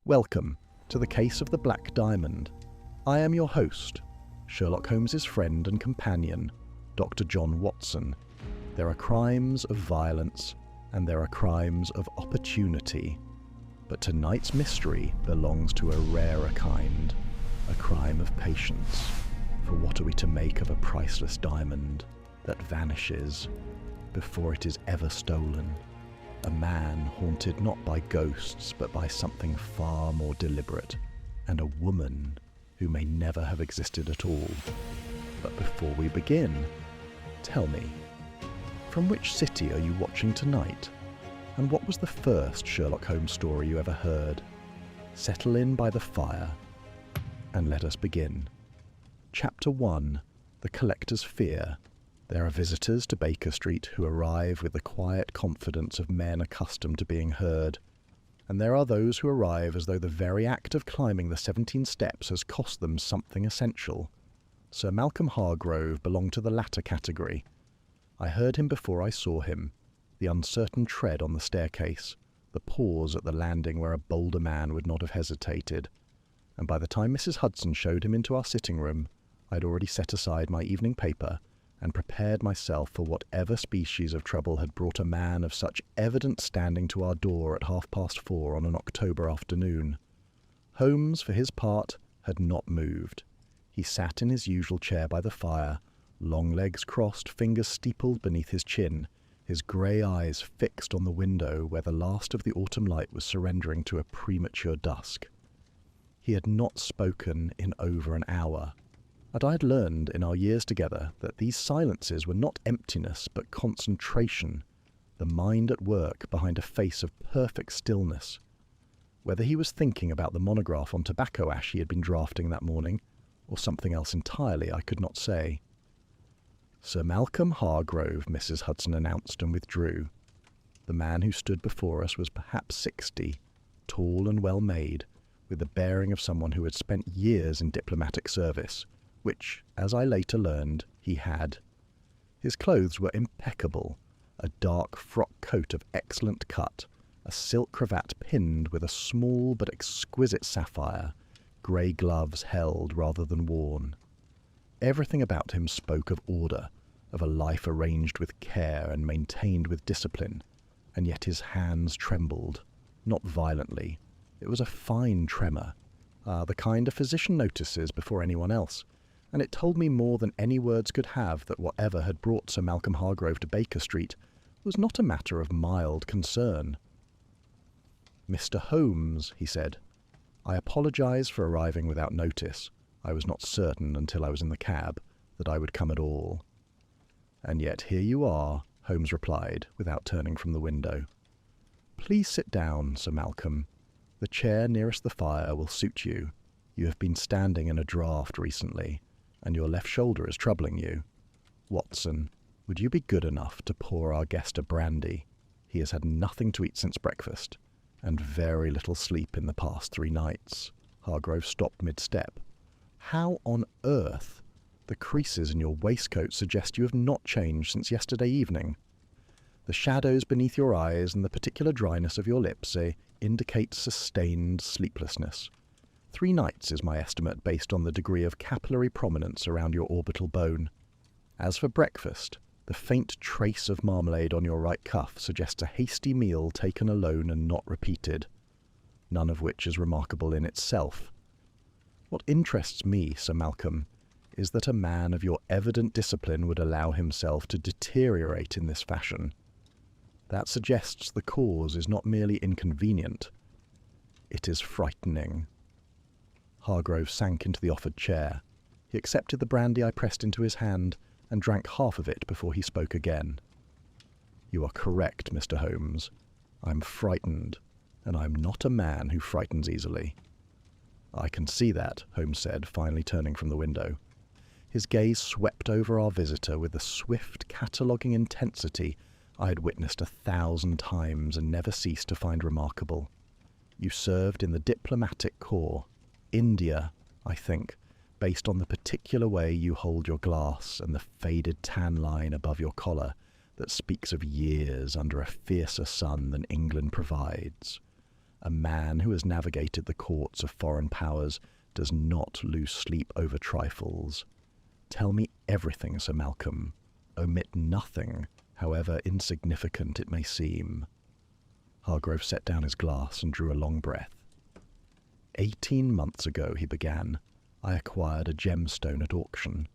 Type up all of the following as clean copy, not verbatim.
Welcome to the Case of the Black Diamond. I am your host, Sherlock Holmes's friend and companion, Dr. John Watson. There are crimes of violence and there are crimes of opportunity. But tonight's mystery belongs to a rarer kind, a crime of patience. For what are we to make of a priceless diamond that vanishes before it is ever stolen? A man haunted not by ghosts but by something far more deliberate, and a woman who may never have existed at all. But before we begin, tell me, from which city are you watching tonight? And what was the first Sherlock Holmes story you ever heard? Settle in by the fire, and let us begin. Chapter 1. The Collector's Fear. There are visitors to Baker Street who arrive with the quiet confidence of men accustomed to being heard. And there are those who arrive as though the very act of climbing the 17 steps has cost them something essential. Sir Malcolm Hargrove belonged to the latter category. I heard him before I saw him. The uncertain tread on the staircase, the pause at the landing where a bolder man would not have hesitated. And by the time Mrs. Hudson showed him into our sitting room, I had already set aside my evening paper and prepared myself for whatever species of trouble had brought a man of such evident standing to our door at 4:30 on an October afternoon. Holmes, for his part, had not moved. He sat in his usual chair by the fire, long legs crossed, fingers steepled beneath his chin, his grey eyes fixed on the window where the last of the autumn light was surrendering to a premature dusk. He had not spoken in over an hour, and I had learned in our years together that these silences were not emptiness but concentration, the mind at work behind a face of perfect stillness. Whether he was thinking about the monograph on tobacco ash he had been drafting that morning, or something else entirely, I could not say. Sir Malcolm Hargrove, Mrs. Hudson announced and withdrew. The man who stood before us was perhaps 60, tall and well-made, with the bearing of someone who had spent years in diplomatic service, which, as I later learned, he had. His clothes were impeccable, a dark frock coat of excellent cut, a silk cravat pinned with a small but exquisite sapphire, grey gloves held rather than worn. Everything about him spoke of order, of a life arranged with care and maintained with discipline, and yet his hands trembled, not violently. It was a fine tremor, the kind a physician notices before anyone else, and it told me more than any words could have that whatever had brought Sir Malcolm Hargrove to Baker Street was not a matter of mild concern. "Mr. Holmes," he said, "I apologise for arriving without notice. I was not certain until I was in the cab that I would come at all." "And yet here you are," Holmes replied, without turning from the window. "Please sit down, Sir Malcolm. The chair nearest the fire will suit you. You have been standing in a draught recently, and your left shoulder is troubling you. Watson, would you be good enough to pour our guest a brandy? He has had nothing to eat since breakfast, and very little sleep in the past 3 nights." Hargrove stopped mid-step. "How on earth? The creases in your waistcoat suggest you have not changed since yesterday evening. The shadows beneath your eyes and the particular dryness of your lips indicate sustained sleeplessness. 3 nights is my estimate based on the degree of capillary prominence around your orbital bone. As for breakfast, the faint trace of marmalade on your right cuff suggests a hasty meal taken alone and not repeated, none of which is remarkable in itself. What interests me, Sir Malcolm, is that a man of your evident discipline would allow himself to deteriorate in this fashion. That suggests the cause is not merely inconvenient, it is frightening." Hargrove sank into the offered chair. He accepted the brandy I pressed into his hand and drank half of it before he spoke again. "You are correct, Mr. Holmes. I'm frightened, and I'm not a man who frightens easily." "I can see that," Holmes said, finally turning from the window. His gaze swept over our visitor with the swift, cataloguing intensity I had witnessed 1,000 times and never ceased to find remarkable. "You served in the diplomatic corps. India, I think, based on the particular way you hold your glass and the faded tan line above your collar that speaks of years under a fiercer sun than England provides. A man who has navigated the courts of foreign powers does not lose sleep over trifles. Tell me everything, Sir Malcolm. Omit nothing, however insignificant it may seem. Hargrove set down his glass and drew a long breath. 18 months ago, he began, I acquired a gemstone at auction,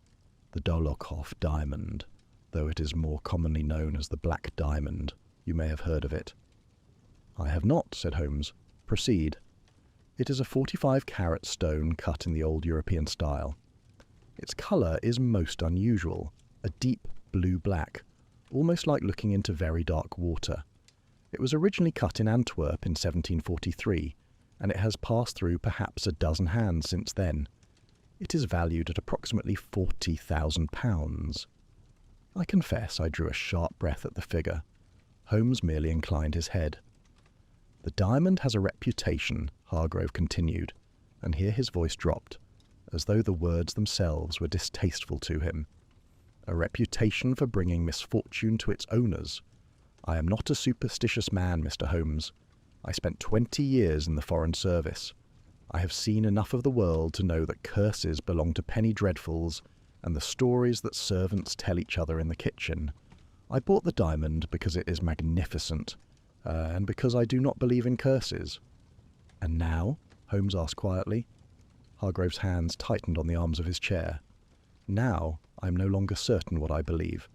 the Dolokhov diamond, though it is more commonly known as the Black Diamond. You may have heard of it. I have not, said Holmes. Proceed. It is a 45-carat stone cut in the old European style. Its colour is most unusual, a deep blue-black, almost like looking into very dark water. It was originally cut in Antwerp in 1743, and it has passed through perhaps a dozen hands since then. It is valued at approximately £40,000. I confess I drew a sharp breath at the figure. Holmes merely inclined his head. The diamond has a reputation, Hargrove continued, and here his voice dropped, as though the words themselves were distasteful to him. A reputation for bringing misfortune to its owners. I am not a superstitious man, Mr. Holmes. I spent 20 years in the Foreign Service. I have seen enough of the world to know that curses belong to penny dreadfuls and the stories that servants tell each other in the kitchen. I bought the diamond because it is magnificent, and because I do not believe in curses. And now? Holmes asked quietly. Hargrove's hands tightened on the arms of his chair. Now I am no longer certain what I believe.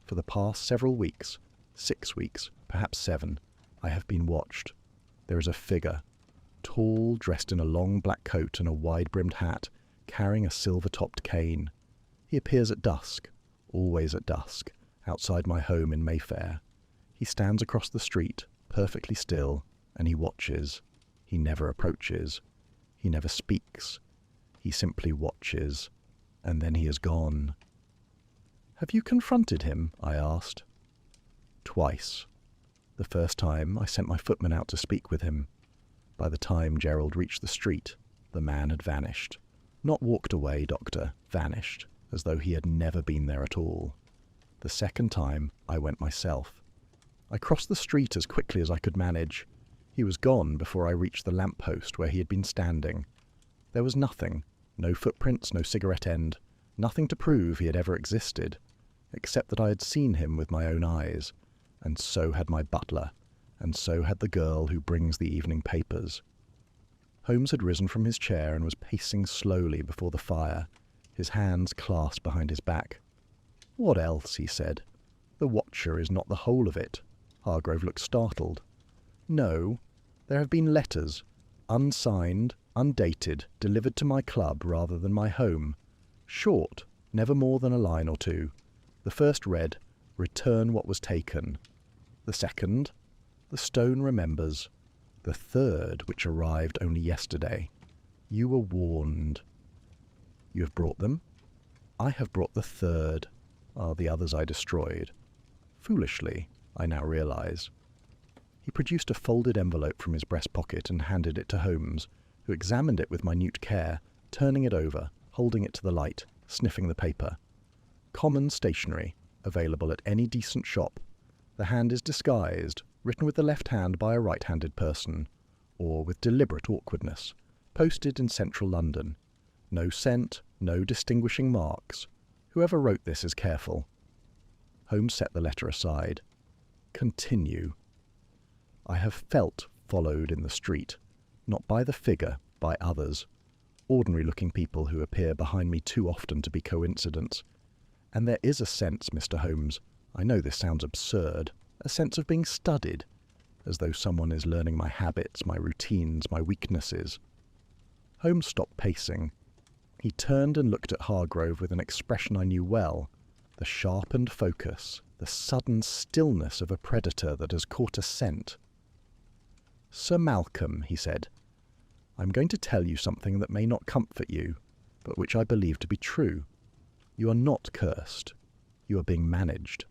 For the past several weeks, 6 weeks, perhaps 7, I have been watched. There is a figure, tall, dressed in a long black coat and a wide-brimmed hat, carrying a silver-topped cane. He appears at dusk, always at dusk, outside my home in Mayfair. He stands across the street, perfectly still, and he watches. He never approaches. He never speaks. He simply watches, and then he is gone. "Have you confronted him?" I asked. "Twice. The first time I sent my footman out to speak with him. By the time Gerald reached the street, the man had vanished. Not walked away, Doctor, vanished, as though he had never been there at all. The second time I went myself. I crossed the street as quickly as I could manage. He was gone before I reached the lamp-post where he had been standing. There was nothing, no footprints, no cigarette end, nothing to prove he had ever existed, except that I had seen him with my own eyes, and so had my butler, and so had the girl who brings the evening papers." Holmes had risen from his chair and was pacing slowly before the fire, his hands clasped behind his back. "What else?" he said. "The Watcher is not the whole of it." Hargrove looked startled. "No, there have been letters, unsigned, undated, delivered to my club rather than my home. Short, never more than a line or two. The first read, 'Return what was taken.' The second, 'The stone remembers.' The third, which arrived only yesterday, 'You were warned.' You have brought them? I have brought the third. The others I destroyed. Foolishly, I now realize." He produced a folded envelope from his breast pocket and handed it to Holmes, who examined it with minute care, turning it over, holding it to the light, sniffing the paper. "Common stationery, available at any decent shop. The hand is disguised, written with the left hand by a right-handed person, or with deliberate awkwardness, posted in central London. No scent, no distinguishing marks. Whoever wrote this is careful." Holmes set the letter aside. "Continue." "I have felt followed in the street, not by the figure, by others, ordinary-looking people who appear behind me too often to be coincidence. And there is a sense, Mr. Holmes, I know this sounds absurd, a sense of being studied, as though someone is learning my habits, my routines, my weaknesses." Holmes stopped pacing. He turned and looked at Hargrove with an expression I knew well, the sharpened focus, the sudden stillness of a predator that has caught a scent. "Sir Malcolm," he said, "I'm going to tell you something that may not comfort you, but which I believe to be true. You are not cursed. You are being managed.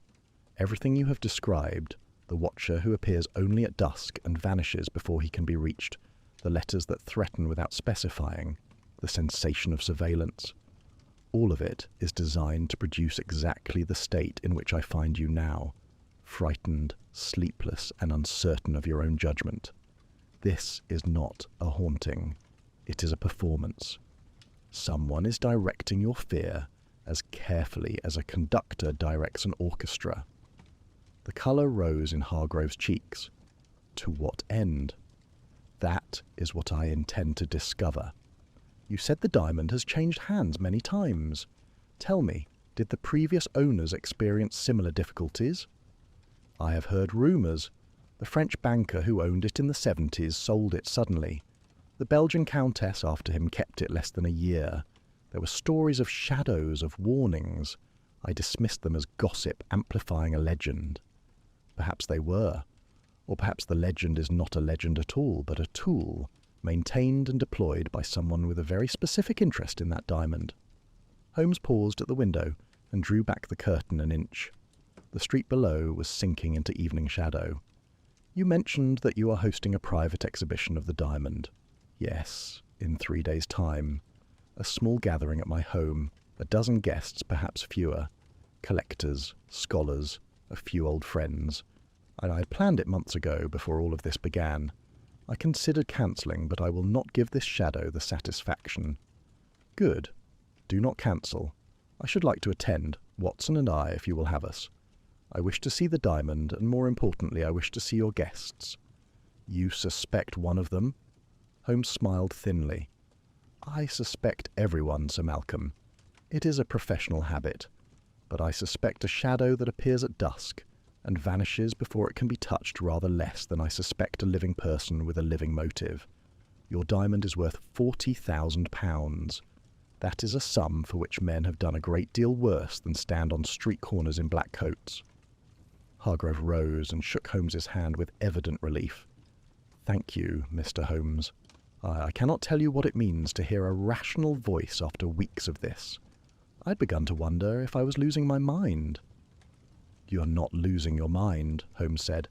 Everything you have described, the Watcher who appears only at dusk and vanishes before he can be reached, the letters that threaten without specifying, the sensation of surveillance, all of it is designed to produce exactly the state in which I find you now, frightened, sleepless, and uncertain of your own judgment. This is not a haunting. It is a performance. Someone is directing your fear as carefully as a conductor directs an orchestra. The colour rose in Hargrove's cheeks. To what end? That is what I intend to discover. You said the diamond has changed hands many times. Tell me, did the previous owners experience similar difficulties? I have heard rumours. The French banker who owned it in the 70s sold it suddenly. The Belgian countess after him kept it less than a year. There were stories of shadows, of warnings. I dismissed them as gossip amplifying a legend. Perhaps they were. Or perhaps the legend is not a legend at all, but a tool, maintained and deployed by someone with a very specific interest in that diamond. Holmes paused at the window and drew back the curtain an inch. The street below was sinking into evening shadow. You mentioned that you are hosting a private exhibition of the diamond. Yes, in 3 days' time. A small gathering at my home, a dozen guests, perhaps fewer. Collectors, scholars, a few old friends. And I had planned it months ago before all of this began. I considered cancelling, but I will not give this shadow the satisfaction. Good. Do not cancel. I should like to attend, Watson and I, if you will have us. I wish to see the diamond, and more importantly, I wish to see your guests. You suspect one of them? Holmes smiled thinly. I suspect everyone, Sir Malcolm. It is a professional habit. But I suspect a shadow that appears at dusk and vanishes before it can be touched rather less than I suspect a living person with a living motive. Your diamond is worth £40,000. That is a sum for which men have done a great deal worse than stand on street corners in black coats. Hargrove rose and shook Holmes's hand with evident relief. Thank you, Mr. Holmes. I cannot tell you what it means to hear a rational voice after weeks of this. I'd begun to wonder if I was losing my mind. You are not losing your mind, Holmes said.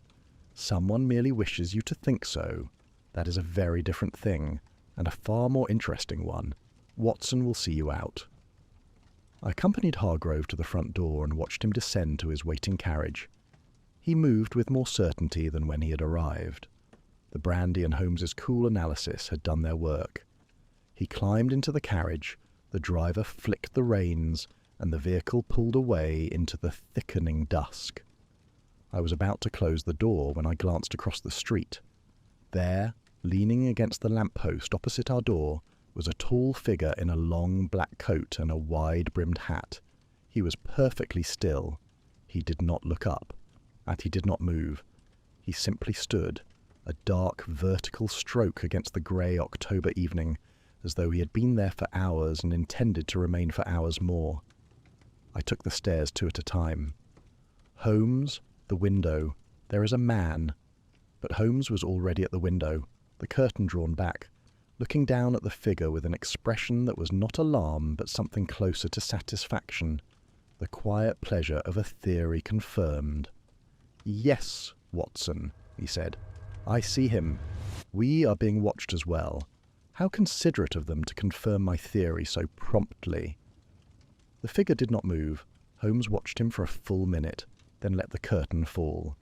Someone merely wishes you to think so. That is a very different thing, and a far more interesting one. Watson will see you out. I accompanied Hargrove to the front door and watched him descend to his waiting carriage. He moved with more certainty than when he had arrived. The brandy and Holmes's cool analysis had done their work. He climbed into the carriage, the driver flicked the reins, and the vehicle pulled away into the thickening dusk. I was about to close the door when I glanced across the street. There, leaning against the lamp-post opposite our door, was a tall figure in a long black coat and a wide-brimmed hat. He was perfectly still. He did not look up, and he did not move. He simply stood, a dark vertical stroke against the grey October evening, as though he had been there for hours and intended to remain for hours more. I took the stairs 2 at a time. Holmes, the window. There is a man. But Holmes was already at the window, the curtain drawn back, looking down at the figure with an expression that was not alarm but something closer to satisfaction, the quiet pleasure of a theory confirmed. Yes, Watson, he said. I see him. We are being watched as well. How considerate of them to confirm my theory so promptly. The figure did not move. Holmes watched him for a full minute, then let the curtain fall.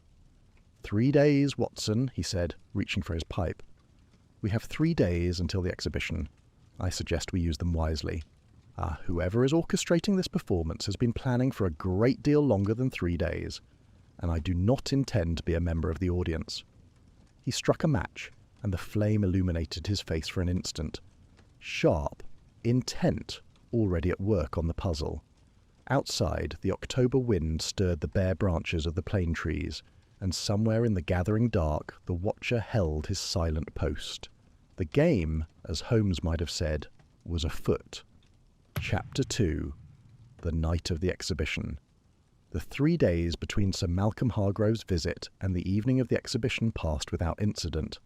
3 days, Watson, he said, reaching for his pipe. We have 3 days until the exhibition. I suggest we use them wisely. Whoever is orchestrating this performance has been planning for a great deal longer than 3 days, and I do not intend to be a member of the audience. He struck a match, and the flame illuminated his face for an instant. Sharp, intent, already at work on the puzzle. Outside, the October wind stirred the bare branches of the plane trees, and somewhere in the gathering dark the watcher held his silent post. The game, as Holmes might have said, was afoot. Chapter 2. The night of the exhibition. The 3 days between Sir Malcolm Hargrove's visit and the evening of the exhibition passed without incident,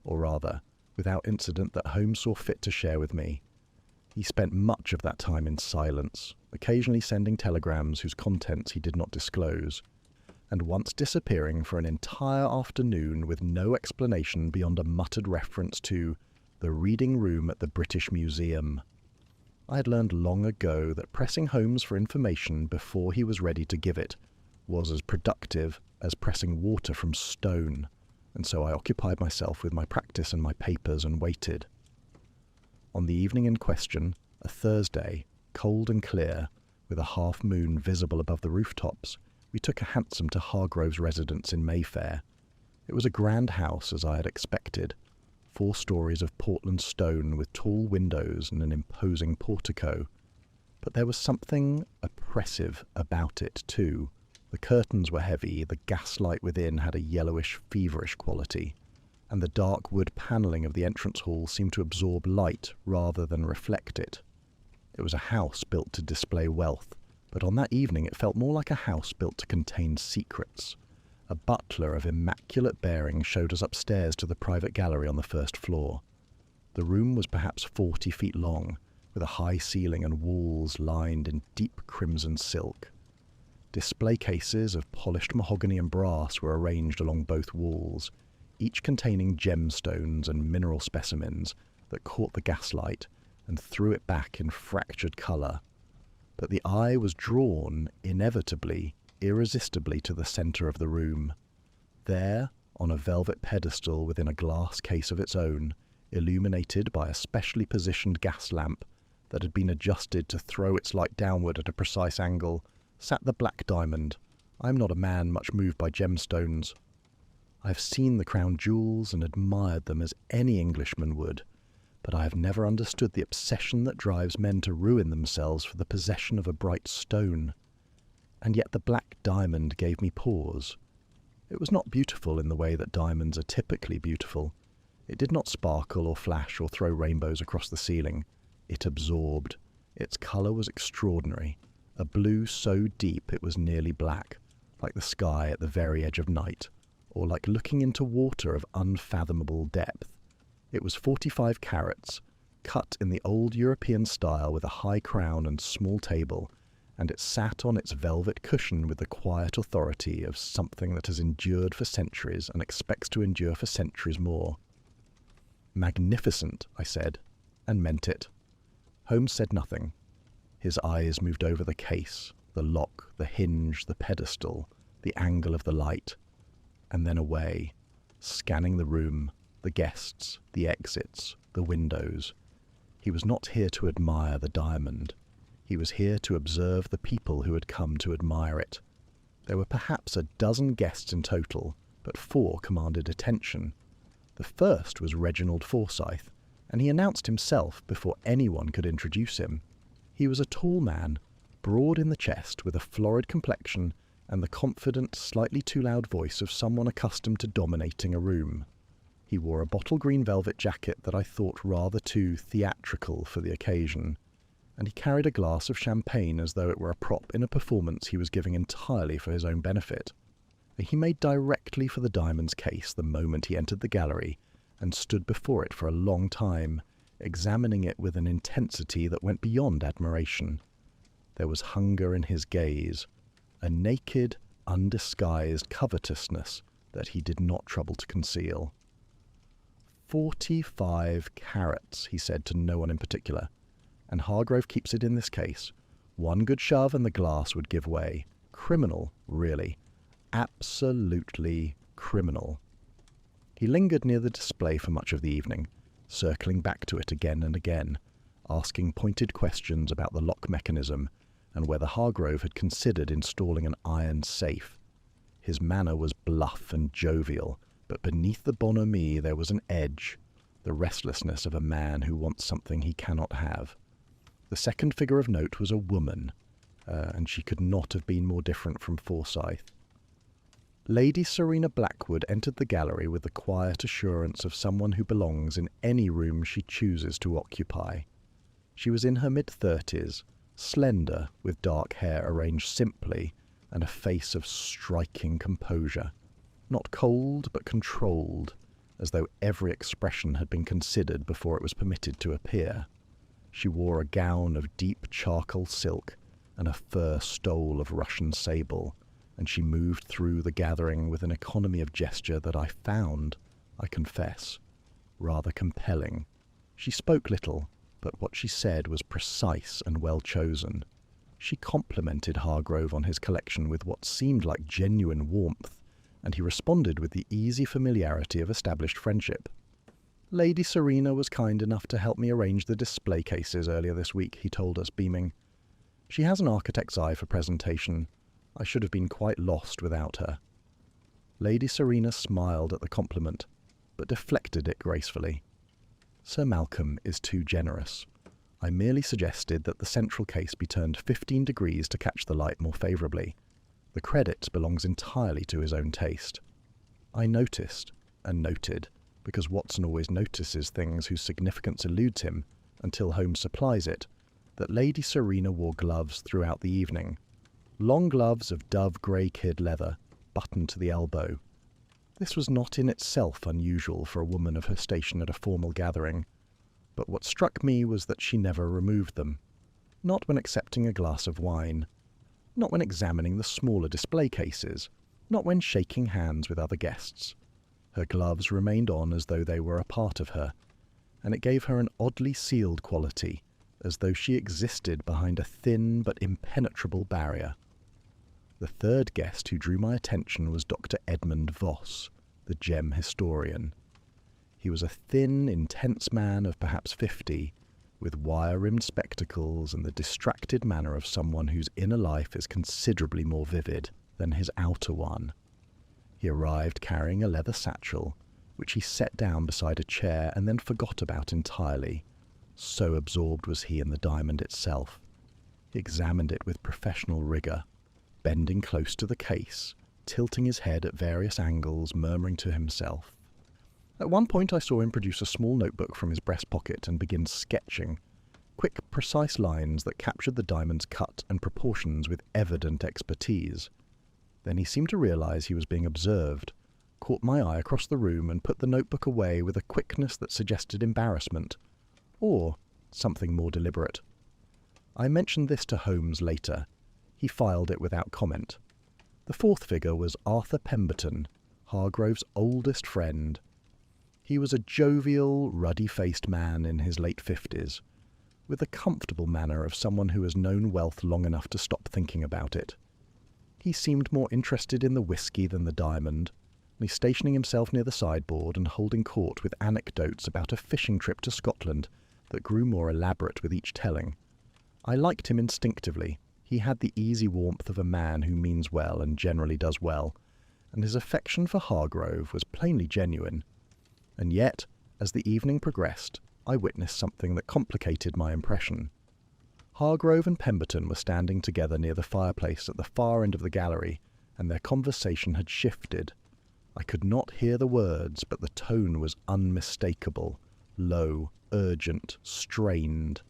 or rather, without incident that Holmes saw fit to share with me. He spent much of that time in silence, occasionally sending telegrams whose contents he did not disclose, and once disappearing for an entire afternoon with no explanation beyond a muttered reference to the reading room at the British Museum. I had learned long ago that pressing Holmes for information before he was ready to give it was as productive as pressing water from stone. and so I occupied myself with my practice and my papers and waited. On the evening in question, a Thursday, cold and clear, with a half-moon visible above the rooftops, we took a hansom to Hargrove's residence in Mayfair. It was a grand house, as I had expected, 4 stories of Portland stone with tall windows and an imposing portico. But there was something oppressive about it, too. The curtains were heavy, the gaslight within had a yellowish, feverish quality, and the dark wood panelling of the entrance hall seemed to absorb light rather than reflect it. It was a house built to display wealth, but on that evening it felt more like a house built to contain secrets. A butler of immaculate bearing showed us upstairs to the private gallery on the first floor. The room was perhaps 40 feet long, with a high ceiling and walls lined in deep crimson silk. Display cases of polished mahogany and brass were arranged along both walls, each containing gemstones and mineral specimens that caught the gaslight and threw it back in fractured colour. But the eye was drawn, inevitably, irresistibly to the centre of the room. There, on a velvet pedestal within a glass case of its own, illuminated by a specially positioned gas lamp that had been adjusted to throw its light downward at a precise angle, sat the black diamond. I am not a man much moved by gemstones. I have seen the crown jewels and admired them as any Englishman would, but I have never understood the obsession that drives men to ruin themselves for the possession of a bright stone. And yet the black diamond gave me pause. It was not beautiful in the way that diamonds are typically beautiful. It did not sparkle or flash or throw rainbows across the ceiling. It absorbed. Its colour was extraordinary, a blue so deep it was nearly black, like the sky at the very edge of night, or like looking into water of unfathomable depth. It was 45 carats, cut in the old European style with a high crown and small table, and it sat on its velvet cushion with the quiet authority of something that has endured for centuries and expects to endure for centuries more. "Magnificent," I said, and meant it. Holmes said nothing. His eyes moved over the case, the lock, the hinge, the pedestal, the angle of the light, and then away, scanning the room, the guests, the exits, the windows. He was not here to admire the diamond. He was here to observe the people who had come to admire it. There were perhaps a dozen guests in total, but 4 commanded attention. The first was Reginald Forsyth, and he announced himself before anyone could introduce him. He was a tall man, broad in the chest, with a florid complexion and the confident, slightly too loud voice of someone accustomed to dominating a room. He wore a bottle green velvet jacket that I thought rather too theatrical for the occasion, and he carried a glass of champagne as though it were a prop in a performance he was giving entirely for his own benefit. He made directly for the diamond's case the moment he entered the gallery, and stood before it for a long time, examining it with an intensity that went beyond admiration. There was hunger in his gaze, a naked, undisguised covetousness that he did not trouble to conceal. 45 carats, he said to no one in particular, and Hargrove keeps it in this case. One good shove and the glass would give way. Criminal, really. Absolutely criminal. He lingered near the display for much of the evening, circling back to it again and again, asking pointed questions about the lock mechanism and whether Hargrove had considered installing an iron safe. His manner was bluff and jovial, but beneath the bonhomie there was an edge, the restlessness of a man who wants something he cannot have. The second figure of note was a woman, and she could not have been more different from Forsyth. Lady Serena Blackwood entered the gallery with the quiet assurance of someone who belongs in any room she chooses to occupy. She was in her mid-30s, slender, with dark hair arranged simply, and a face of striking composure. Not cold, but controlled, as though every expression had been considered before it was permitted to appear. She wore a gown of deep charcoal silk and a fur stole of Russian sable, and she moved through the gathering with an economy of gesture that I found, I confess, rather compelling. She spoke little, but what she said was precise and well chosen. She complimented Hargrove on his collection with what seemed like genuine warmth, and he responded with the easy familiarity of established friendship. "Lady Serena was kind enough to help me arrange the display cases earlier this week," he told us, beaming. "She has an architect's eye for presentation. I should have been quite lost without her." Lady Serena smiled at the compliment, but deflected it gracefully. "Sir Malcolm is too generous. I merely suggested that the central case be turned 15 degrees to catch the light more favourably. The credit belongs entirely to his own taste." I noticed, and noted, because Watson always notices things whose significance eludes him until Holmes supplies it, that Lady Serena wore gloves throughout the evening. Long gloves of dove grey kid leather, buttoned to the elbow. This was not in itself unusual for a woman of her station at a formal gathering, but what struck me was that she never removed them. Not when accepting a glass of wine. Not when examining the smaller display cases. Not when shaking hands with other guests. Her gloves remained on as though they were a part of her, and it gave her an oddly sealed quality, as though she existed behind a thin but impenetrable barrier. The third guest who drew my attention was Dr. Edmund Voss, the gem historian. He was a thin, intense man of perhaps 50, with wire-rimmed spectacles and the distracted manner of someone whose inner life is considerably more vivid than his outer one. He arrived carrying a leather satchel, which he set down beside a chair and then forgot about entirely. So absorbed was he in the diamond itself. He examined it with professional rigour, bending close to the case, tilting his head at various angles, murmuring to himself. At one point I saw him produce a small notebook from his breast pocket and begin sketching, quick, precise lines that captured the diamond's cut and proportions with evident expertise. Then he seemed to realise he was being observed, caught my eye across the room and put the notebook away with a quickness that suggested embarrassment, or something more deliberate. I mentioned this to Holmes later. He filed it without comment. The fourth figure was Arthur Pemberton, Hargrove's oldest friend. He was a jovial, ruddy-faced man in his late 50s, with the comfortable manner of someone who has known wealth long enough to stop thinking about it. He seemed more interested in the whiskey than the diamond, only stationing himself near the sideboard and holding court with anecdotes about a fishing trip to Scotland that grew more elaborate with each telling. I liked him instinctively. He had the easy warmth of a man who means well and generally does well, and his affection for Hargrove was plainly genuine. And yet, as the evening progressed, I witnessed something that complicated my impression. Hargrove and Pemberton were standing together near the fireplace at the far end of the gallery, and their conversation had shifted. I could not hear the words, but the tone was unmistakable, low, urgent, strained.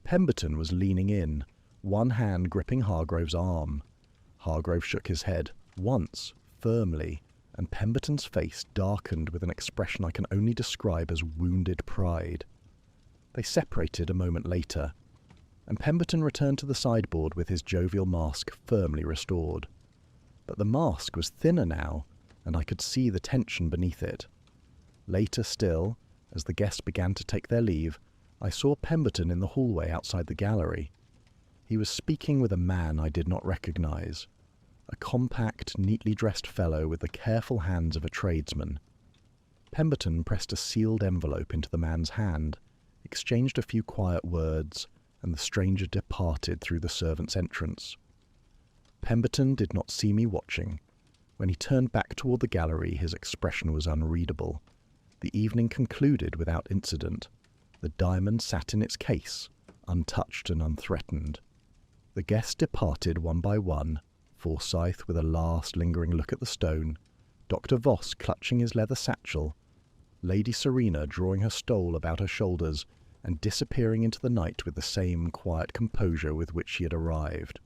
Pemberton was leaning in, one hand gripping Hargrove's arm. Hargrove shook his head, once, firmly, and Pemberton's face darkened with an expression I can only describe as wounded pride. They separated a moment later, and Pemberton returned to the sideboard with his jovial mask firmly restored. But the mask was thinner now, and I could see the tension beneath it. Later still, as the guests began to take their leave, I saw Pemberton in the hallway outside the gallery. He was speaking with a man I did not recognise, a compact, neatly dressed fellow with the careful hands of a tradesman. Pemberton pressed a sealed envelope into the man's hand, exchanged a few quiet words, and the stranger departed through the servant's entrance. Pemberton did not see me watching. When he turned back toward the gallery, his expression was unreadable. The evening concluded without incident. The diamond sat in its case, untouched and unthreatened. The guests departed one by one, Forsyth with a last lingering look at the stone, Dr. Voss clutching his leather satchel, Lady Serena drawing her stole about her shoulders and disappearing into the night with the same quiet composure with which she had arrived.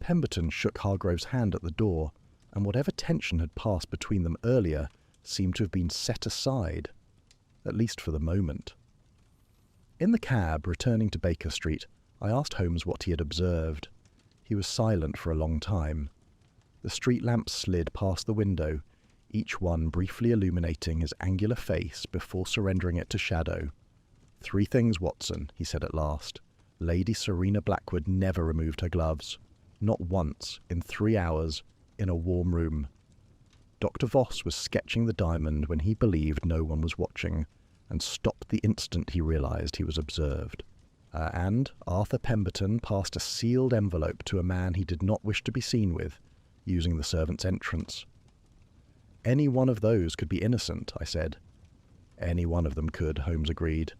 Pemberton shook Hargrove's hand at the door, and whatever tension had passed between them earlier seemed to have been set aside, at least for the moment. In the cab, returning to Baker Street, I asked Holmes what he had observed. He was silent for a long time. The street lamps slid past the window, each one briefly illuminating his angular face before surrendering it to shadow. "3 things, Watson," he said at last. "Lady Serena Blackwood never removed her gloves. Not once, in 3 hours, in a warm room. Dr. Voss was sketching the diamond when he believed no one was watching, and stopped the instant he realized he was observed. And Arthur Pemberton passed a sealed envelope to a man he did not wish to be seen with, using the servant's entrance. "Any one of those could be innocent," I said. "Any one of them could," Holmes agreed.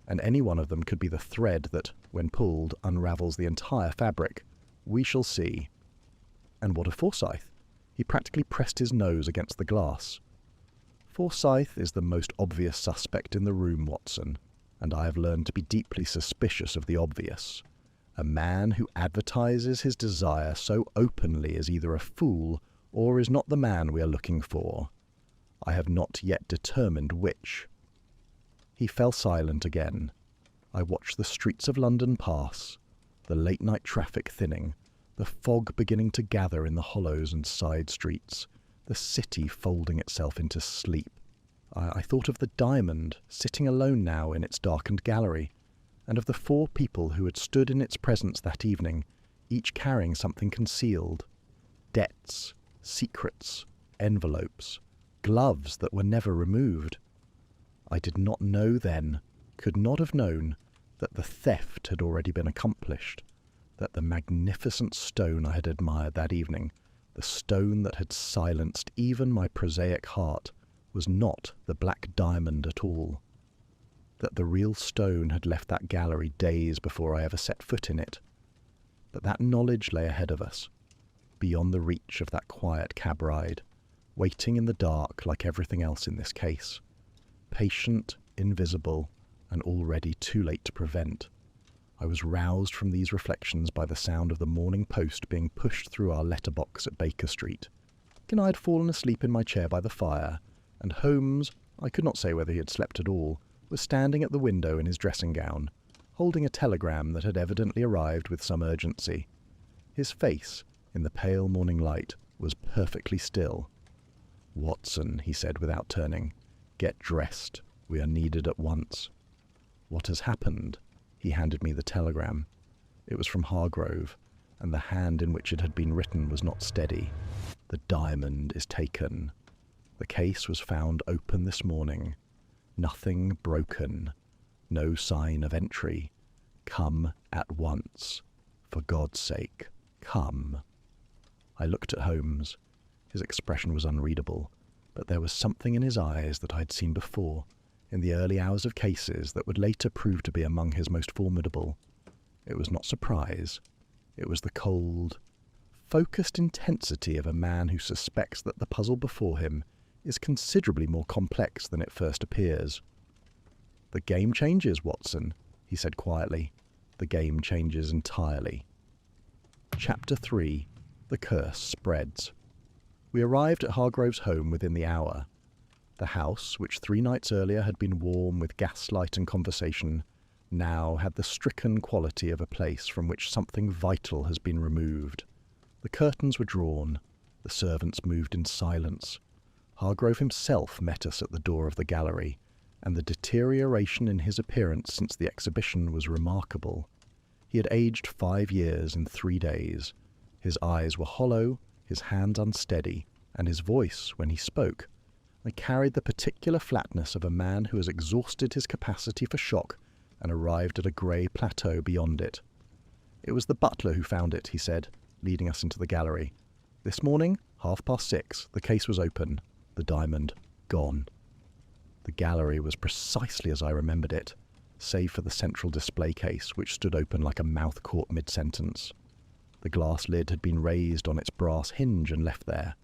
"And any one of them could be the thread that, when pulled, unravels the entire fabric. We shall see." "And what of Forsyth?" He practically pressed his nose against the glass. "Forsyth is the most obvious suspect in the room, Watson, and I have learned to be deeply suspicious of the obvious. A man who advertises his desire so openly is either a fool or is not the man we are looking for. I have not yet determined which." He fell silent again. I watched the streets of London pass, the late-night traffic thinning, the fog beginning to gather in the hollows and side streets, the city folding itself into sleep. I thought of the diamond, sitting alone now in its darkened gallery, and of the 4 people who had stood in its presence that evening, each carrying something concealed. Debts, secrets, envelopes, gloves that were never removed. I did not know then, could not have known, that the theft had already been accomplished, that the magnificent stone I had admired that evening, the stone that had silenced even my prosaic heart, was not the black diamond at all, that the real stone had left that gallery days before I ever set foot in it, that knowledge lay ahead of us, beyond the reach of that quiet cab ride, waiting in the dark like everything else in this case, patient, invisible, and already too late to prevent. I was roused from these reflections by the sound of the Morning Post being pushed through our letterbox at Baker Street. I had fallen asleep in my chair by the fire, and Holmes, I could not say whether he had slept at all, was standing at the window in his dressing gown, holding a telegram that had evidently arrived with some urgency. His face, in the pale morning light, was perfectly still. "Watson," he said without turning, "get dressed. We are needed at once." "What has happened?" He handed me the telegram. It was from Hargrove, and the hand in which it had been written was not steady. "The diamond is taken. The case was found open this morning. Nothing broken. No sign of entry. Come at once. For God's sake, come." I looked at Holmes. His expression was unreadable, but there was something in his eyes that I had seen before, in the early hours of cases that would later prove to be among his most formidable. It was not surprise. It was the cold, focused intensity of a man who suspects that the puzzle before him is considerably more complex than it first appears. "The game changes, Watson," he said quietly. "The game changes entirely." Chapter 3. The Curse Spreads. We arrived at Hargrove's home within the hour. The house, which 3 nights earlier had been warm with gaslight and conversation, now had the stricken quality of a place from which something vital has been removed. The curtains were drawn. The servants moved in silence. Hargrove himself met us at the door of the gallery, and the deterioration in his appearance since the exhibition was remarkable. He had aged 5 years in 3 days. His eyes were hollow, his hands unsteady, and his voice, when he spoke, carried the particular flatness of a man who has exhausted his capacity for shock and arrived at a grey plateau beyond it. "It was the butler who found it," he said, leading us into the gallery. "This morning, 6:30, the case was open. The diamond gone." The gallery was precisely as I remembered it, save for the central display case, which stood open like a mouth caught mid-sentence. The glass lid had been raised on its brass hinge and left there.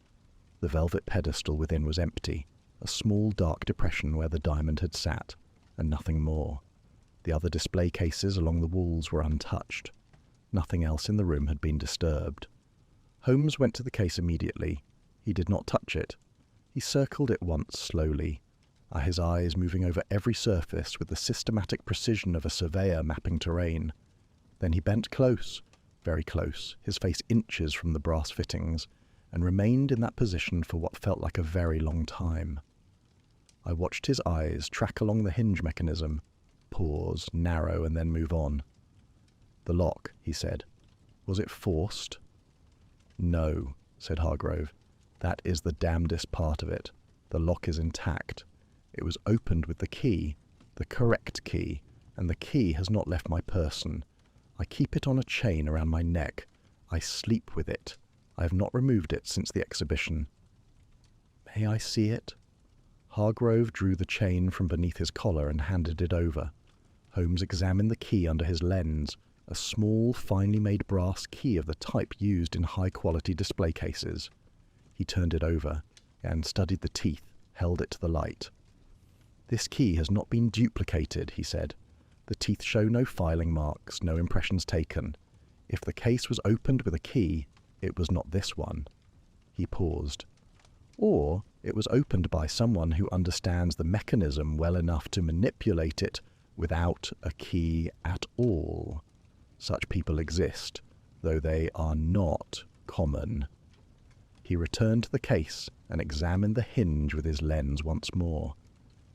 The velvet pedestal within was empty, a small dark depression where the diamond had sat, and nothing more. The other display cases along the walls were untouched. Nothing else in the room had been disturbed. Holmes went to the case immediately. He did not touch it. He circled it once slowly, his eyes moving over every surface with the systematic precision of a surveyor mapping terrain. Then he bent close, very close, his face inches from the brass fittings, and remained in that position for what felt like a very long time. I watched his eyes track along the hinge mechanism, pause, narrow, and then move on. "The lock," he said. "Was it forced?" "No," said Hargrove. That is the damnedest part of it. The lock is intact. It was opened with the key, the correct key, and the key has not left my person. I keep it on a chain around my neck. I sleep with it. I have not removed it since the exhibition. May I see it? Hargrove drew the chain from beneath his collar and handed it over. Holmes examined the key under his lens, a small, finely made brass key of the type used in high-quality display cases. He turned it over and studied the teeth, held it to the light. This key has not been duplicated, he said. The teeth show no filing marks, no impressions taken. If the case was opened with a key, it was not this one. He paused. Or it was opened by someone who understands the mechanism well enough to manipulate it without a key at all. Such people exist, though they are not common. He returned to the case and examined the hinge with his lens once more.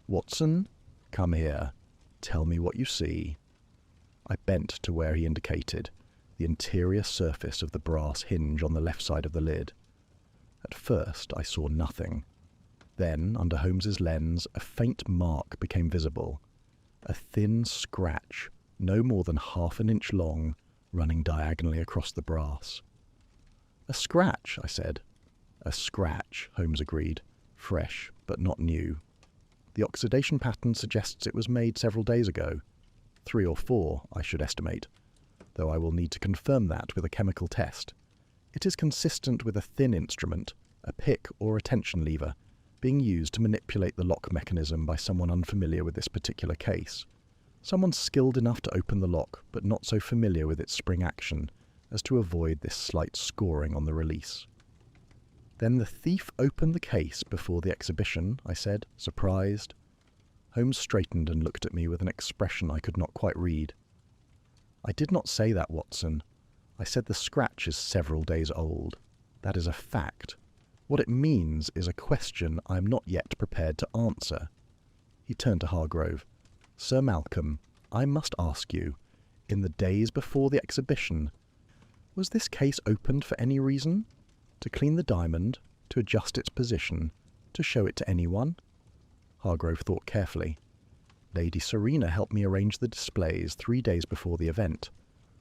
Watson, come here. Tell me what you see. I bent to where he indicated, the interior surface of the brass hinge on the left side of the lid. At first I saw nothing. Then, under Holmes's lens, a faint mark became visible. A thin scratch, no more than half an inch long, running diagonally across the brass. A scratch, I said. A scratch, Holmes agreed. Fresh, but not new. The oxidation pattern suggests it was made several days ago. 3 or 4, I should estimate, though I will need to confirm that with a chemical test. It is consistent with a thin instrument, a pick or a tension lever, being used to manipulate the lock mechanism by someone unfamiliar with this particular case. Someone skilled enough to open the lock, but not so familiar with its spring action as to avoid this slight scoring on the release. Then the thief opened the case before the exhibition, I said, surprised. Holmes straightened and looked at me with an expression I could not quite read. I did not say that, Watson. I said the scratch is several days old. That is a fact. What it means is a question I am not yet prepared to answer. He turned to Hargrove. Sir Malcolm, I must ask you, in the days before the exhibition, was this case opened for any reason? To clean the diamond, to adjust its position, to show it to anyone? Hargrove thought carefully. Lady Serena helped me arrange the displays 3 days before the event.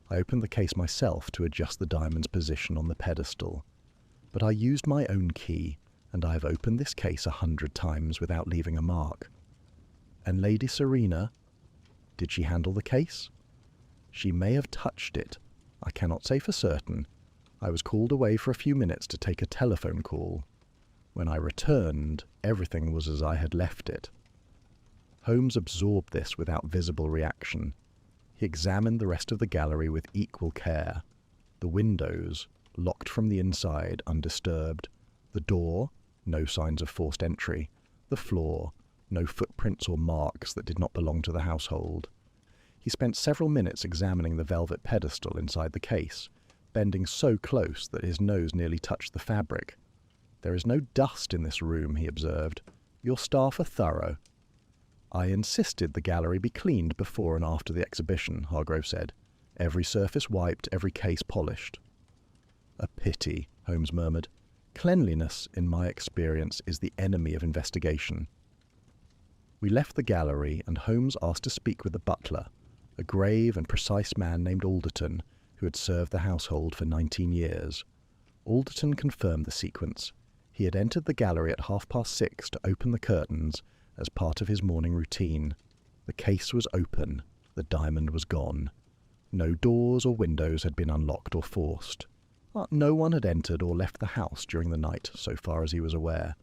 I opened the case myself to adjust the diamond's position on the pedestal. But I used my own key, and I have opened this case 100 times without leaving a mark. And Lady Serena, did she handle the case? She may have touched it. I cannot say for certain. I was called away for a few minutes to take a telephone call. When I returned, everything was as I had left it. Holmes absorbed this without visible reaction. He examined the rest of the gallery with equal care. The windows, locked from the inside, undisturbed. The door, no signs of forced entry. The floor, no footprints or marks that did not belong to the household. He spent several minutes examining the velvet pedestal inside the case, bending so close that his nose nearly touched the fabric. There is no dust in this room, he observed. Your staff are thorough. I insisted the gallery be cleaned before and after the exhibition, Hargrove said. Every surface wiped, every case polished. A pity, Holmes murmured. Cleanliness, in my experience, is the enemy of investigation. We left the gallery, and Holmes asked to speak with the butler, a grave and precise man named Alderton, who had served the household for 19 years. Alderton confirmed the sequence. He had entered the gallery at 6:30 to open the curtains as part of his morning routine. The case was open. The diamond was gone. No doors or windows had been unlocked or forced. No one had entered or left the house during the night, so far as he was aware.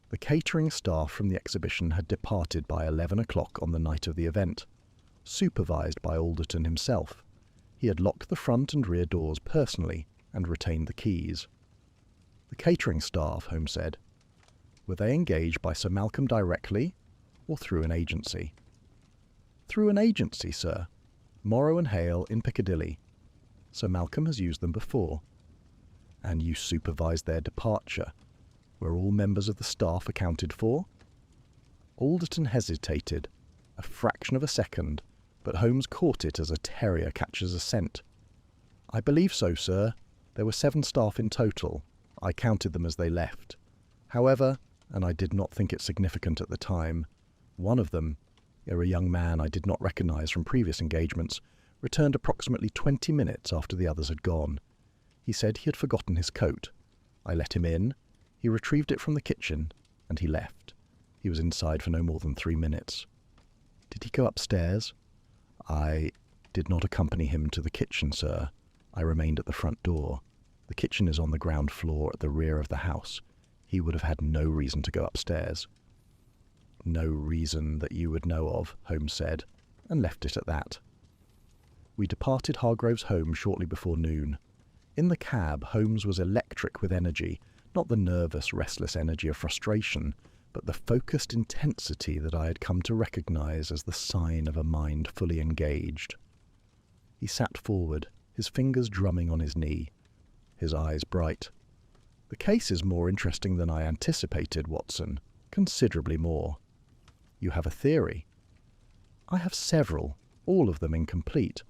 The catering staff from the exhibition had departed by 11 o'clock on the night of the event, supervised by Alderton himself. He had locked the front and rear doors personally and retained the keys. The catering staff, Holmes said. Were they engaged by Sir Malcolm directly or through an agency? Through an agency, sir. Morrow and Hale in Piccadilly. Sir Malcolm has used them before. And you supervised their departure. Were all members of the staff accounted for? Alderton hesitated, a fraction of a second, but Holmes caught it as a terrier catches a scent. I believe so, sir. There were 7 staff in total. I counted them as they left. However, and I did not think it significant at the time, one of them, a young man I did not recognize from previous engagements, returned approximately 20 minutes after the others had gone. He said he had forgotten his coat. I let him in, he retrieved it from the kitchen, and he left. He was inside for no more than 3 minutes. Did he go upstairs? I did not accompany him to the kitchen, sir. I remained at the front door. The kitchen is on the ground floor at the rear of the house. He would have had no reason to go upstairs. No reason that you would know of, Holmes said, and left it at that. We departed Hargrove's home shortly before noon. In the cab, Holmes was electric with energy, not the nervous, restless energy of frustration, but the focused intensity that I had come to recognize as the sign of a mind fully engaged. He sat forward, his fingers drumming on his knee, his eyes bright. "The case is more interesting than I anticipated, Watson, considerably more. You have a theory." "I have several, all of them incomplete,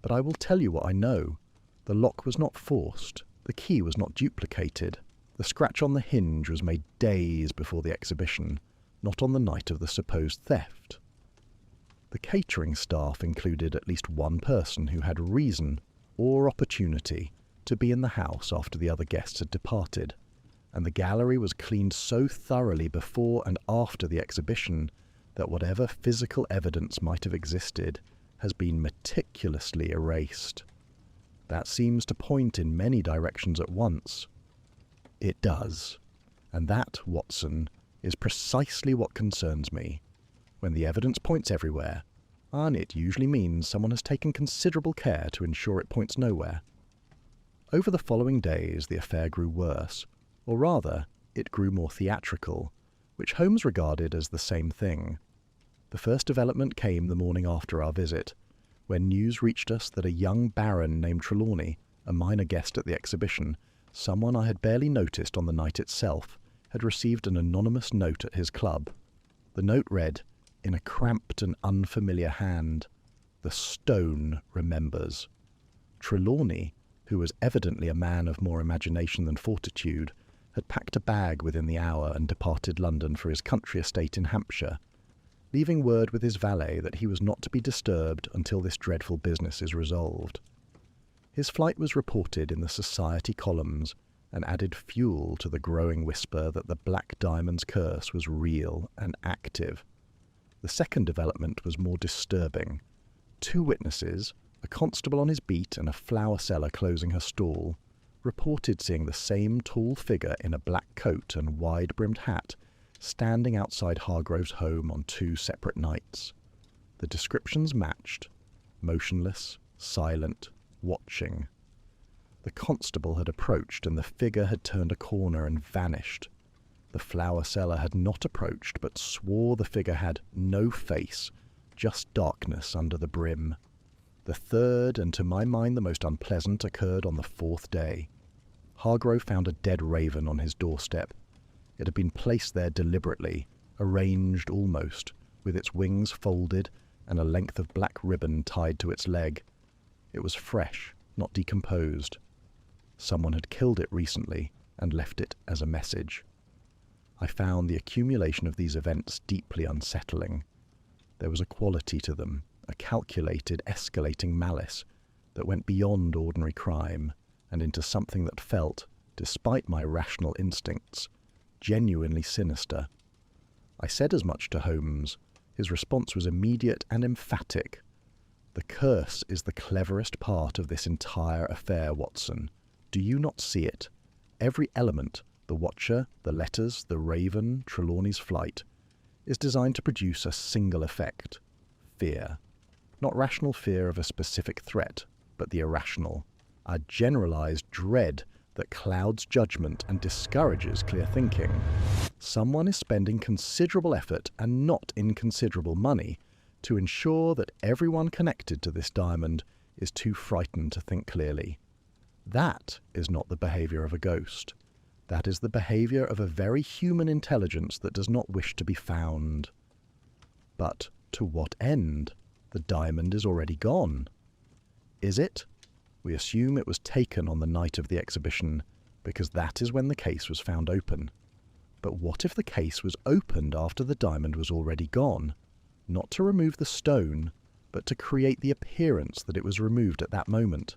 but I will tell you what I know. The lock was not forced, the key was not duplicated. The scratch on the hinge was made days before the exhibition, not on the night of the supposed theft. The catering staff included at least one person who had reason or opportunity to be in the house after the other guests had departed, and the gallery was cleaned so thoroughly before and after the exhibition that whatever physical evidence might have existed has been meticulously erased. That seems to point in many directions at once. It does. And that, Watson, is precisely what concerns me. When the evidence points everywhere, and it usually means someone has taken considerable care to ensure it points nowhere. Over the following days, the affair grew worse, or rather, it grew more theatrical, which Holmes regarded as the same thing. The first development came the morning after our visit, when news reached us that a young baron named Trelawney, a minor guest at the exhibition, someone I had barely noticed on the night itself, had received an anonymous note at his club. The note read, in a cramped and unfamiliar hand, "The stone remembers." Trelawney, who was evidently a man of more imagination than fortitude, had packed a bag within the hour and departed London for his country estate in Hampshire, leaving word with his valet that he was not to be disturbed until this dreadful business is resolved. His flight was reported in the society columns and added fuel to the growing whisper that the Black Diamond's curse was real and active. The second development was more disturbing. 2 witnesses, a constable on his beat and a flower seller closing her stall, reported seeing the same tall figure in a black coat and wide-brimmed hat standing outside Hargrove's home on 2 separate nights. The descriptions matched: motionless, silent, watching. The constable had approached and the figure had turned a corner and vanished. The flower seller had not approached but swore the figure had no face, just darkness under the brim. The third, and to my mind the most unpleasant, occurred on the 4th day. Hargrove found a dead raven on his doorstep. It had been placed there deliberately, arranged almost, with its wings folded and a length of black ribbon tied to its leg. It was fresh, not decomposed. Someone had killed it recently and left it as a message. I found the accumulation of these events deeply unsettling. There was a quality to them, a calculated, escalating malice that went beyond ordinary crime and into something that felt, despite my rational instincts, genuinely sinister. I said as much to Holmes. His response was immediate and emphatic. "The curse is the cleverest part of this entire affair, Watson. Do you not see it? Every element, the watcher, the letters, the raven, Trelawney's flight, is designed to produce a single effect: fear. Not rational fear of a specific threat, but the irrational, a generalized dread that clouds judgment and discourages clear thinking. Someone is spending considerable effort and not inconsiderable money to ensure that everyone connected to this diamond is too frightened to think clearly. That is not the behavior of a ghost. That is the behavior of a very human intelligence that does not wish to be found. But to what end? The diamond is already gone. Is it? We assume it was taken on the night of the exhibition, because that is when the case was found open. But what if the case was opened after the diamond was already gone? Not to remove the stone, but to create the appearance that it was removed at that moment.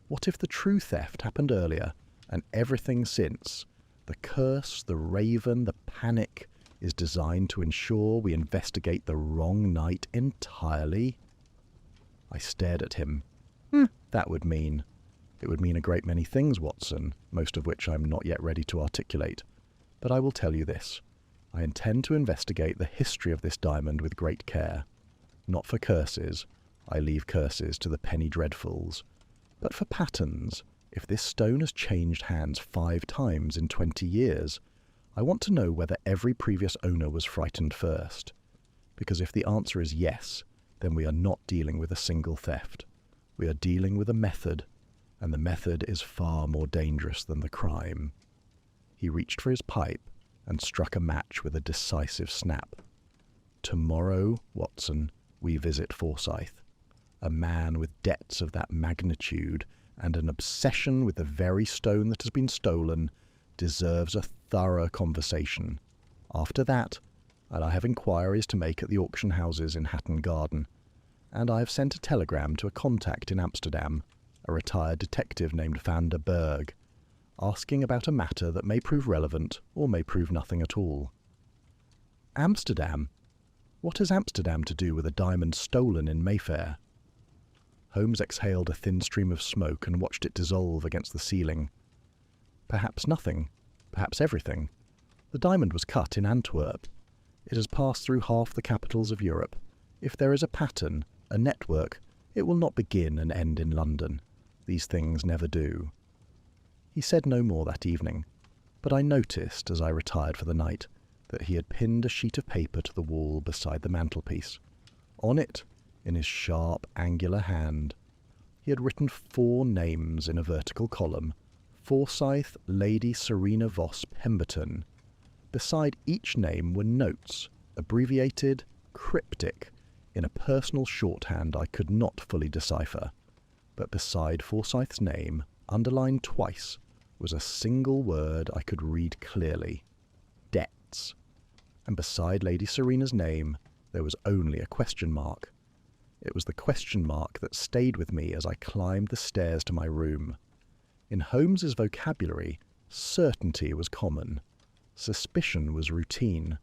What if the true theft happened earlier, and everything since, the curse, the raven, the panic, is designed to ensure we investigate the wrong night entirely? I stared at him. That would mean... It would mean a great many things, Watson, most of which I'm not yet ready to articulate. But I will tell you this. I intend to investigate the history of this diamond with great care. Not for curses. I leave curses to the penny dreadfuls. But for patterns. If this stone has changed hands 5 times in 20 years, I want to know whether every previous owner was frightened first. Because if the answer is yes, then we are not dealing with a single theft. We are dealing with a method, and the method is far more dangerous than the crime. He reached for his pipe and struck a match with a decisive snap. Tomorrow, Watson, we visit Forsyth. A man with debts of that magnitude and an obsession with the very stone that has been stolen deserves a thorough conversation. After that, I have inquiries to make at the auction houses in Hatton Garden, and I have sent a telegram to a contact in Amsterdam, a retired detective named Van der Berg, asking about a matter that may prove relevant or may prove nothing at all. Amsterdam? What has Amsterdam to do with a diamond stolen in Mayfair? Holmes exhaled a thin stream of smoke and watched it dissolve against the ceiling. Perhaps nothing. Perhaps everything. The diamond was cut in Antwerp. It has passed through half the capitals of Europe. If there is a pattern, a network, it will not begin and end in London. These things never do. He said no more that evening, but I noticed, as I retired for the night, that he had pinned a sheet of paper to the wall beside the mantelpiece. On it, in his sharp, angular hand, he had written 4 names in a vertical column: Forsyth, Lady Serena Voss Pemberton. Beside each name were notes, abbreviated, cryptic, in a personal shorthand I could not fully decipher. But beside Forsyth's name, underlined twice, was a single word I could read clearly: debts. And beside Lady Serena's name, there was only a question mark. It was the question mark that stayed with me as I climbed the stairs to my room. In Holmes's vocabulary, certainty was common. Suspicion was routine.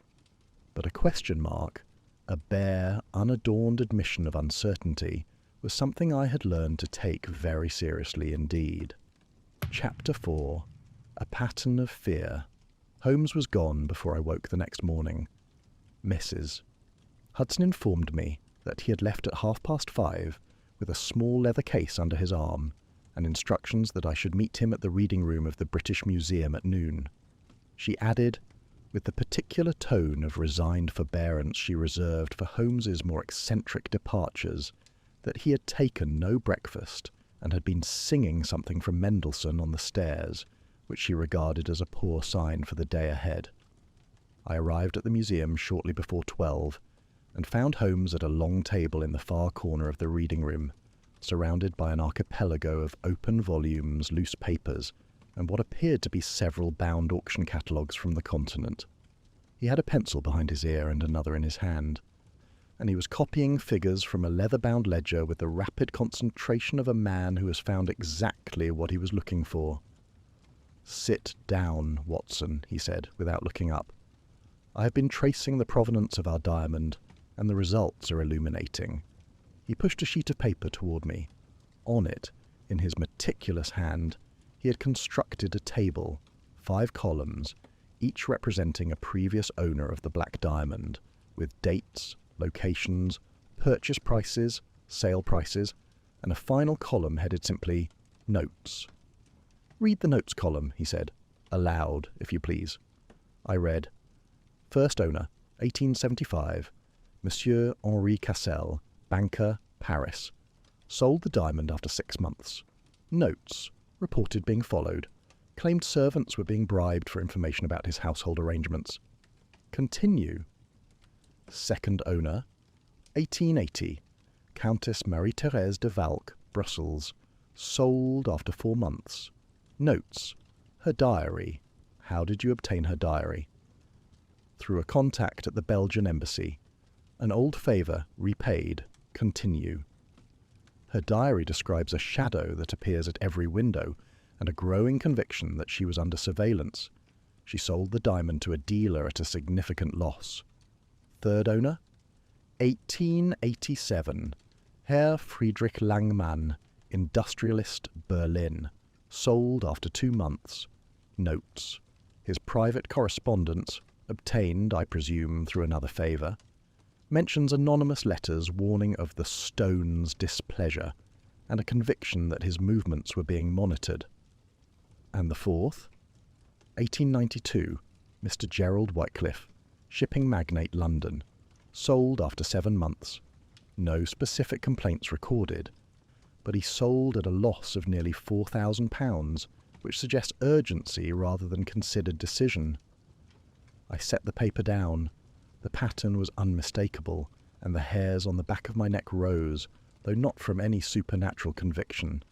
But a question mark, a bare, unadorned admission of uncertainty, was something I had learned to take very seriously indeed. Chapter 4. A Pattern of Fear. Holmes was gone before I woke the next morning. Mrs. Hudson informed me that he had left at 5:30 with a small leather case under his arm, and instructions that I should meet him at the reading room of the British Museum at noon. She added, with the particular tone of resigned forbearance she reserved for Holmes's more eccentric departures, that he had taken no breakfast and had been singing something from Mendelssohn on the stairs, which she regarded as a poor sign for the day ahead. I arrived at the museum shortly before 12, and found Holmes at a long table in the far corner of the reading room, surrounded by an archipelago of open volumes, loose papers, and what appeared to be several bound auction catalogues from the continent. He had a pencil behind his ear and another in his hand, and he was copying figures from a leather-bound ledger with the rapid concentration of a man who has found exactly what he was looking for. "Sit down, Watson," he said, without looking up. "I have been tracing the provenance of our diamond, and the results are illuminating." He pushed a sheet of paper toward me. On it, in his meticulous hand, he had constructed a table, 5 columns, each representing a previous owner of the black diamond, with dates, locations, purchase prices, sale prices, and a final column headed simply, Notes. "Read the notes column," he said. "Aloud, if you please." I read, "First owner, 1875, Monsieur Henri Cassel, banker, Paris. Sold the diamond after 6 months. Notes, reported being followed. Claimed servants were being bribed for information about his household arrangements. Continue. Second owner, 1880, Countess Marie-Thérèse de Valk, Brussels. Sold after 4 months. Notes, her diary. How did you obtain her diary? through a contact at the Belgian embassy. An old favour repaid. Continue. Her diary describes a shadow that appears at every window and a growing conviction that she was under surveillance. She sold the diamond to a dealer at a significant loss. Third owner? 1887. Herr Friedrich Langmann, industrialist, Berlin. Sold after 2 months. Notes. His private correspondence, obtained, I presume, through another favour, mentions anonymous letters warning of the stone's displeasure and a conviction that his movements were being monitored. And the fourth? 1892. Mr. Gerald Whitecliffe, shipping magnate, London. Sold after 7 months. No specific complaints recorded, but he sold at a loss of nearly £4,000, which suggests urgency rather than considered decision. I set the paper down. The pattern was unmistakable, and the hairs on the back of my neck rose, though not from any supernatural conviction.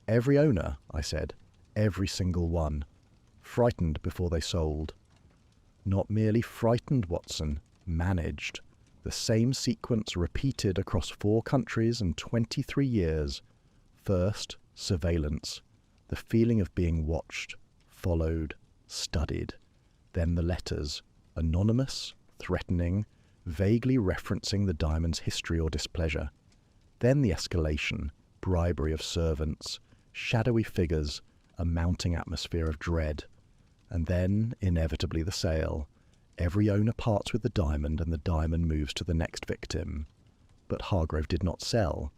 Every owner, I said, every single one, frightened before they sold. Not merely frightened, Watson, managed. The same sequence repeated across 4 countries and 23 years. First, surveillance, the feeling of being watched, followed, studied. Then the letters, anonymous, threatening, vaguely referencing the diamond's history or displeasure. Then the escalation, bribery of servants, shadowy figures, a mounting atmosphere of dread. And then, inevitably, the sale. Every owner parts with the diamond, and the diamond moves to the next victim. But Hargrove did not sell.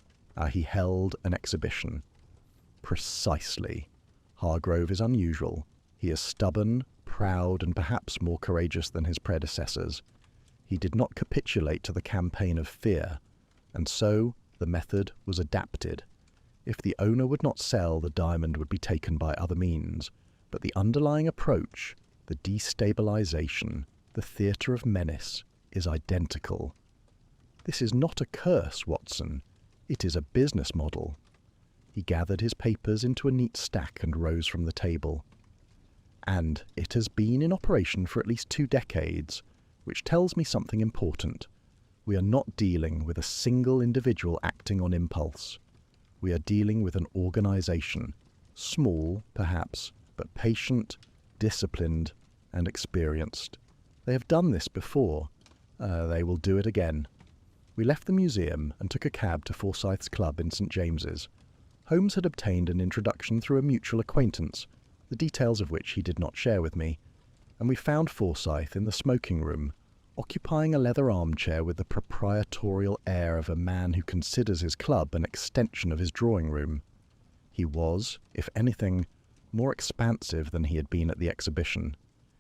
He held an exhibition. Precisely. Hargrove is unusual. He is stubborn, proud, and perhaps more courageous than his predecessors. He did not capitulate to the campaign of fear, and so the method was adapted. If the owner would not sell, the diamond would be taken by other means. But the underlying approach, the destabilization, the theatre of menace, is identical. This is not a curse, Watson. It is a business model. He gathered his papers into a neat stack and rose from the table. And it has been in operation for at least 2 decades, which tells me something important. We are not dealing with a single individual acting on impulse. We are dealing with an organization, small, perhaps, but patient, disciplined, and experienced. They have done this before. They will do it again. We left the museum and took a cab to Forsyth's Club in St. James's. Holmes had obtained an introduction through a mutual acquaintance, the details of which he did not share with me, and we found Forsyth in the smoking room, occupying a leather armchair with the proprietorial air of a man who considers his club an extension of his drawing room. He was, if anything, more expansive than he had been at the exhibition.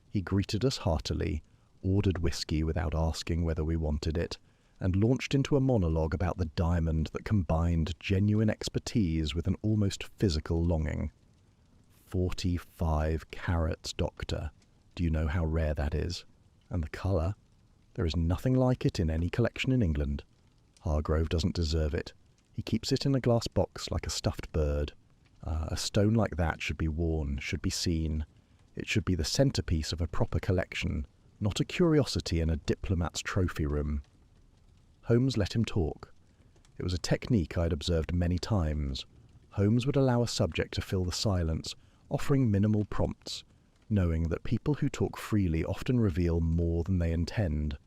He greeted us heartily, ordered whiskey without asking whether we wanted it, and launched into a monologue about the diamond that combined genuine expertise with an almost physical longing. 45 carats, Doctor. Do you know how rare that is? And the colour? There is nothing like it in any collection in England. Hargrove doesn't deserve it. He keeps it in a glass box like a stuffed bird. A stone like that should be worn, should be seen. It should be the centrepiece of a proper collection, not a curiosity in a diplomat's trophy room. Holmes let him talk. It was a technique I had observed many times. Holmes would allow a subject to fill the silence, offering minimal prompts, knowing that people who talk freely often reveal more than they intend.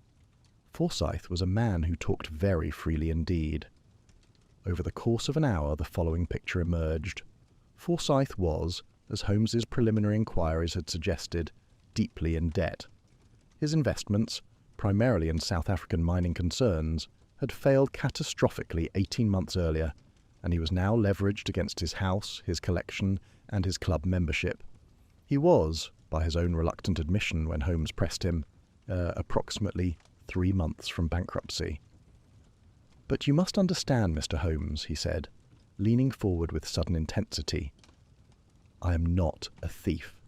Forsyth was a man who talked very freely indeed. Over the course of an hour the following picture emerged. Forsyth was, as Holmes's preliminary inquiries had suggested, deeply in debt. His investments, primarily in South African mining concerns, had failed catastrophically 18 months earlier, and he was now leveraged against his house, his collection, and his club membership. He was, by his own reluctant admission when Holmes pressed him, approximately 3 months from bankruptcy. "But you must understand, Mr. Holmes," he said, leaning forward with sudden intensity. "I am not a thief.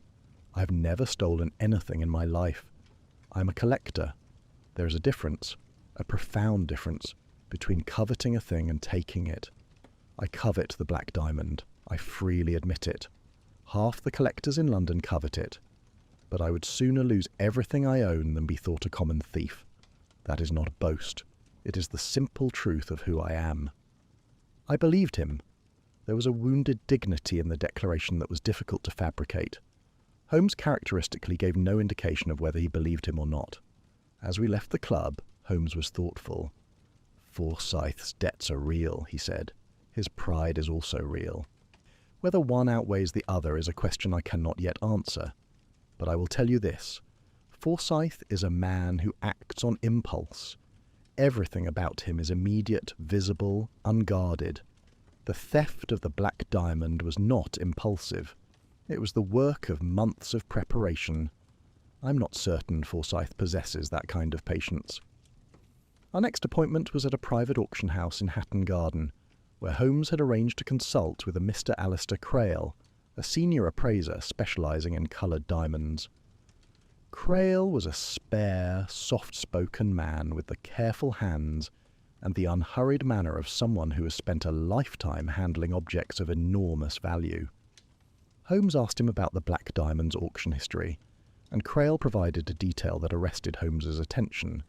I have never stolen anything in my life. I am a collector. There is a difference, a profound difference, between coveting a thing and taking it. I covet the black diamond. I freely admit it. Half the collectors in London covet it. but I would sooner lose everything I own than be thought a common thief. That is not a boast. It is the simple truth of who I am." I believed him. There was a wounded dignity in the declaration that was difficult to fabricate. Holmes characteristically gave no indication of whether he believed him or not. As we left the club, Holmes was thoughtful. "Forsyth's debts are real," he said. "His pride is also real. Whether one outweighs the other is a question I cannot yet answer. But I will tell you this. Forsyth is a man who acts on impulse. Everything about him is immediate, visible, unguarded. The theft of the black diamond was not impulsive. It was the work of months of preparation. I'm not certain Forsyth possesses that kind of patience." Our next appointment was at a private auction house in Hatton Garden, where Holmes had arranged to consult with a Mr. Alistair Crail, a senior appraiser specialising in coloured diamonds. Crail was a spare, soft-spoken man with the careful hands and the unhurried manner of someone who has spent a lifetime handling objects of enormous value. Holmes asked him about the black diamond's auction history, and Crail provided a detail that arrested Holmes's attention.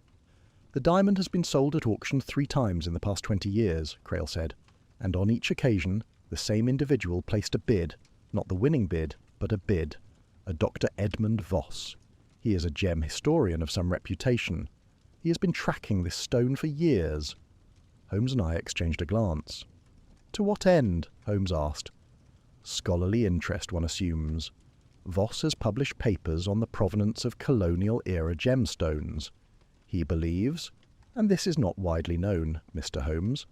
"The diamond has been sold at auction 3 times in the past 20 years, Crail said, and on each occasion the same individual placed a bid, not the winning bid, but a bid, a Dr. Edmund Voss. He is a gem historian of some reputation. He has been tracking this stone for years." Holmes and I exchanged a glance. "To what end?" Holmes asked. "Scholarly interest, one assumes. Voss has published papers on the provenance of colonial-era gemstones. He believes, and this is not widely known, Mr. Holmes,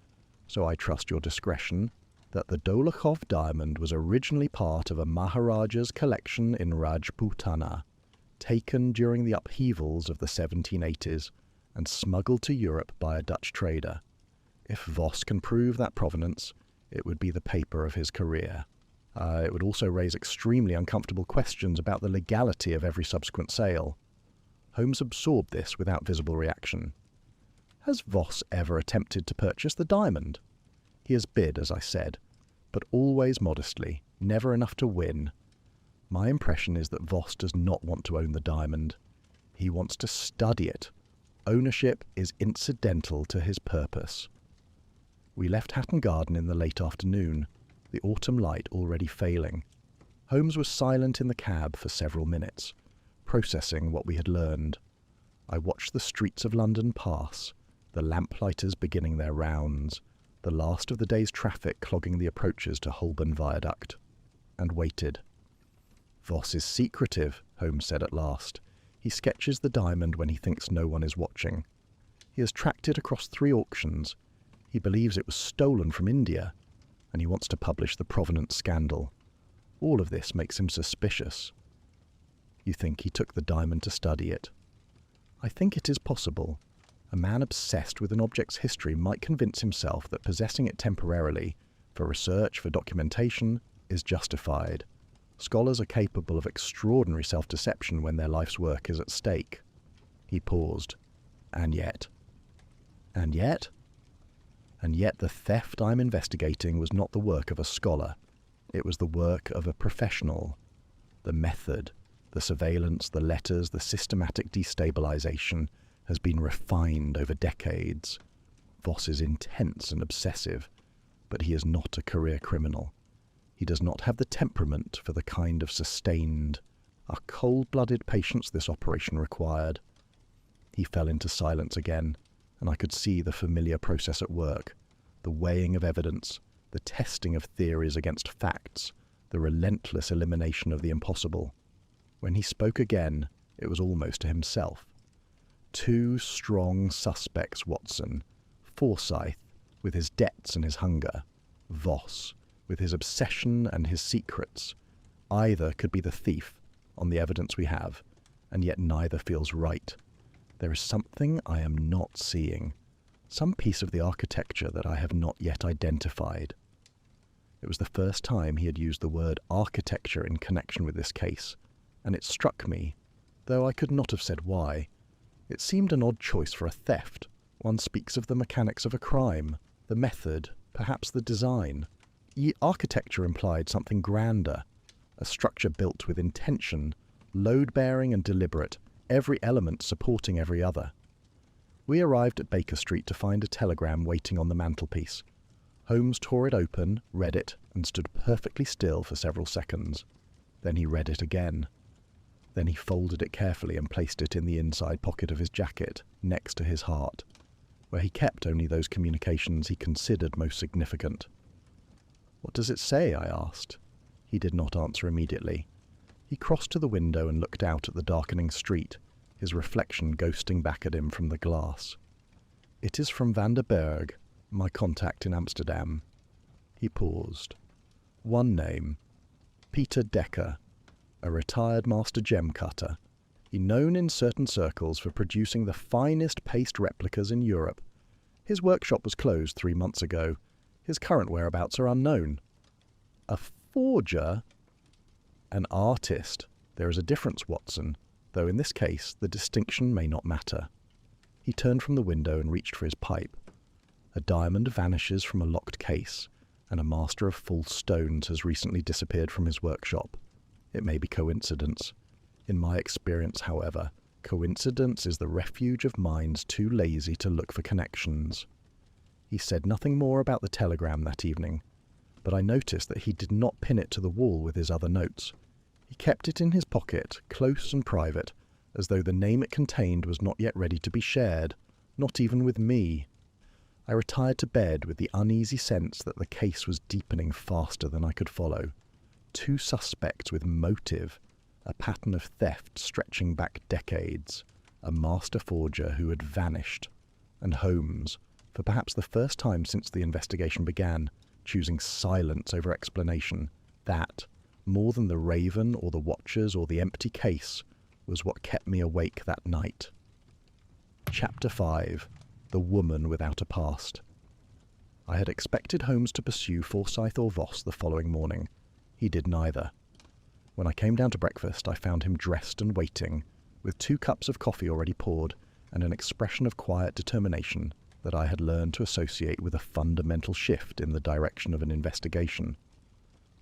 so I trust your discretion, that the Dolokhov diamond was originally part of a Maharaja's collection in Rajputana, taken during the upheavals of the 1780s and smuggled to Europe by a Dutch trader. If Voss can prove that provenance, it would be the paper of his career. It would also raise extremely uncomfortable questions about the legality of every subsequent sale." Holmes absorbed this without visible reaction. "Has Voss ever attempted to purchase the diamond?" "He has bid, as I said, but always modestly, never enough to win. My impression is that Voss does not want to own the diamond. He wants to study it. Ownership is incidental to his purpose." We left Hatton Garden in the late afternoon, the autumn light already failing. Holmes was silent in the cab for several minutes, processing what we had learned. I watched the streets of London pass, the lamplighters beginning their rounds, the last of the day's traffic clogging the approaches to Holborn Viaduct, and waited. "Voss is secretive," Holmes said at last. "He sketches the diamond when he thinks no one is watching. He has tracked it across 3 auctions. He believes it was stolen from India, and he wants to publish the provenance scandal. All of this makes him suspicious." "You think he took the diamond to study it?" "I think it is possible. A man obsessed with an object's history might convince himself that possessing it temporarily, for research, for documentation, is justified. Scholars are capable of extraordinary self-deception when their life's work is at stake." He paused. "And yet?" "And yet?" "And yet the theft I'm investigating was not the work of a scholar. It was the work of a professional. The method, the surveillance, the letters, the systematic destabilization has been refined over decades. Voss is intense and obsessive, but he is not a career criminal. He does not have the temperament for the kind of sustained, a cold-blooded patience this operation required." He fell into silence again, and I could see the familiar process at work, the weighing of evidence, the testing of theories against facts, the relentless elimination of the impossible. When he spoke again, it was almost to himself. "2 strong suspects, Watson. Forsyth, with his debts and his hunger. Voss, with his obsession and his secrets. Either could be the thief, on the evidence we have, and yet neither feels right. There is something I am not seeing, some piece of the architecture that I have not yet identified." It was the first time he had used the word architecture in connection with this case, and it struck me, though I could not have said why. It seemed an odd choice for a theft. One speaks of the mechanics of a crime, the method, perhaps the design. Architecture implied something grander, a structure built with intention, load-bearing and deliberate, every element supporting every other. We arrived at Baker Street to find a telegram waiting on the mantelpiece. Holmes tore it open, read it, and stood perfectly still for several seconds. Then he read it again. Then he folded it carefully and placed it in the inside pocket of his jacket, next to his heart, where he kept only those communications he considered most significant. "What does it say?" I asked. He did not answer immediately. He crossed to the window and looked out at the darkening street, his reflection ghosting back at him from the glass. "It is from Van der Berg, my contact in Amsterdam." He paused. "One name, Peter Decker, a retired master gem cutter. He known in certain circles for producing the finest paste replicas in Europe. His workshop was closed 3 months ago. His current whereabouts are unknown." "A forger?" "An artist. There is a difference, Watson, though in this case the distinction may not matter." He turned from the window and reached for his pipe. "A diamond vanishes from a locked case, and a master of false stones has recently disappeared from his workshop. It may be coincidence. In my experience, however, coincidence is the refuge of minds too lazy to look for connections." He said nothing more about the telegram that evening, but I noticed that he did not pin it to the wall with his other notes. He kept it in his pocket, close and private, as though the name it contained was not yet ready to be shared, not even with me. I retired to bed with the uneasy sense that the case was deepening faster than I could follow. 2 suspects with motive, a pattern of theft stretching back decades, a master forger who had vanished, and Holmes, for perhaps the first time since the investigation began, choosing silence over explanation. That, more than the raven or the watchers or the empty case, was what kept me awake that night. Chapter 5. The Woman Without a Past. I had expected Holmes to pursue Forsyth or Voss the following morning. He did neither. When I came down to breakfast, I found him dressed and waiting, with 2 cups of coffee already poured, and an expression of quiet determination that I had learned to associate with a fundamental shift in the direction of an investigation.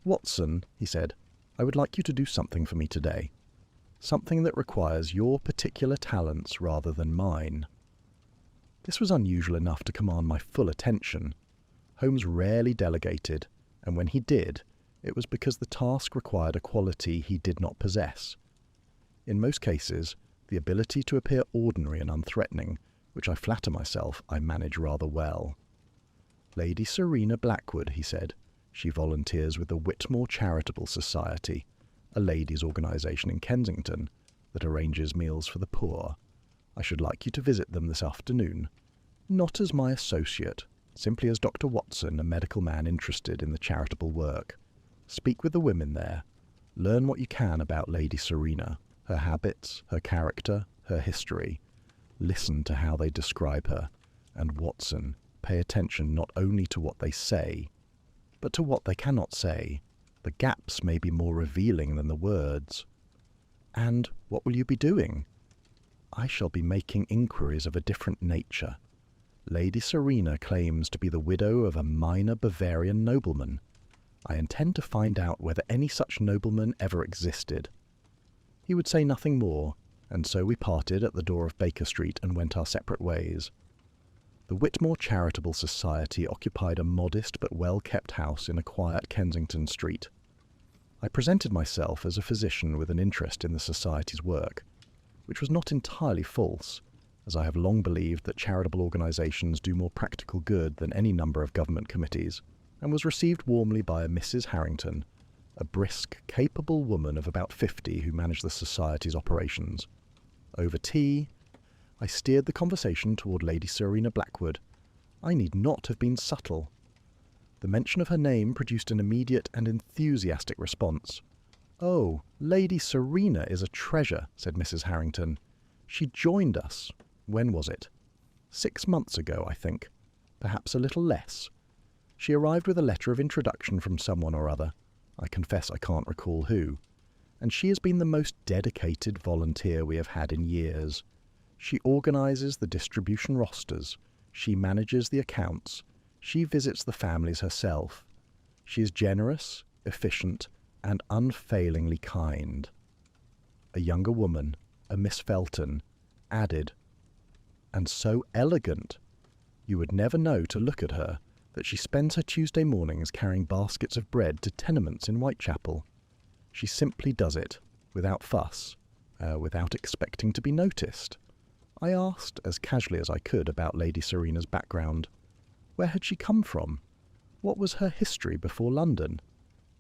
"Watson," he said, "I would like you to do something for me today. Something that requires your particular talents rather than mine." This was unusual enough to command my full attention. Holmes rarely delegated, and when he did, it was because the task required a quality he did not possess. In most cases, the ability to appear ordinary and unthreatening, which I flatter myself I manage rather well. "Lady Serena Blackwood," he said. "She volunteers with the Whitmore Charitable Society, a ladies' organisation in Kensington that arranges meals for the poor. I should like you to visit them this afternoon, not as my associate, simply as Dr. Watson, a medical man interested in the charitable work. Speak with the women there. Learn what you can about Lady Serena, her habits, her character, her history. Listen to how they describe her, and Watson, pay attention not only to what they say, but to what they cannot say. The gaps may be more revealing than the words." "And what will you be doing?" "I shall be making inquiries of a different nature. Lady Serena claims to be the widow of a minor Bavarian nobleman. I intend to find out whether any such nobleman ever existed." He would say nothing more, and so we parted at the door of Baker Street and went our separate ways. The Whitmore Charitable Society occupied a modest but well-kept house in a quiet Kensington street. I presented myself as a physician with an interest in the Society's work, which was not entirely false, as I have long believed that charitable organisations do more practical good than any number of government committees, and was received warmly by a Mrs. Harrington, a brisk, capable woman of about 50 who managed the Society's operations. Over tea, I steered the conversation toward Lady Serena Blackwood. I need not have been subtle. The mention of her name produced an immediate and enthusiastic response. "Oh, Lady Serena is a treasure," said Mrs. Harrington. "She joined us. When was it? 6 months ago, I think. Perhaps a little less. She arrived with a letter of introduction from someone or other. I confess I can't recall who. And she has been the most dedicated volunteer we have had in years. She organises the distribution rosters. She manages the accounts. She visits the families herself. She is generous, efficient, and unfailingly kind." a younger woman, a Miss Felton, added, "And so elegant. You would never know to look at her that she spends her Tuesday mornings carrying baskets of bread to tenements in Whitechapel. She simply does it, without fuss, without expecting to be noticed." I asked, as casually as I could, about Lady Serena's background. Where had she come from? What was her history before London?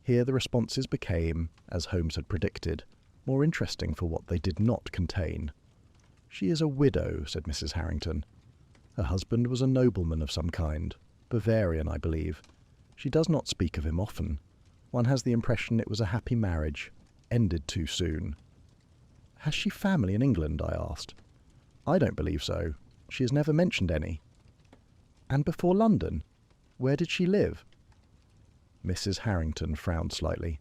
Here the responses became, as Holmes had predicted, more interesting for what they did not contain. "She is a widow," said Mrs. Harrington. "Her husband was a nobleman of some kind, Bavarian, I believe. She does not speak of him often. One has the impression it was a happy marriage, ended too soon." "Has she family in England?" I asked. "I don't believe so. She has never mentioned any." "And before London? Where did she live?" Mrs. Harrington frowned slightly.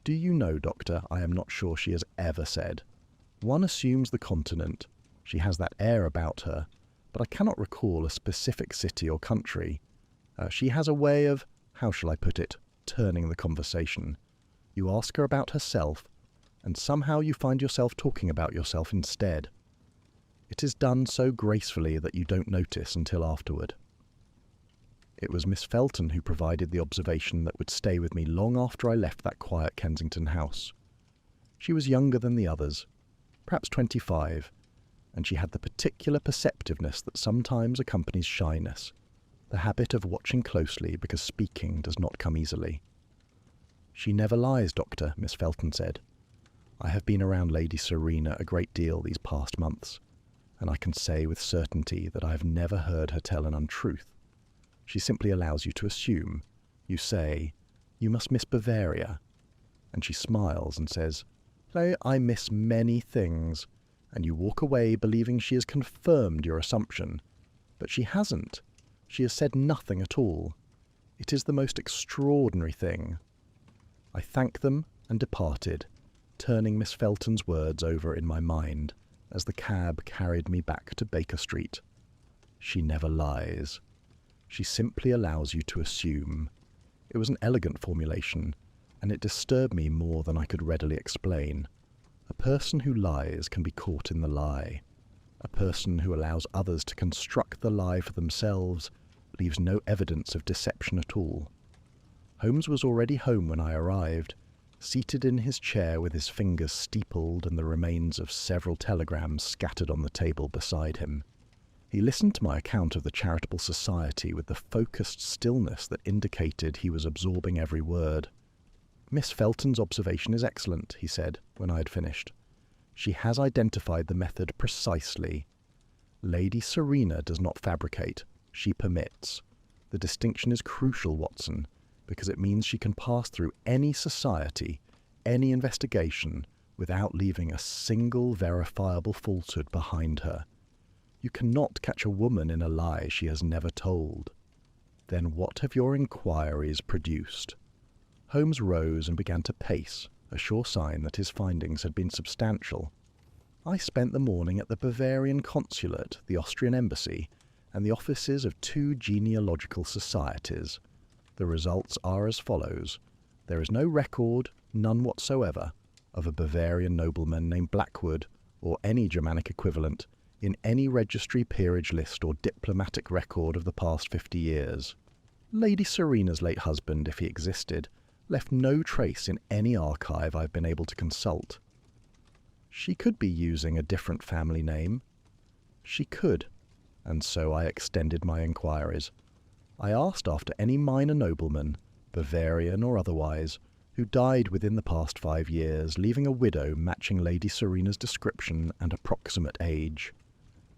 "Do you know, Doctor, I am not sure she has ever said. One assumes the continent. She has that air about her, but I cannot recall a specific city or country. She has a way of, how shall I put it, turning the conversation. You ask her about herself, and somehow you find yourself talking about yourself instead. It is done so gracefully that you don't notice until afterward." It was Miss Felton who provided the observation that would stay with me long after I left that quiet Kensington house. She was younger than the others, perhaps 25, and she had the particular perceptiveness that sometimes accompanies shyness, the habit of watching closely because speaking does not come easily. "She never lies, Doctor," Miss Felton said. "I have been around Lady Serena a great deal these past months, and I can say with certainty that I have never heard her tell an untruth. She simply allows you to assume. You say, 'You must miss Bavaria,' and she smiles and says, 'I miss many things,' and you walk away believing she has confirmed your assumption. But she hasn't. She has said nothing at all. It is the most extraordinary thing." I thanked them and departed, turning Miss Felton's words over in my mind as the cab carried me back to Baker Street. She never lies. She simply allows you to assume. It was an elegant formulation, and it disturbed me more than I could readily explain. A person who lies can be caught in the lie. A person who allows others to construct the lie for themselves leaves no evidence of deception at all. Holmes was already home when I arrived, seated in his chair with his fingers steepled and the remains of several telegrams scattered on the table beside him. He listened to my account of the charitable society with the focused stillness that indicated he was absorbing every word. "Miss Felton's observation is excellent," he said, when I had finished. "She has identified the method precisely. Lady Serena does not fabricate, she permits. The distinction is crucial, Watson, because it means she can pass through any society, any investigation, without leaving a single verifiable falsehood behind her. You cannot catch a woman in a lie she has never told." "Then what have your inquiries produced?" Holmes rose and began to pace, a sure sign that his findings had been substantial. "I spent the morning at the Bavarian consulate, the Austrian embassy, and the offices of 2 genealogical societies. The results are as follows. There is no record, none whatsoever, of a Bavarian nobleman named Blackwood, or any Germanic equivalent, in any registry, peerage list, or diplomatic record of the past 50 years. Lady Serena's late husband, if he existed, left no trace in any archive I've been able to consult. She could be using a different family name. She could, and so I extended my inquiries. I asked after any minor nobleman, Bavarian or otherwise, who died within the past 5 years, leaving a widow matching Lady Serena's description and approximate age.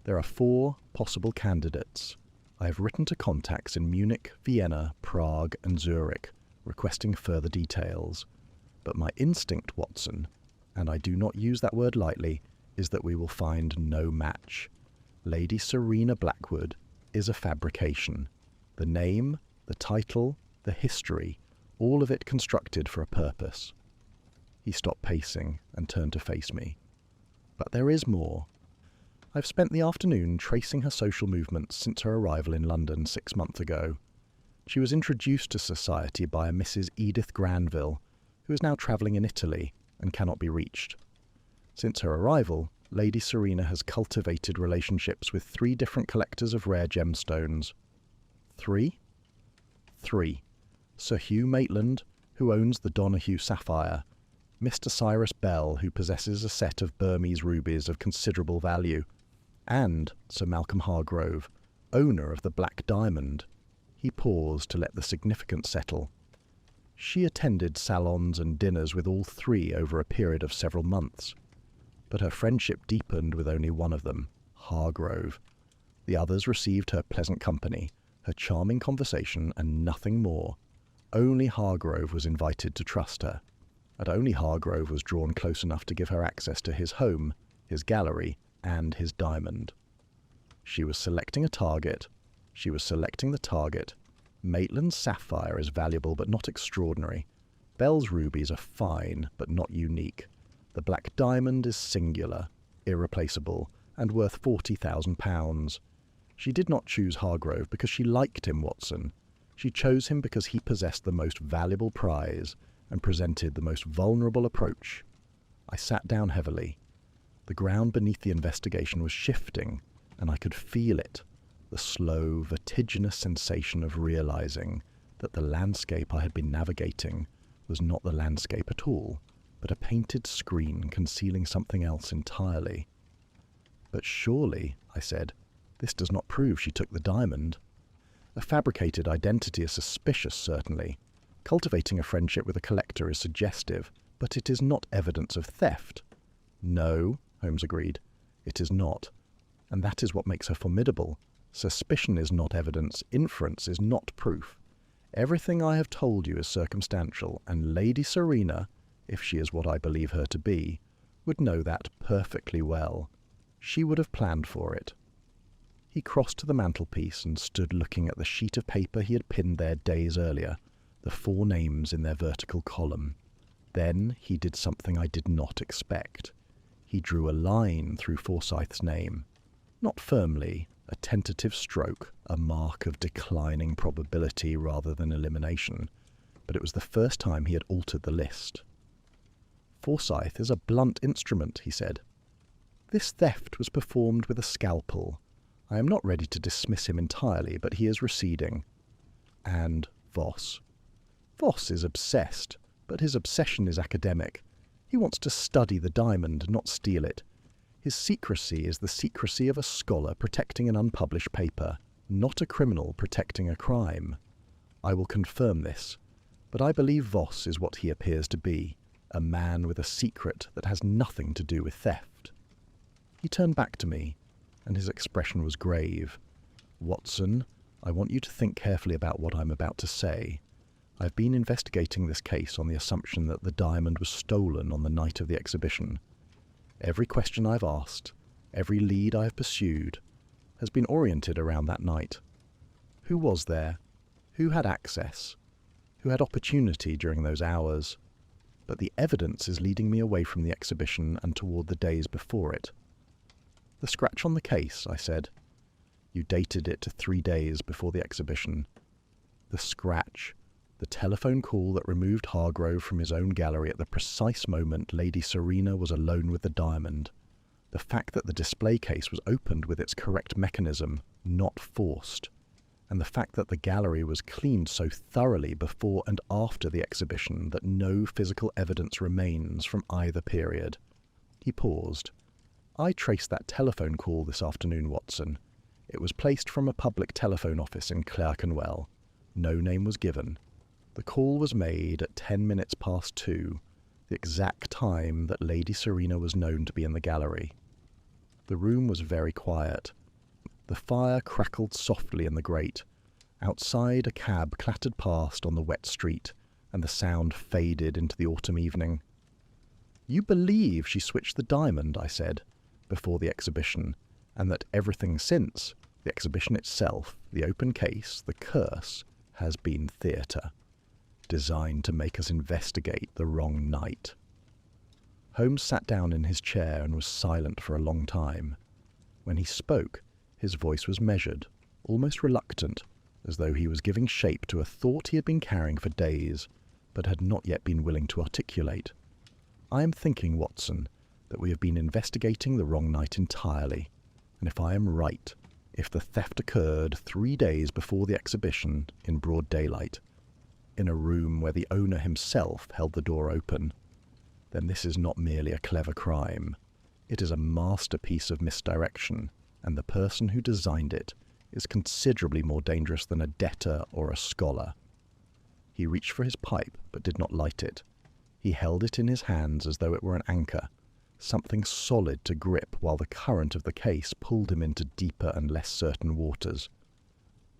There are 4 possible candidates. I have written to contacts in Munich, Vienna, Prague, and Zurich, requesting further details. But my instinct, Watson, and I do not use that word lightly, is that we will find no match. Lady Serena Blackwood is a fabrication. The name, the title, the history, all of it constructed for a purpose." He stopped pacing and turned to face me. "But there is more. I've spent the afternoon tracing her social movements since her arrival in London 6 months ago. She was introduced to society by a Mrs. Edith Granville, who is now travelling in Italy and cannot be reached. Since her arrival, Lady Serena has cultivated relationships with 3 different collectors of rare gemstones. 3? 3. Sir Hugh Maitland, who owns the Donahue sapphire, Mr. Cyrus Bell, who possesses a set of Burmese rubies of considerable value, and Sir Malcolm Hargrove, owner of the Black Diamond. He paused to let the significance settle. She attended salons and dinners with all 3 over a period of several months, but her friendship deepened with only one of them, Hargrove. The others received her pleasant company, her charming conversation, and nothing more. Only Hargrove was invited to trust her, and only Hargrove was drawn close enough to give her access to his home, his gallery, and his diamond. She was selecting a target. She was selecting the target. Maitland's sapphire is valuable but not extraordinary. Bell's rubies are fine but not unique. The Black Diamond is singular, irreplaceable, and worth £40,000. She did not choose Hargrove because she liked him, Watson. She chose him because he possessed the most valuable prize and presented the most vulnerable approach. I sat down heavily. The ground beneath the investigation was shifting, and I could feel it, the slow, vertiginous sensation of realizing that the landscape I had been navigating was not the landscape at all, but a painted screen concealing something else entirely. "But surely," I said, "this does not prove she took the diamond." A fabricated identity is suspicious, certainly. Cultivating a friendship with a collector is suggestive, but it is not evidence of theft. "No," Holmes agreed, "it is not. And that is what makes her formidable. Suspicion is not evidence, inference is not proof. Everything I have told you is circumstantial, and Lady Serena, if she is what I believe her to be, would know that perfectly well. She would have planned for it." He crossed to the mantelpiece and stood looking at the sheet of paper he had pinned there days earlier, the 4 names in their vertical column. Then he did something I did not expect. He drew a line through Forsyth's name. Not firmly, a tentative stroke, a mark of declining probability rather than elimination, but it was the first time he had altered the list. "Forsyth is a blunt instrument," he said. "This theft was performed with a scalpel. I am not ready to dismiss him entirely, but he is receding. And Voss. Voss is obsessed, but his obsession is academic. He wants to study the diamond, not steal it. His secrecy is the secrecy of a scholar protecting an unpublished paper, not a criminal protecting a crime. I will confirm this, but I believe Voss is what he appears to be, a man with a secret that has nothing to do with theft." He turned back to me, and his expression was grave. "Watson, I want you to think carefully about what I'm about to say. I've been investigating this case on the assumption that the diamond was stolen on the night of the exhibition. Every question I've asked, every lead I have pursued, has been oriented around that night. Who was there? Who had access? Who had opportunity during those hours? But the evidence is leading me away from the exhibition and toward the days before it." "The scratch on the case," I said. "You dated it to 3 days before the exhibition. The scratch, the telephone call that removed Hargrove from his own gallery at the precise moment Lady Serena was alone with the diamond. The fact that the display case was opened with its correct mechanism, not forced. And the fact that the gallery was cleaned so thoroughly before and after the exhibition that no physical evidence remains from either period." He paused. "I traced that telephone call this afternoon, Watson. It was placed from a public telephone office in Clerkenwell. No name was given. The call was made at 10 minutes past 2, the exact time that Lady Serena was known to be in the gallery. The room was very quiet. The fire crackled softly in the grate. Outside, a cab clattered past on the wet street, and the sound faded into the autumn evening. "You believe she switched the diamond," I said, "before the exhibition, and that everything since, the exhibition itself, the open case, the curse, has been theatre, designed to make us investigate the wrong night." Holmes sat down in his chair and was silent for a long time. When he spoke, his voice was measured, almost reluctant, as though he was giving shape to a thought he had been carrying for days, but had not yet been willing to articulate. "I am thinking, Watson, that we have been investigating the wrong night entirely, and if I am right, if the theft occurred 3 days before the exhibition in broad daylight, in a room where the owner himself held the door open, then this is not merely a clever crime. It is a masterpiece of misdirection, and the person who designed it is considerably more dangerous than a debtor or a scholar. He reached for his pipe, but did not light it. He held it in his hands as though it were an anchor, something solid to grip while the current of the case pulled him into deeper and less certain waters.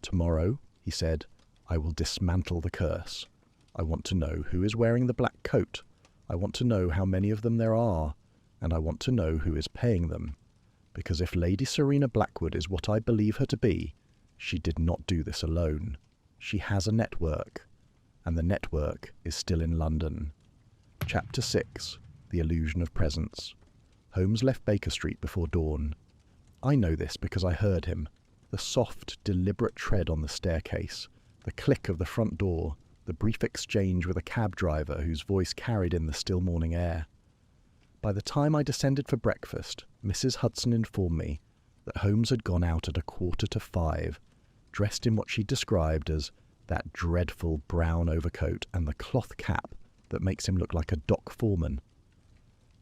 "Tomorrow," he said, "I will dismantle the curse. I want to know who is wearing the black coat. I want to know how many of them there are, and I want to know who is paying them. Because if Lady Serena Blackwood is what I believe her to be, she did not do this alone. She has a network, and the network is still in London." Chapter 6. The Illusion of Presence. Holmes left Baker Street before dawn. I know this because I heard him. The soft, deliberate tread on the staircase, the click of the front door, the brief exchange with a cab driver whose voice carried in the still morning air. By the time I descended for breakfast, Mrs. Hudson informed me that Holmes had gone out at 4:45, dressed in what she described as that dreadful brown overcoat and the cloth cap that makes him look like a dock foreman.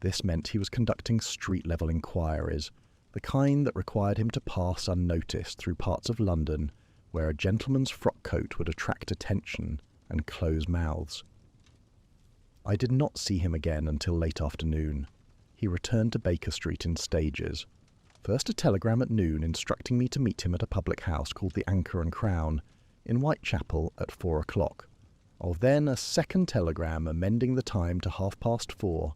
This meant he was conducting street-level inquiries, the kind that required him to pass unnoticed through parts of London where a gentleman's frock coat would attract attention and close mouths. I did not see him again until late afternoon. He returned to Baker Street in stages. First a telegram at noon instructing me to meet him at a public house called the Anchor and Crown in Whitechapel at 4 o'clock. Then a second telegram amending the time to 4:30,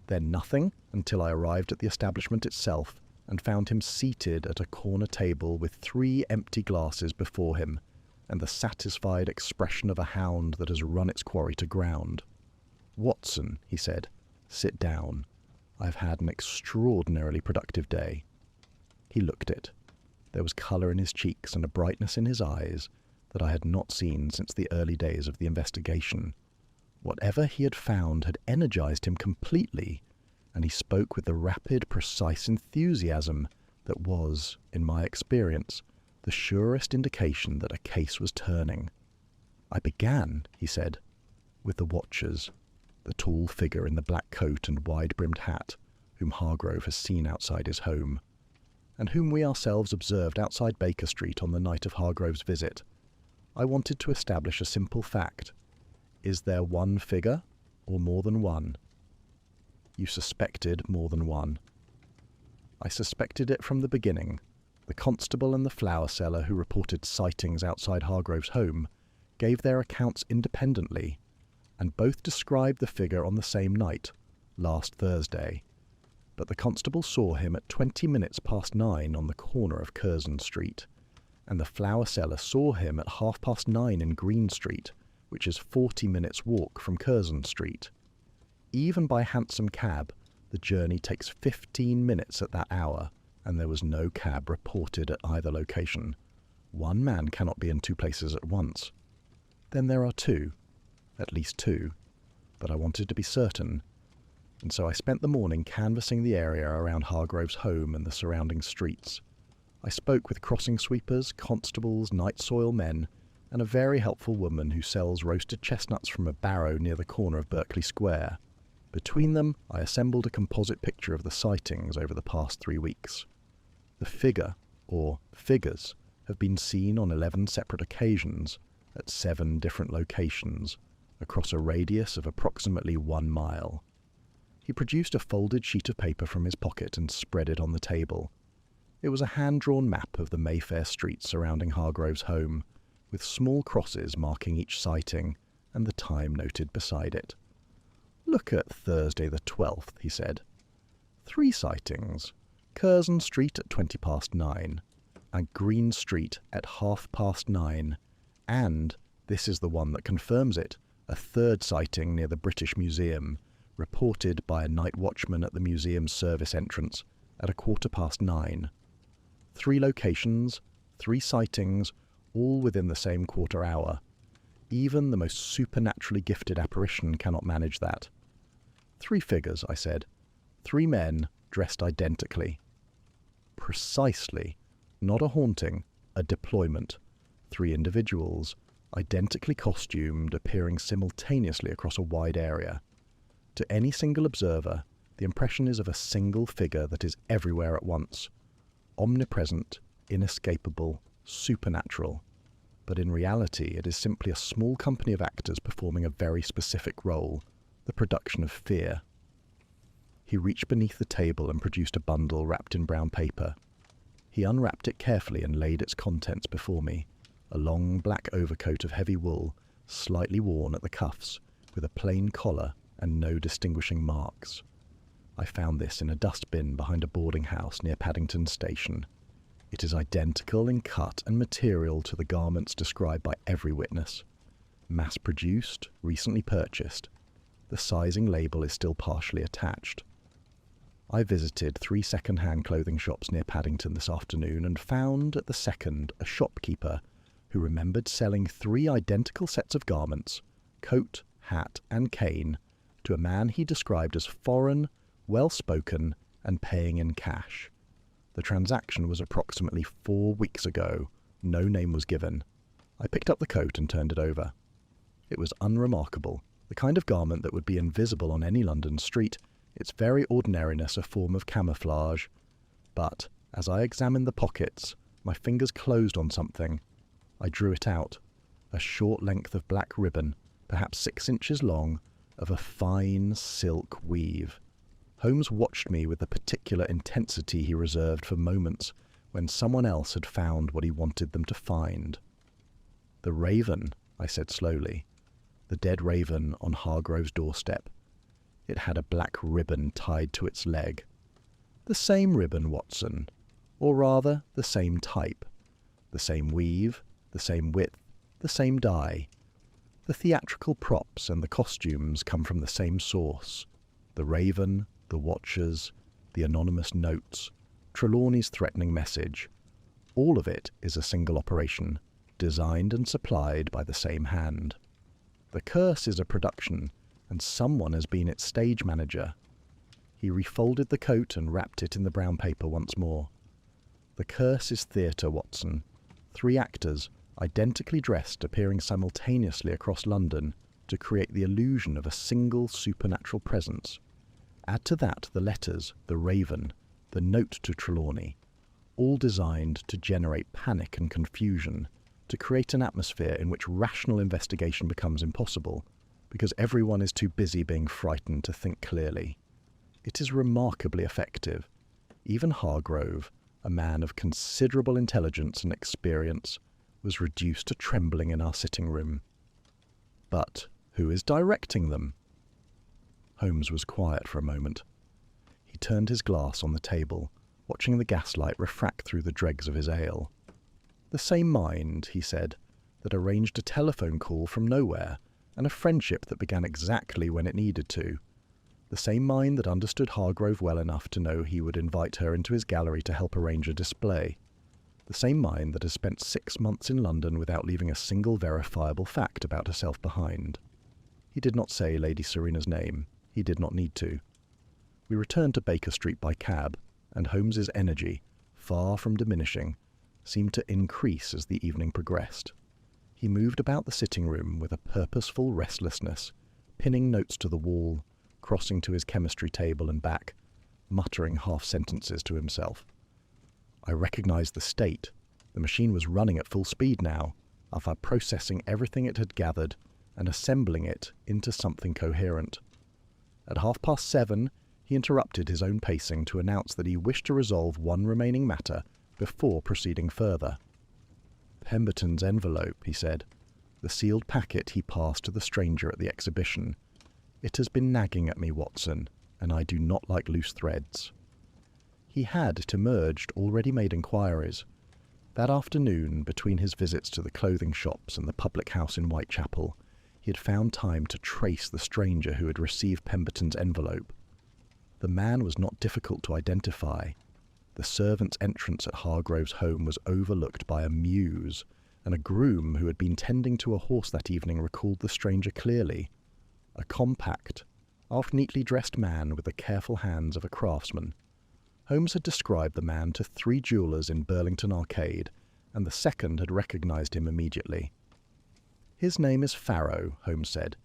then nothing until I arrived at the establishment itself and found him seated at a corner table with 3 empty glasses before him and the satisfied expression of a hound that has run its quarry to ground. "Watson," he said, "sit down. I've had an extraordinarily productive day." He looked it. There was colour in his cheeks and a brightness in his eyes that I had not seen since the early days of the investigation. Whatever he had found had energized him completely, and he spoke with the rapid, precise enthusiasm that was, in my experience, the surest indication that a case was turning. "I began," he said, "with the watchers, the tall figure in the black coat and wide-brimmed hat, whom Hargrove has seen outside his home, and whom we ourselves observed outside Baker Street on the night of Hargrove's visit. I wanted to establish a simple fact. Is there one figure, or more than one?" "You suspected more than one." "I suspected it from the beginning. The constable and the flower seller who reported sightings outside Hargrove's home gave their accounts independently, and both described the figure on the same night, last Thursday. But the constable saw him at 9:20 on the corner of Curzon Street, and the flower seller saw him at 9:30 in Green Street, which is 40 minutes' walk from Curzon Street. Even by hansom cab, the journey takes 15 minutes at that hour, and there was no cab reported at either location. One man cannot be in 2 places at once. Then there are 2, at least 2, but I wanted to be certain, and so I spent the morning canvassing the area around Hargrove's home and the surrounding streets. I spoke with crossing sweepers, constables, night soil men, and a very helpful woman who sells roasted chestnuts from a barrow near the corner of Berkeley Square. Between them, I assembled a composite picture of the sightings over the past 3 weeks. The figure, or figures, have been seen on 11 separate occasions, at 7 different locations, across a radius of approximately 1 mile. He produced a folded sheet of paper from his pocket and spread it on the table. It was a hand-drawn map of the Mayfair streets surrounding Hargrove's home, with small crosses marking each sighting and the time noted beside it. "Look at Thursday the 12th, he said. 3 sightings. Curzon Street at 9:20, and Green Street at 9:30, and, this is the one that confirms it, a 3rd sighting near the British Museum, reported by a night watchman at the museum's service entrance at 9:15. 3 locations, 3 sightings, all within the same quarter hour. Even the most supernaturally gifted apparition cannot manage that. 3 figures, I said. 3 men dressed identically. Precisely. Not a haunting, a deployment. 3 individuals, identically costumed, appearing simultaneously across a wide area. To any single observer, the impression is of a single figure that is everywhere at once. Omnipresent, inescapable, supernatural. But in reality, it is simply a small company of actors performing a very specific role, the production of fear. He reached beneath the table and produced a bundle wrapped in brown paper. He unwrapped it carefully and laid its contents before me, a long black overcoat of heavy wool, slightly worn at the cuffs, with a plain collar and no distinguishing marks. I found this in a dustbin behind a boarding house near Paddington Station. It is identical in cut and material to the garments described by every witness. Mass-produced, recently purchased. The sizing label is still partially attached. I visited 3 second-hand clothing shops near Paddington this afternoon and found at the second a shopkeeper who remembered selling 3 identical sets of garments, coat, hat and cane, to a man he described as foreign, well-spoken and paying in cash. The transaction was approximately 4 weeks ago. No name was given. I picked up the coat and turned it over. It was unremarkable, the kind of garment that would be invisible on any London street, its very ordinariness a form of camouflage. But, as I examined the pockets, my fingers closed on something. I drew it out, a short length of black ribbon, perhaps 6 inches long, of a fine silk weave. Holmes watched me with the particular intensity he reserved for moments when someone else had found what he wanted them to find. "The raven," I said slowly. "The dead raven on Hargrove's doorstep. It had a black ribbon tied to its leg. The same ribbon, Watson. Or rather, the same type. The same weave, the same width, the same dye. The theatrical props and the costumes come from the same source. The raven, the watchers, the anonymous notes, Trelawney's threatening message. All of it is a single operation, designed and supplied by the same hand. The curse is a production, and someone has been its stage manager." He refolded the coat and wrapped it in the brown paper once more. "The curse is theatre, Watson. 3 actors, identically dressed, appearing simultaneously across London to create the illusion of a single supernatural presence. Add to that the letters, the raven, the note to Trelawney, all designed to generate panic and confusion, to create an atmosphere in which rational investigation becomes impossible, because everyone is too busy being frightened to think clearly. It is remarkably effective. Even Hargrove, a man of considerable intelligence and experience, was reduced to trembling in our sitting room. But who is directing them?" Holmes was quiet for a moment. He turned his glass on the table, watching the gaslight refract through the dregs of his ale. "The same mind," he said, "that arranged a telephone call from nowhere, and a friendship that began exactly when it needed to. The same mind that understood Hargrove well enough to know he would invite her into his gallery to help arrange a display. The same mind that has spent 6 months in London without leaving a single verifiable fact about herself behind." He did not say Lady Serena's name. He did not need to. We returned to Baker Street by cab, and Holmes's energy, far from diminishing, seemed to increase as the evening progressed. He moved about the sitting room with a purposeful restlessness, pinning notes to the wall, crossing to his chemistry table and back, muttering half-sentences to himself. I recognized the state. The machine was running at full speed now, of our processing everything it had gathered and assembling it into something coherent. At 7:30, he interrupted his own pacing to announce that he wished to resolve one remaining matter before proceeding further. "Pemberton's envelope," he said, the sealed packet he passed to the stranger at the exhibition. "It has been nagging at me, Watson, and I do not like loose threads." He had, it emerged, already made inquiries. That afternoon, between his visits to the clothing shops and the public house in Whitechapel, he had found time to trace the stranger who had received Pemberton's envelope. The man was not difficult to identify. The servant's entrance at Hargrove's home was overlooked by a mews, and a groom who had been tending to a horse that evening recalled the stranger clearly. A compact, half neatly dressed man with the careful hands of a craftsman. Holmes had described the man to 3 jewellers in Burlington Arcade, and the second had recognised him immediately. "His name is Farrow," Holmes said.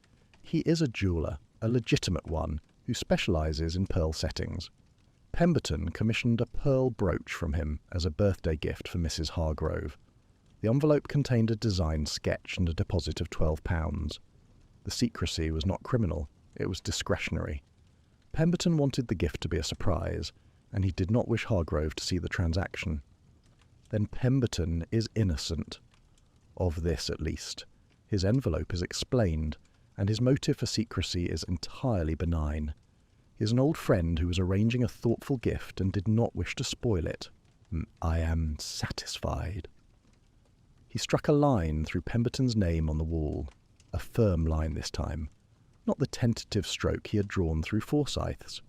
"He is a jeweller, a legitimate one, who specialises in pearl settings. Pemberton commissioned a pearl brooch from him as a birthday gift for Mrs. Hargrove. The envelope contained a designed sketch and a deposit of £12. The secrecy was not criminal, it was discretionary. Pemberton wanted the gift to be a surprise, and he did not wish Hargrove to see the transaction. Then Pemberton is innocent. Of this, at least. His envelope is explained, and his motive for secrecy is entirely benign. He is an old friend who was arranging a thoughtful gift and did not wish to spoil it. I am satisfied." He struck a line through Pemberton's name on the wall, a firm line this time, not the tentative stroke he had drawn through Forsyth's.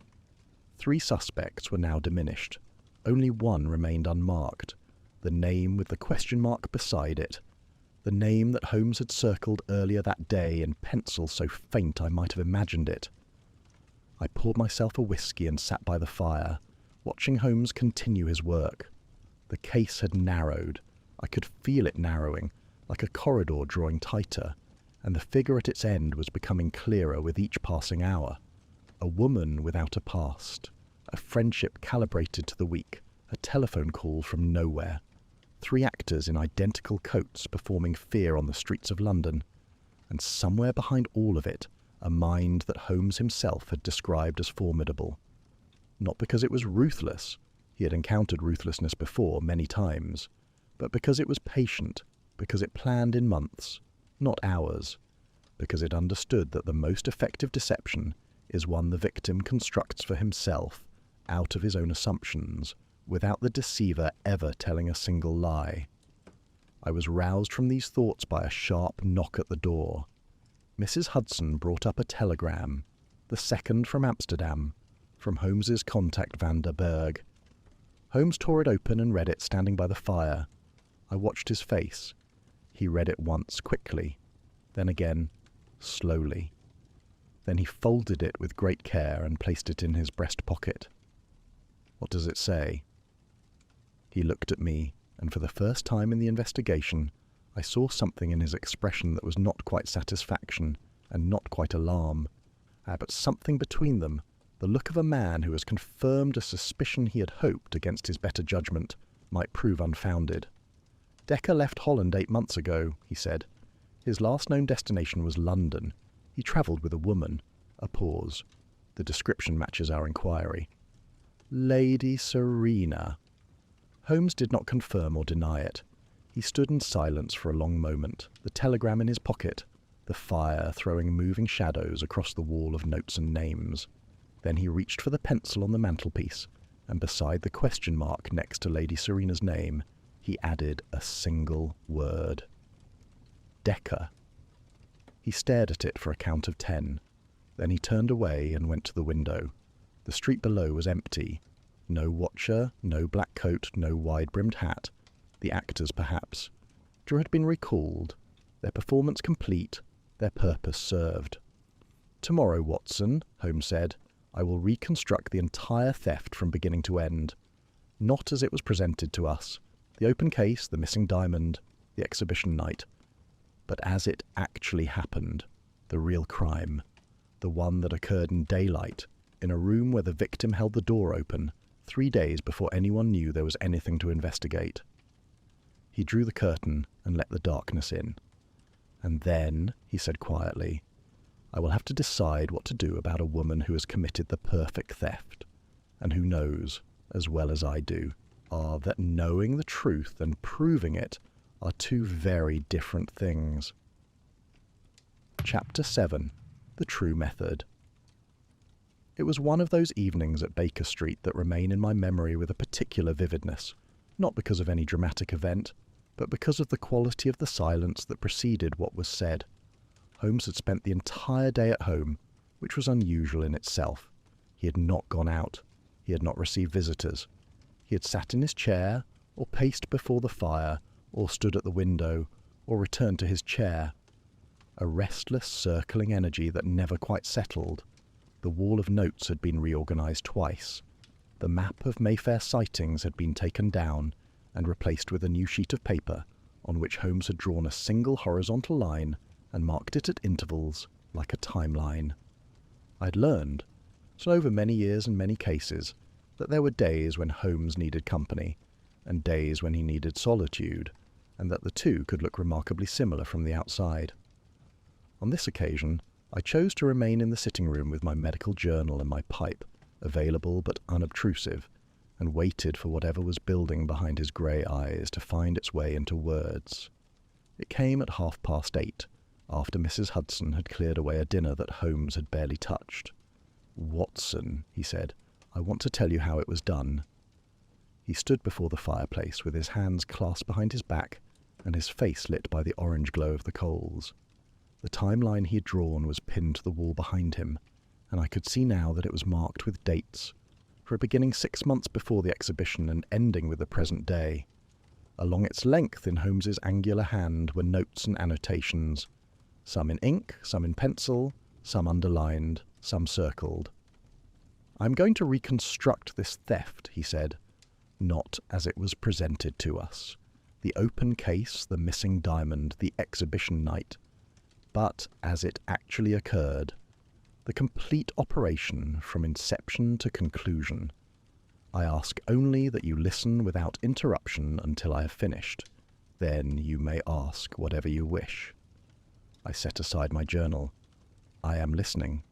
3 suspects were now diminished. Only one remained unmarked, the name with the question mark beside it, the name that Holmes had circled earlier that day in pencil so faint I might have imagined it. I poured myself a whisky and sat by the fire, watching Holmes continue his work. The case had narrowed. I could feel it narrowing, like a corridor drawing tighter, and the figure at its end was becoming clearer with each passing hour. A woman without a past, a friendship calibrated to the weak, a telephone call from nowhere. 3 actors in identical coats performing Fear on the streets of London, and somewhere behind all of it, a mind that Holmes himself had described as formidable. Not because it was ruthless, he had encountered ruthlessness before many times, but because it was patient, because it planned in months, not hours, because it understood that the most effective deception is one the victim constructs for himself, out of his own assumptions, without the deceiver ever telling a single lie. I was roused from these thoughts by a sharp knock at the door. Mrs. Hudson brought up a telegram, the second from Amsterdam, from Holmes's contact Van der Berg. Holmes tore it open and read it standing by the fire. I watched his face. He read it once quickly, then again slowly. Then he folded it with great care and placed it in his breast pocket. "What does it say?" He looked at me, and for the first time in the investigation, I saw something in his expression that was not quite satisfaction and not quite alarm, but something between them, the look of a man who has confirmed a suspicion he had hoped, against his better judgment, might prove unfounded. "Decker left Holland 8 months ago," he said. "His last known destination was London. He travelled with a woman." A pause. The description matches our inquiry. "Lady Serena." Holmes did not confirm or deny it. He stood in silence for a long moment, the telegram in his pocket, the fire throwing moving shadows across the wall of notes and names. Then he reached for the pencil on the mantelpiece, and beside the question mark next to Lady Serena's name, he added a single word. Decker. He stared at it for a count of 10. Then he turned away and went to the window. The street below was empty. No watcher, no black coat, no wide-brimmed hat. The actors, perhaps. Drew had been recalled, their performance complete, their purpose served. "Tomorrow, Watson," Holmes said, "I will reconstruct the entire theft from beginning to end. Not as it was presented to us, the open case, the missing diamond, the exhibition night, but as it actually happened, the real crime, the one that occurred in daylight, in a room where the victim held the door open, 3 days before anyone knew there was anything to investigate." He drew the curtain and let the darkness in. "And then," he said quietly, "I will have to decide what to do about a woman who has committed the perfect theft, and who knows, as well as I do, that knowing the truth and proving it are 2 very different things." Chapter 7. The True Method. It was one of those evenings at Baker Street that remain in my memory with a particular vividness, not because of any dramatic event, but because of the quality of the silence that preceded what was said. Holmes had spent the entire day at home, which was unusual in itself. He had not gone out. He had not received visitors. He had sat in his chair, or paced before the fire, or stood at the window, or returned to his chair. A restless, circling energy that never quite settled. The wall of notes had been reorganised twice. The map of Mayfair sightings had been taken down and replaced with a new sheet of paper on which Holmes had drawn a single horizontal line and marked it at intervals like a timeline. I'd learned, so over many years and many cases, that there were days when Holmes needed company and days when he needed solitude, and that the two could look remarkably similar from the outside. On this occasion, I chose to remain in the sitting room with my medical journal and my pipe, available but unobtrusive, and waited for whatever was building behind his grey eyes to find its way into words. It came at 8:30, after Mrs. Hudson had cleared away a dinner that Holmes had barely touched. "Watson," he said, "I want to tell you how it was done." He stood before the fireplace with his hands clasped behind his back and his face lit by the orange glow of the coals. The timeline he had drawn was pinned to the wall behind him, and I could see now that it was marked with dates, for beginning 6 months before the exhibition and ending with the present day. Along its length in Holmes's angular hand were notes and annotations, some in ink, some in pencil, some underlined, some circled. "I'm going to reconstruct this theft," he said, "not as it was presented to us, the open case, the missing diamond, the exhibition night, but as it actually occurred, the complete operation from inception to conclusion. I ask only that you listen without interruption until I have finished. Then you may ask whatever you wish." I set aside my journal. "I am listening."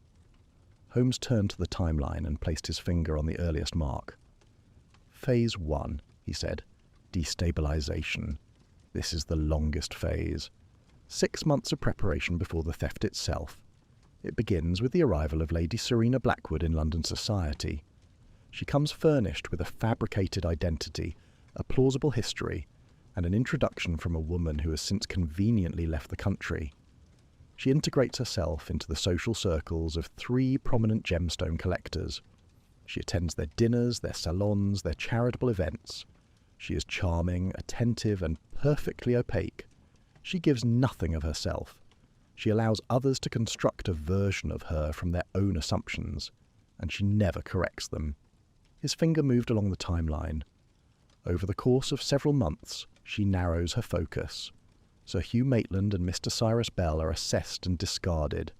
Holmes turned to the timeline and placed his finger on the earliest mark. "Phase 1, he said. "Destabilization. This is the longest phase. 6 months of preparation before the theft itself. It begins with the arrival of Lady Serena Blackwood in London society. She comes furnished with a fabricated identity, a plausible history, and an introduction from a woman who has since conveniently left the country. She integrates herself into the social circles of 3 prominent gemstone collectors. She attends their dinners, their salons, their charitable events. She is charming, attentive, and perfectly opaque. She gives nothing of herself. She allows others to construct a version of her from their own assumptions, and she never corrects them." His finger moved along the timeline. "Over the course of several months, she narrows her focus. Sir Hugh Maitland and Mr. Cyrus Bell are assessed and discarded.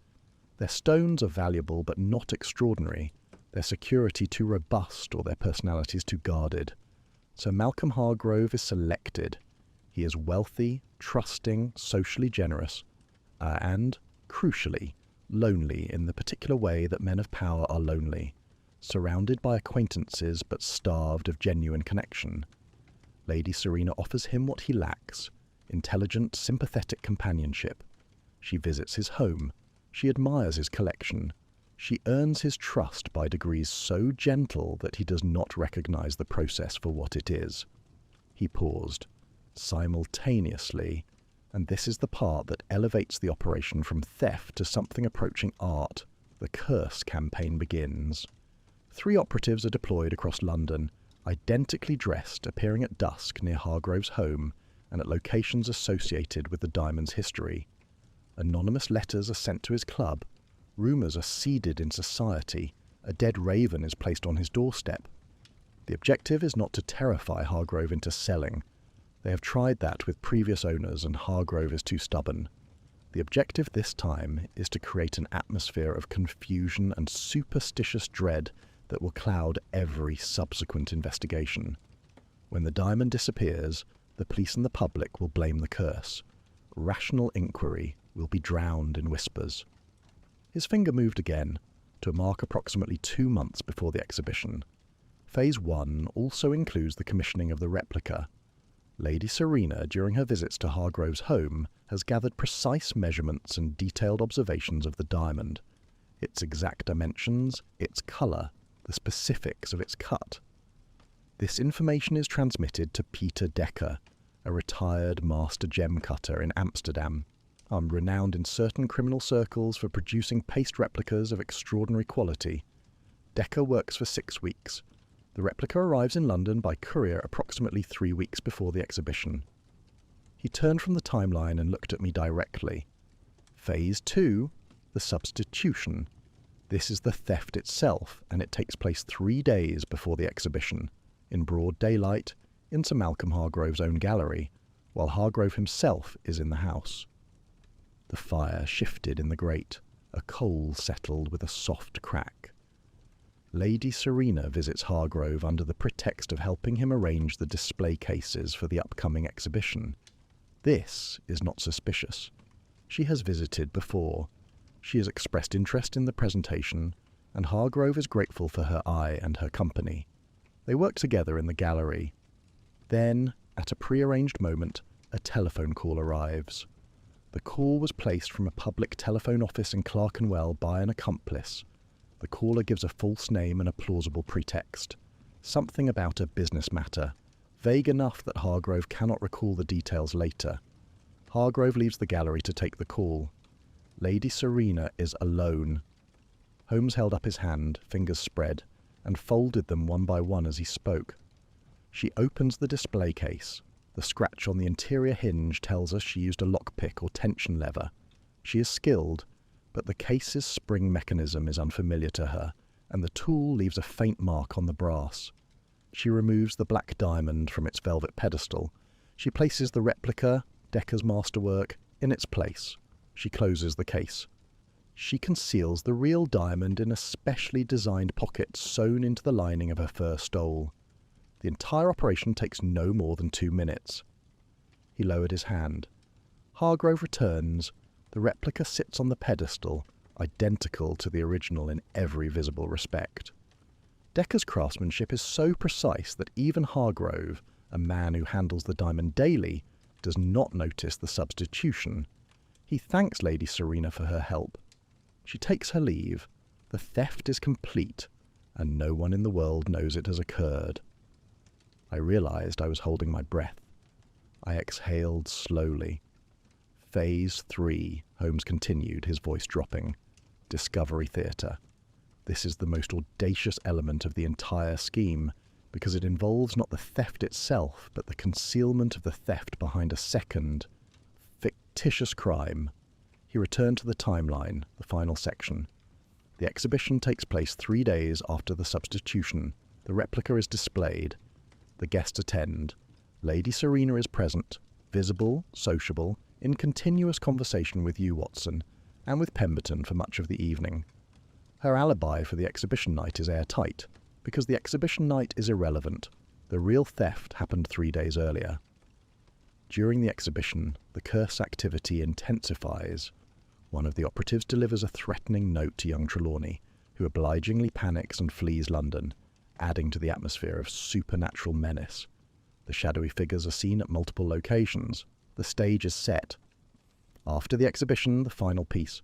Their stones are valuable but not extraordinary, their security too robust or their personalities too guarded. Sir Malcolm Hargrove is selected. He is wealthy, trusting, socially generous, and, crucially, lonely in the particular way that men of power are lonely, surrounded by acquaintances but starved of genuine connection. Lady Serena offers him what he lacks, intelligent, sympathetic companionship. She visits his home. She admires his collection. She earns his trust by degrees so gentle that he does not recognize the process for what it is." He paused. "Simultaneously, and this is the part that elevates the operation from theft to something approaching art, the curse campaign begins. 3 operatives are deployed across London, identically dressed, appearing at dusk near Hargrove's home and at locations associated with the diamond's history. Anonymous letters are sent to his club. Rumours are seeded in society. A dead raven is placed on his doorstep. The objective is not to terrify Hargrove into selling. They have tried that with previous owners and Hargrove is too stubborn. The objective this time is to create an atmosphere of confusion and superstitious dread that will cloud every subsequent investigation. When the diamond disappears, the police and the public will blame the curse. Rational inquiry will be drowned in whispers." His finger moved again, to a mark approximately 2 months before the exhibition. Phase 1 also includes the commissioning of the replica. Lady Serena, during her visits to Hargrove's home, has gathered precise measurements and detailed observations of the diamond, its exact dimensions, its colour, the specifics of its cut. This information is transmitted to Peter Decker, a retired master gem cutter in Amsterdam, renowned in certain criminal circles for producing paste replicas of extraordinary quality. Decker works for 6 weeks. The replica arrives in London by courier approximately 3 weeks before the exhibition. He turned from the timeline and looked at me directly. Phase 2, the substitution. This is the theft itself, and it takes place 3 days before the exhibition, in broad daylight, into Malcolm Hargrove's own gallery, while Hargrove himself is in the house. The fire shifted in the grate. A coal settled with a soft crack. Lady Serena visits Hargrove under the pretext of helping him arrange the display cases for the upcoming exhibition. This is not suspicious. She has visited before. She has expressed interest in the presentation, and Hargrove is grateful for her eye and her company. They work together in the gallery. Then, at a prearranged moment, a telephone call arrives. The call was placed from a public telephone office in Clerkenwell by an accomplice. The caller gives a false name and a plausible pretext. Something about a business matter, vague enough that Hargrove cannot recall the details later. Hargrove leaves the gallery to take the call. Lady Serena is alone. Holmes held up his hand, fingers spread, and folded them one by one as he spoke. She opens the display case. The scratch on the interior hinge tells us she used a lockpick or tension lever. She is skilled, but the case's spring mechanism is unfamiliar to her, and the tool leaves a faint mark on the brass. She removes the black diamond from its velvet pedestal. She places the replica, Decker's masterwork, in its place. She closes the case. She conceals the real diamond in a specially designed pocket sewn into the lining of her fur stole. The entire operation takes no more than 2 minutes. He lowered his hand. Hargrove returns. The replica sits on the pedestal, identical to the original in every visible respect. Decker's craftsmanship is so precise that even Hargrove, a man who handles the diamond daily, does not notice the substitution. He thanks Lady Serena for her help. She takes her leave. The theft is complete, and no one in the world knows it has occurred. I realized I was holding my breath. I exhaled slowly. Phase 3, Holmes continued, his voice dropping. Discovery Theatre. This is the most audacious element of the entire scheme, because it involves not the theft itself, but the concealment of the theft behind a second, fictitious crime. He returned to the timeline, the final section. The exhibition takes place 3 days after the substitution. The replica is displayed. The guests attend. Lady Serena is present, visible, sociable, in continuous conversation with you, Watson, and with Pemberton for much of the evening. Her alibi for the exhibition night is airtight, because the exhibition night is irrelevant. The real theft happened 3 days earlier. During the exhibition, the curse activity intensifies. One of the operatives delivers a threatening note to young Trelawney, who obligingly panics and flees London, adding to the atmosphere of supernatural menace. The shadowy figures are seen at multiple locations. The stage is set. After the exhibition, the final piece.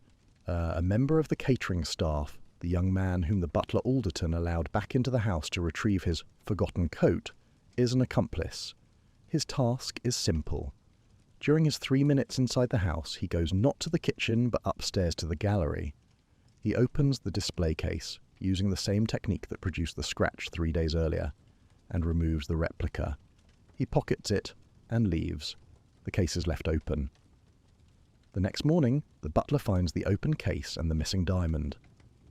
A member of the catering staff, the young man whom the butler Alderton allowed back into the house to retrieve his forgotten coat, is an accomplice. His task is simple. During his 3 minutes inside the house, he goes not to the kitchen but upstairs to the gallery. He opens the display case, using the same technique that produced the scratch 3 days earlier, and removes the replica. He pockets it and leaves. The case is left open. The next morning, the butler finds the open case and the missing diamond.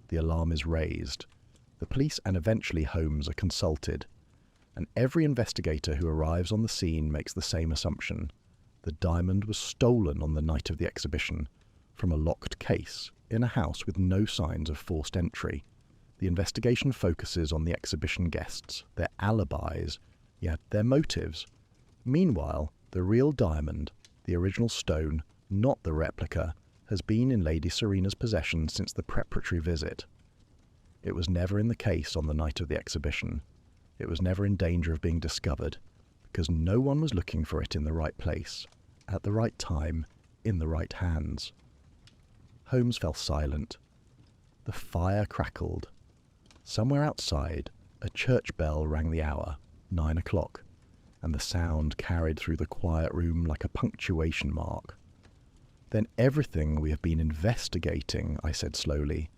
The alarm is raised. The police and eventually Holmes are consulted, and every investigator who arrives on the scene makes the same assumption. The diamond was stolen on the night of the exhibition, from a locked case, in a house with no signs of forced entry. The investigation focuses on the exhibition guests, their alibis, yet their motives. Meanwhile, the real diamond, the original stone, not the replica, has been in Lady Serena's possession since the preparatory visit. It was never in the case on the night of the exhibition. It was never in danger of being discovered, because no one was looking for it in the right place, at the right time, in the right hands. Holmes fell silent. The fire crackled. Somewhere outside, a church bell rang the hour, 9 o'clock, and the sound carried through the quiet room like a punctuation mark. Then everything we have been investigating, I said slowly,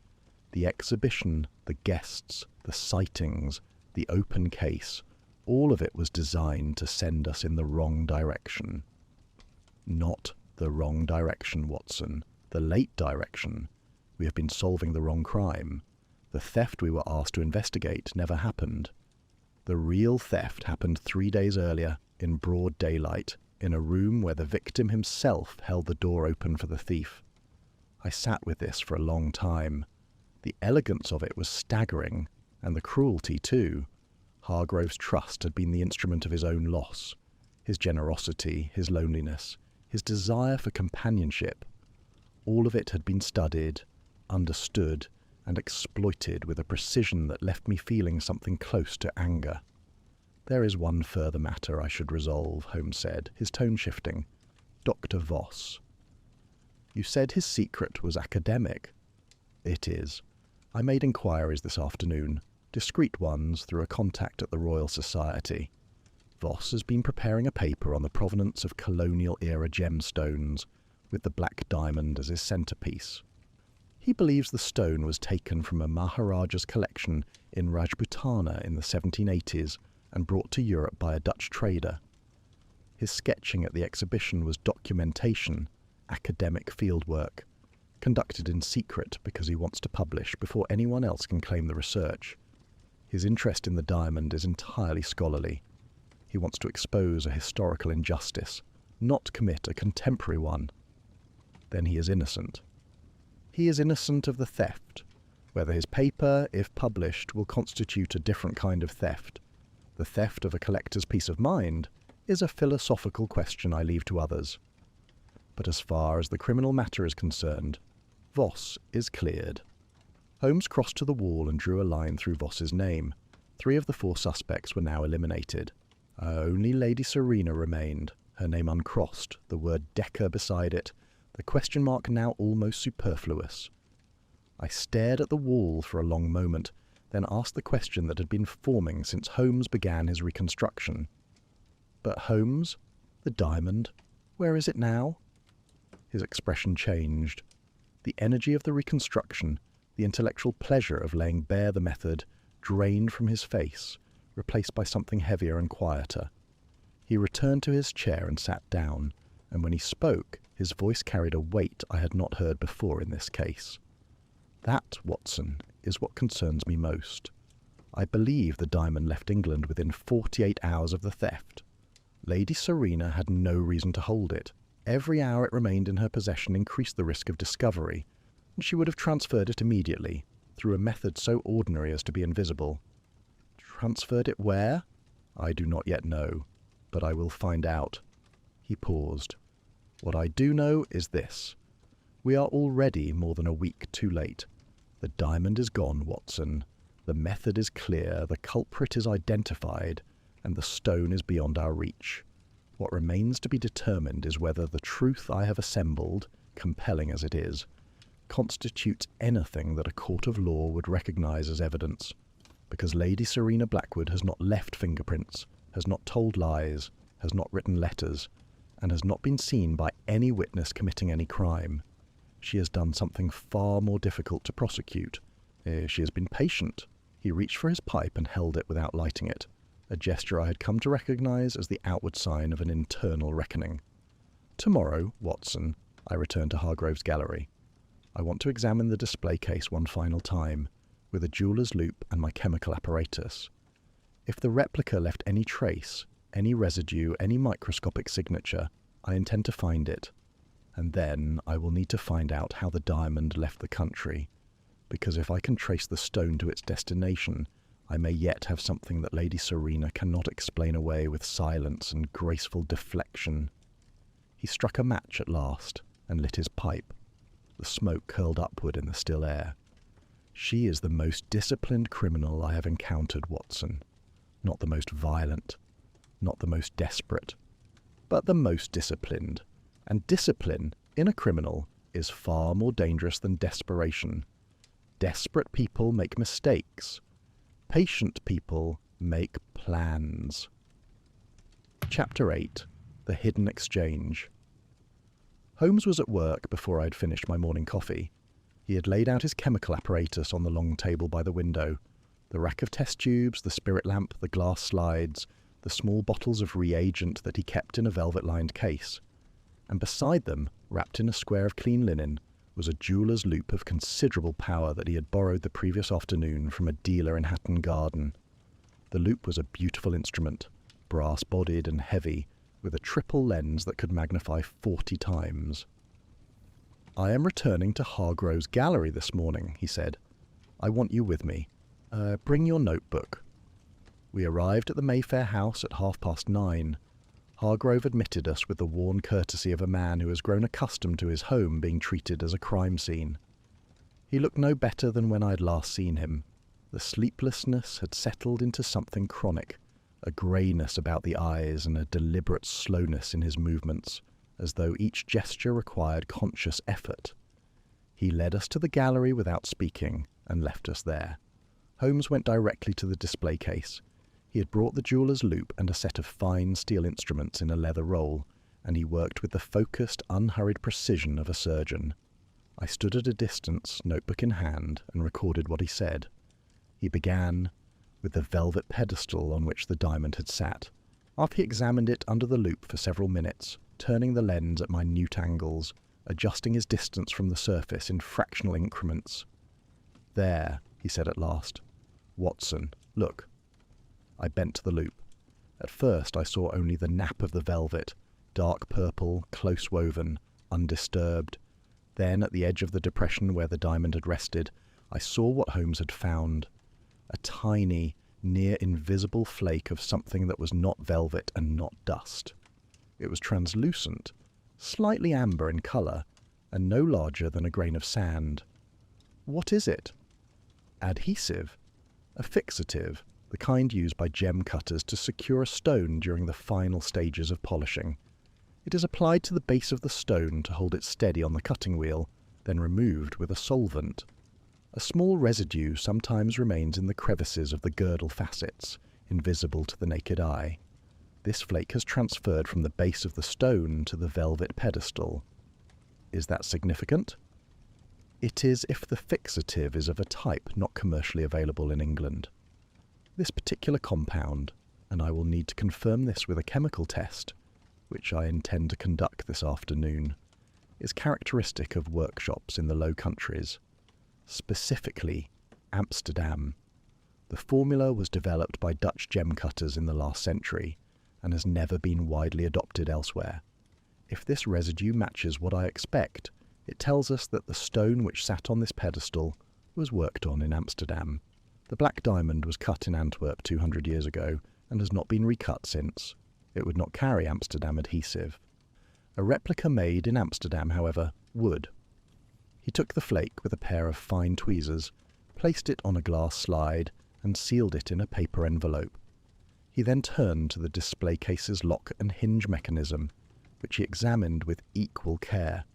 the exhibition, the guests, the sightings, the open case, all of it was designed to send us in the wrong direction. Not the wrong direction, Watson. The late direction. We have been solving the wrong crime. The theft we were asked to investigate never happened. The real theft happened 3 days earlier, in broad daylight, in a room where the victim himself held the door open for the thief. I sat with this for a long time. The elegance of it was staggering, and the cruelty too. Hargrove's trust had been the instrument of his own loss, his generosity, his loneliness, his desire for companionship. All of it had been studied, understood, and exploited with a precision that left me feeling something close to anger. "There is one further matter I should resolve," Holmes said, his tone shifting. "Dr. Voss." "You said his secret was academic." "It is. I made inquiries this afternoon, discreet ones through a contact at the Royal Society. Voss has been preparing a paper on the provenance of colonial-era gemstones, with the black diamond as his centrepiece. He believes the stone was taken from a Maharaja's collection in Rajputana in the 1780s and brought to Europe by a Dutch trader. His sketching at the exhibition was documentation, academic fieldwork, conducted in secret because he wants to publish before anyone else can claim the research. His interest in the diamond is entirely scholarly. He wants to expose a historical injustice, not commit a contemporary one. Then he is innocent. He is innocent of the theft. Whether his paper, if published, will constitute a different kind of theft, the theft of a collector's peace of mind, is a philosophical question I leave to others. But as far as the criminal matter is concerned, Voss is cleared." Holmes crossed to the wall and drew a line through Voss's name. 3 of the 4 suspects were now eliminated. Only Lady Serena remained, her name uncrossed, the word Decker beside it, the question mark now almost superfluous. I stared at the wall for a long moment, then asked the question that had been forming since Holmes began his reconstruction. "But Holmes, the diamond, where is it now?" His expression changed. The energy of the reconstruction, the intellectual pleasure of laying bare the method, drained from his face, replaced by something heavier and quieter. He returned to his chair and sat down, and when he spoke, his voice carried a weight I had not heard before in this case. "That, Watson, is what concerns me most. I believe the diamond left England within 48 hours of the theft. Lady Serena had no reason to hold it. Every hour it remained in her possession increased the risk of discovery, and she would have transferred it immediately, through a method so ordinary as to be invisible. Transferred it where? I do not yet know, but I will find out." He paused. "What I do know is this. We are already more than a week too late. The diamond is gone, Watson. The method is clear, the culprit is identified, and the stone is beyond our reach. What remains to be determined is whether the truth I have assembled, compelling as it is, constitutes anything that a court of law would recognize as evidence, because Lady Serena Blackwood has not left fingerprints, has not told lies, has not written letters, and has not been seen by any witness committing any crime. She has done something far more difficult to prosecute. She has been patient." He reached for his pipe and held it without lighting it, a gesture I had come to recognize as the outward sign of an internal reckoning. "Tomorrow, Watson," I returned to Hargrove's gallery. "I want to examine the display case one final time, with a jeweller's loupe and my chemical apparatus. If the replica left any trace, any residue, any microscopic signature, I intend to find it. And then I will need to find out how the diamond left the country, because if I can trace the stone to its destination, I may yet have something that Lady Serena cannot explain away with silence and graceful deflection." He struck a match at last and lit his pipe. The smoke curled upward in the still air. "She is the most disciplined criminal I have encountered, Watson. Not the most violent, not the most desperate, but the most disciplined. And discipline, in a criminal, is far more dangerous than desperation. Desperate people make mistakes. Patient people make plans." Chapter 8. The Hidden Exchange. Holmes was at work before I had finished my morning coffee. He had laid out his chemical apparatus on the long table by the window. The rack of test tubes, the spirit lamp, the glass slides, the small bottles of reagent that he kept in a velvet-lined case. And beside them, wrapped in a square of clean linen, was a jeweller's loop of considerable power that he had borrowed the previous afternoon from a dealer in Hatton Garden. The loop was a beautiful instrument, brass-bodied and heavy, with a triple lens that could magnify 40 times. "I am returning to Hargrove's gallery this morning," he said. "I want you with me. Bring your notebook." We arrived at the Mayfair house at 9:30. Hargrove admitted us with the worn courtesy of a man who has grown accustomed to his home being treated as a crime scene. He looked no better than when I had last seen him. The sleeplessness had settled into something chronic, a greyness about the eyes and a deliberate slowness in his movements, as though each gesture required conscious effort. He led us to the gallery without speaking and left us there. Holmes went directly to the display case. He had brought the jeweller's loop and a set of fine steel instruments in a leather roll, and he worked with the focused, unhurried precision of a surgeon. I stood at a distance, notebook in hand, and recorded what he said. He began with the velvet pedestal on which the diamond had sat. After he examined it under the loop for several minutes, turning the lens at minute angles, adjusting his distance from the surface in fractional increments. "There," he said at last. "Watson, look." I bent to the loop. At first I saw only the nap of the velvet, dark purple, close woven, undisturbed. Then, at the edge of the depression where the diamond had rested, I saw what Holmes had found. A tiny, near invisible flake of something that was not velvet and not dust. It was translucent, slightly amber in colour, and no larger than a grain of sand. What is it? Adhesive. A fixative, the kind used by gem cutters to secure a stone during the final stages of polishing. It is applied to the base of the stone to hold it steady on the cutting wheel, then removed with a solvent. A small residue sometimes remains in the crevices of the girdle facets, invisible to the naked eye. This flake has transferred from the base of the stone to the velvet pedestal. Is that significant? It is if the fixative is of a type not commercially available in England. This particular compound, and I will need to confirm this with a chemical test, which I intend to conduct this afternoon, is characteristic of workshops in the Low Countries, specifically Amsterdam. The formula was developed by Dutch gem cutters in the last century and has never been widely adopted elsewhere. If this residue matches what I expect, it tells us that the stone which sat on this pedestal was worked on in Amsterdam. The black diamond was cut in Antwerp 200 years ago and has not been recut since. It would not carry Amsterdam adhesive. A replica made in Amsterdam, however, would. He took the flake with a pair of fine tweezers, placed it on a glass slide, and sealed it in a paper envelope. He then turned to the display case's lock and hinge mechanism, which he examined with equal care.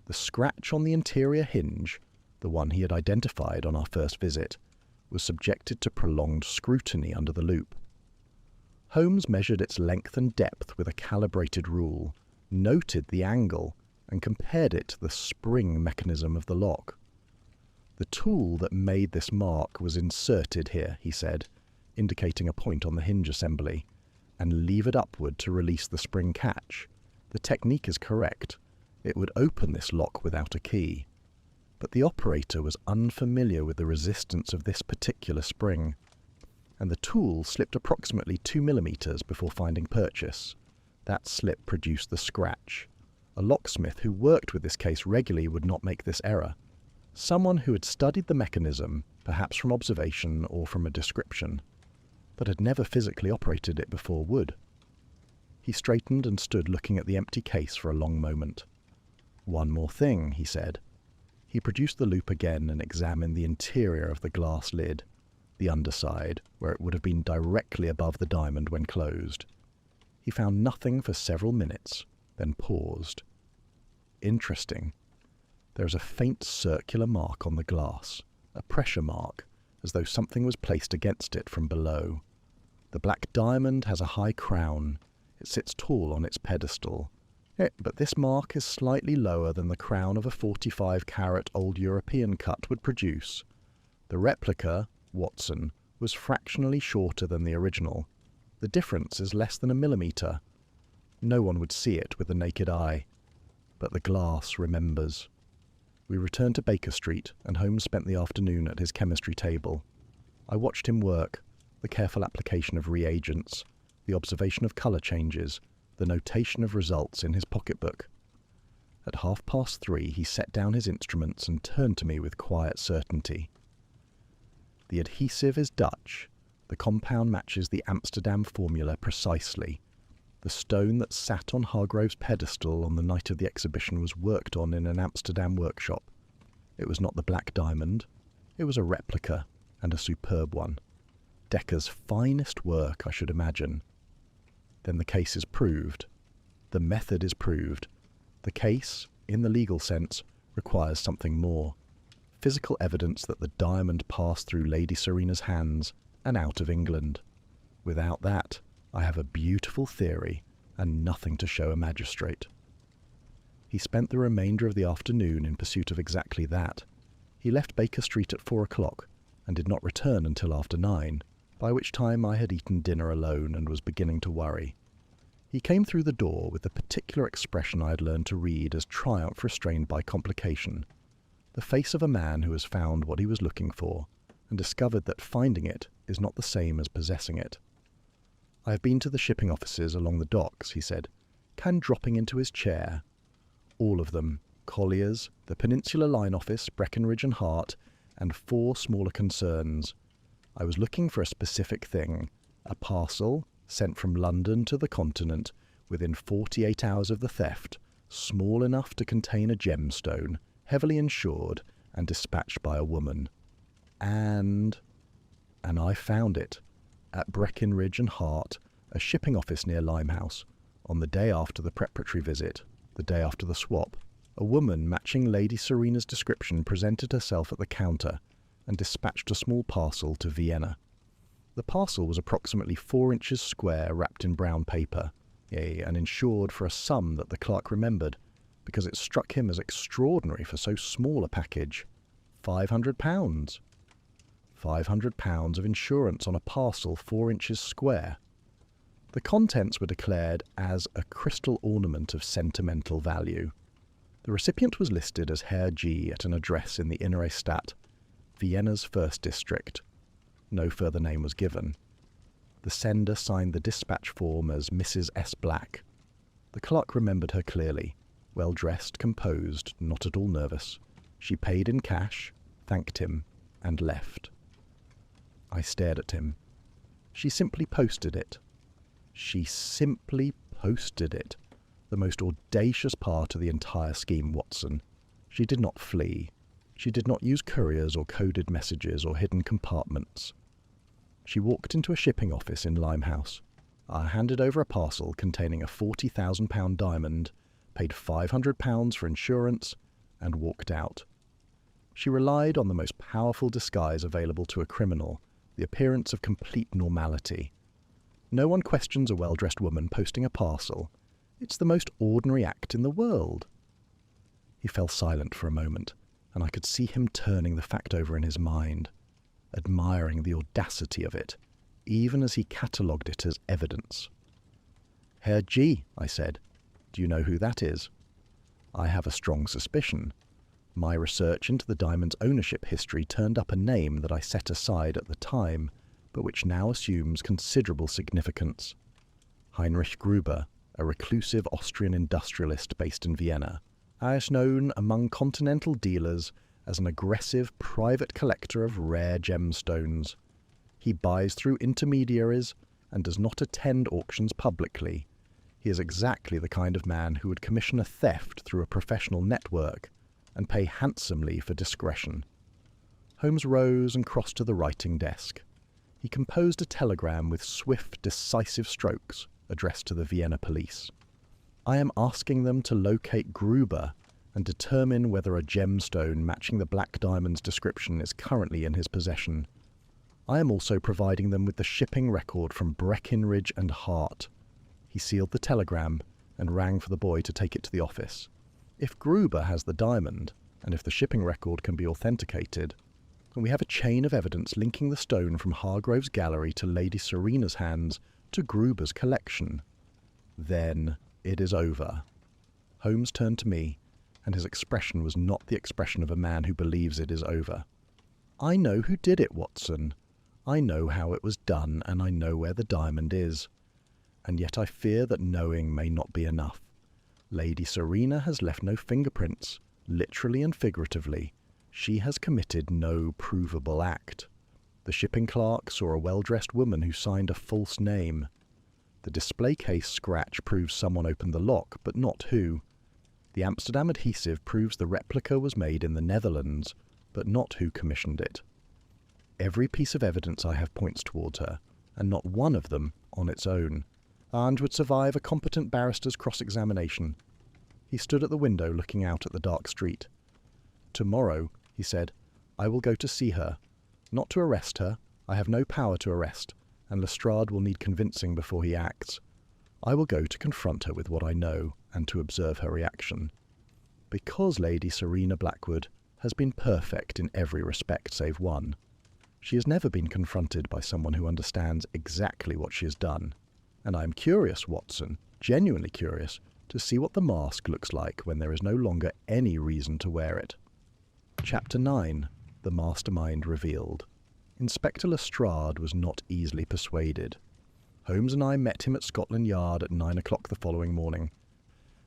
The scratch on the interior hinge, the one he had identified on our first visit, was subjected to prolonged scrutiny under the loop. Holmes measured its length and depth with a calibrated rule, noted the angle, and compared it to the spring mechanism of the lock. "The tool that made this mark was inserted here," he said, indicating a point on the hinge assembly, "and levered upward to release the spring catch. The technique is correct. It would open this lock without a key. But the operator was unfamiliar with the resistance of this particular spring, and the tool slipped approximately 2 millimeters before finding purchase. That slip produced the scratch. A locksmith who worked with this case regularly would not make this error. Someone who had studied the mechanism, perhaps from observation or from a description, but had never physically operated it before would." He straightened and stood looking at the empty case for a long moment. "One more thing," he said. He produced the loop again and examined the interior of the glass lid, the underside, where it would have been directly above the diamond when closed. He found nothing for several minutes, then paused. "Interesting. There is a faint circular mark on the glass, a pressure mark, as though something was placed against it from below. The black diamond has a high crown. It sits tall on its pedestal. But this mark is slightly lower than the crown of a 45-carat old European cut would produce. The replica, Watson, was fractionally shorter than the original. The difference is less than a millimeter. No one would see it with the naked eye. But the glass remembers." We returned to Baker Street, and Holmes spent the afternoon at his chemistry table. I watched him work, the careful application of reagents, the observation of colour changes, the notation of results in his pocketbook. At 3:30 he set down his instruments and turned to me with quiet certainty. The adhesive is Dutch. The compound matches the Amsterdam formula precisely. The stone that sat on Hargrove's pedestal on the night of the exhibition was worked on in an Amsterdam workshop. It was not the black diamond. It was a replica, and a superb one. Decker's finest work, I should imagine. Then the case is proved. The method is proved. The case, in the legal sense, requires something more. Physical evidence that the diamond passed through Lady Serena's hands and out of England. Without that, I have a beautiful theory and nothing to show a magistrate. He spent the remainder of the afternoon in pursuit of exactly that. He left Baker Street at 4:00 and did not return until after 9, by which time I had eaten dinner alone and was beginning to worry. He came through the door with the particular expression I had learned to read as triumph restrained by complication, the face of a man who has found what he was looking for and discovered that finding it is not the same as possessing it. "I have been to the shipping offices along the docks," he said, dropping into his chair. "All of them, Collier's, the Peninsula Line Office, Breckenridge and Hart, and 4 smaller concerns. I was looking for a specific thing, a parcel sent from London to the continent within 48 hours of the theft, small enough to contain a gemstone, heavily insured, and dispatched by a woman. And I found it. At Breckenridge and Hart, a shipping office near Limehouse, on the day after the preparatory visit, the day after the swap. A woman matching Lady Serena's description presented herself at the counter and dispatched a small parcel to Vienna. The parcel was approximately 4 inches square, wrapped in brown paper, and insured for a sum that the clerk remembered, because it struck him as extraordinary for so small a package. £500. £500 of insurance on a parcel 4 inches square. The contents were declared as a crystal ornament of sentimental value. The recipient was listed as Herr G. at an address in the Innere Stadt, Vienna's 1st district. No further name was given. The sender signed the dispatch form as Mrs. S. Black. The clerk remembered her clearly, well-dressed, composed, not at all nervous. She paid in cash, thanked him, and left. I stared at him. She simply posted it. She simply posted it. The most audacious part of the entire scheme, Watson. She did not flee. She did not use couriers or coded messages or hidden compartments. She walked into a shipping office in Limehouse. I handed over a parcel containing a £40,000 diamond, paid £500 for insurance, and walked out. She relied on the most powerful disguise available to a criminal, the appearance of complete normality. No one questions a well-dressed woman posting a parcel. It's the most ordinary act in the world. He fell silent for a moment, and I could see him turning the fact over in his mind, admiring the audacity of it, even as he catalogued it as evidence. "Herr G," I said. "Do you know who that is?" "I have a strong suspicion. My research into the diamond's ownership history turned up a name that I set aside at the time, but which now assumes considerable significance. Heinrich Gruber, a reclusive Austrian industrialist based in Vienna, is known among continental dealers as an aggressive private collector of rare gemstones. He buys through intermediaries and does not attend auctions publicly. He is exactly the kind of man who would commission a theft through a professional network and pay handsomely for discretion." Holmes rose and crossed to the writing desk. He composed a telegram with swift, decisive strokes addressed to the Vienna police. "I am asking them to locate Gruber and determine whether a gemstone matching the black diamond's description is currently in his possession. I am also providing them with the shipping record from Breckenridge and Hart." He sealed the telegram and rang for the boy to take it to the office. "If Gruber has the diamond, and if the shipping record can be authenticated, then we have a chain of evidence linking the stone from Hargrove's gallery to Lady Serena's hands to Gruber's collection. Then it is over." Holmes turned to me, and his expression was not the expression of a man who believes it is over. "I know who did it, Watson. I know how it was done, and I know where the diamond is. And yet I fear that knowing may not be enough. Lady Serena has left no fingerprints, literally and figuratively. She has committed no provable act. The shipping clerk saw a well-dressed woman who signed a false name. The display case scratch proves someone opened the lock, but not who. The Amsterdam adhesive proves the replica was made in the Netherlands, but not who commissioned it. Every piece of evidence I have points towards her, and not one of them on its own, and would survive a competent barrister's cross-examination." He stood at the window looking out at the dark street. "Tomorrow," he said, "I will go to see her. Not to arrest her. I have no power to arrest, and Lestrade will need convincing before he acts. I will go to confront her with what I know, and to observe her reaction. Because Lady Serena Blackwood has been perfect in every respect save one. She has never been confronted by someone who understands exactly what she has done. And I am curious, Watson, genuinely curious, to see what the mask looks like when there is no longer any reason to wear it." Chapter 9. The Mastermind Revealed. Inspector Lestrade was not easily persuaded. Holmes and I met him at Scotland Yard at 9 o'clock the following morning,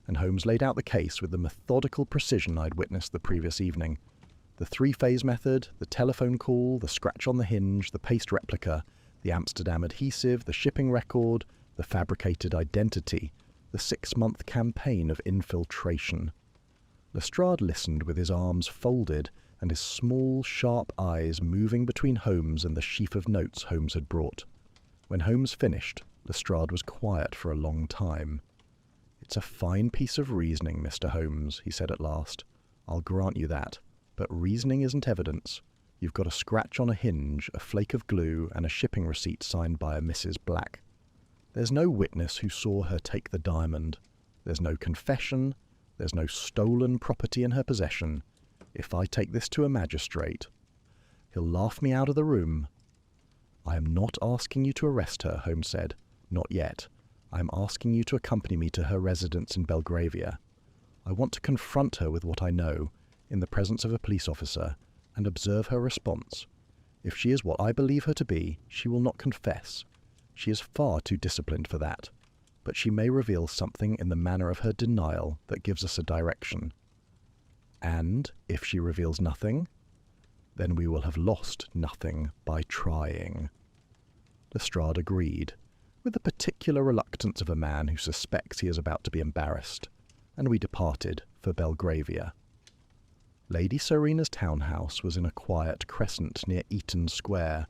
and Holmes laid out the case with the methodical precision I'd witnessed the previous evening. The three-phase method, the telephone call, the scratch on the hinge, the paste replica, the Amsterdam adhesive, the shipping record, the fabricated identity, the 6-month campaign of infiltration. Lestrade listened with his arms folded and his small, sharp eyes moving between Holmes and the sheaf of notes Holmes had brought. When Holmes finished, Lestrade was quiet for a long time. "It's a fine piece of reasoning, Mr. Holmes," he said at last. "I'll grant you that. But reasoning isn't evidence. You've got a scratch on a hinge, a flake of glue, and a shipping receipt signed by a Mrs. Black. There's no witness who saw her take the diamond. There's no confession. There's no stolen property in her possession. If I take this to a magistrate, he'll laugh me out of the room." "I am not asking you to arrest her," Holmes said. "Not yet. I am asking you to accompany me to her residence in Belgravia. I want to confront her with what I know, in the presence of a police officer, and observe her response. If she is what I believe her to be, she will not confess. She is far too disciplined for that. But she may reveal something in the manner of her denial that gives us a direction. And if she reveals nothing, then we will have lost nothing by trying." Lestrade agreed, with the particular reluctance of a man who suspects he is about to be embarrassed, and we departed for Belgravia. Lady Serena's townhouse was in a quiet crescent near Eaton Square,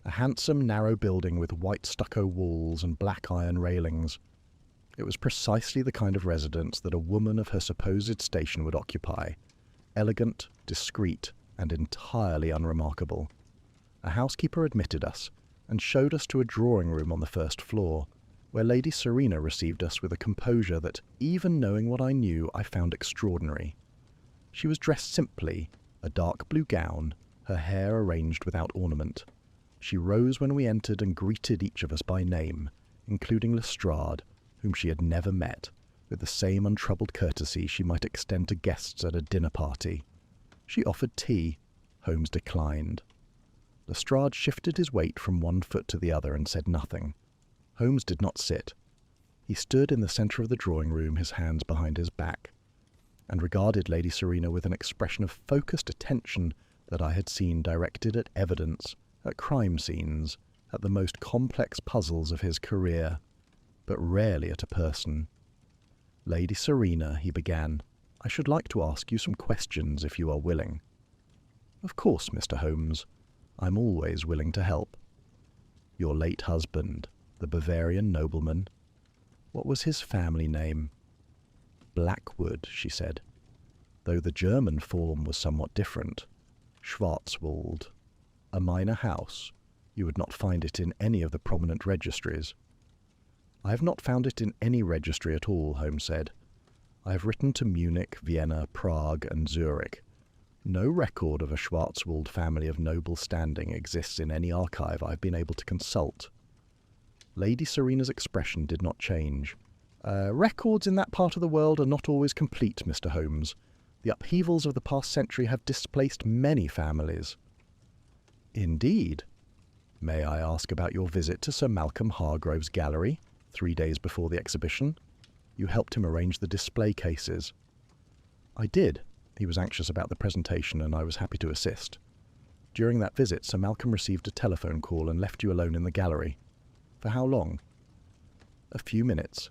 a handsome narrow building with white stucco walls and black iron railings. It was precisely the kind of residence that a woman of her supposed station would occupy, elegant, discreet, and entirely unremarkable. A housekeeper admitted us, and showed us to a drawing-room on the first floor, where Lady Serena received us with a composure that, even knowing what I knew, I found extraordinary. She was dressed simply, a dark blue gown, her hair arranged without ornament. She rose when we entered and greeted each of us by name, including Lestrade, whom she had never met, with the same untroubled courtesy she might extend to guests at a dinner party. She offered tea. Holmes declined. Lestrade shifted his weight from one foot to the other and said nothing. Holmes did not sit. He stood in the centre of the drawing-room, his hands behind his back, and regarded Lady Serena with an expression of focused attention that I had seen directed at evidence, at crime scenes, at the most complex puzzles of his career, but rarely at a person. "Lady Serena," he began, "I should like to ask you some questions if you are willing." "Of course, Mr. Holmes. I'm always willing to help." "Your late husband, the Bavarian nobleman, what was his family name?" "Blackwood," she said, though the German form was somewhat different. "Schwarzwald. A minor house. You would not find it in any of the prominent registries." "I have not found it in any registry at all," Holmes said. "I have written to Munich, Vienna, Prague, and Zurich. No record of a Schwarzwald family of noble standing exists in any archive I have been able to consult." Lady Serena's expression did not change. "Records in that part of the world are not always complete, Mr. Holmes. The upheavals of the past century have displaced many families." "Indeed. May I ask about your visit to Sir Malcolm Hargrove's gallery 3 days before the exhibition? You helped him arrange the display cases." "I did. He was anxious about the presentation and I was happy to assist. During that visit, Sir Malcolm received a telephone call and left you alone in the gallery. For how long?" "A few minutes.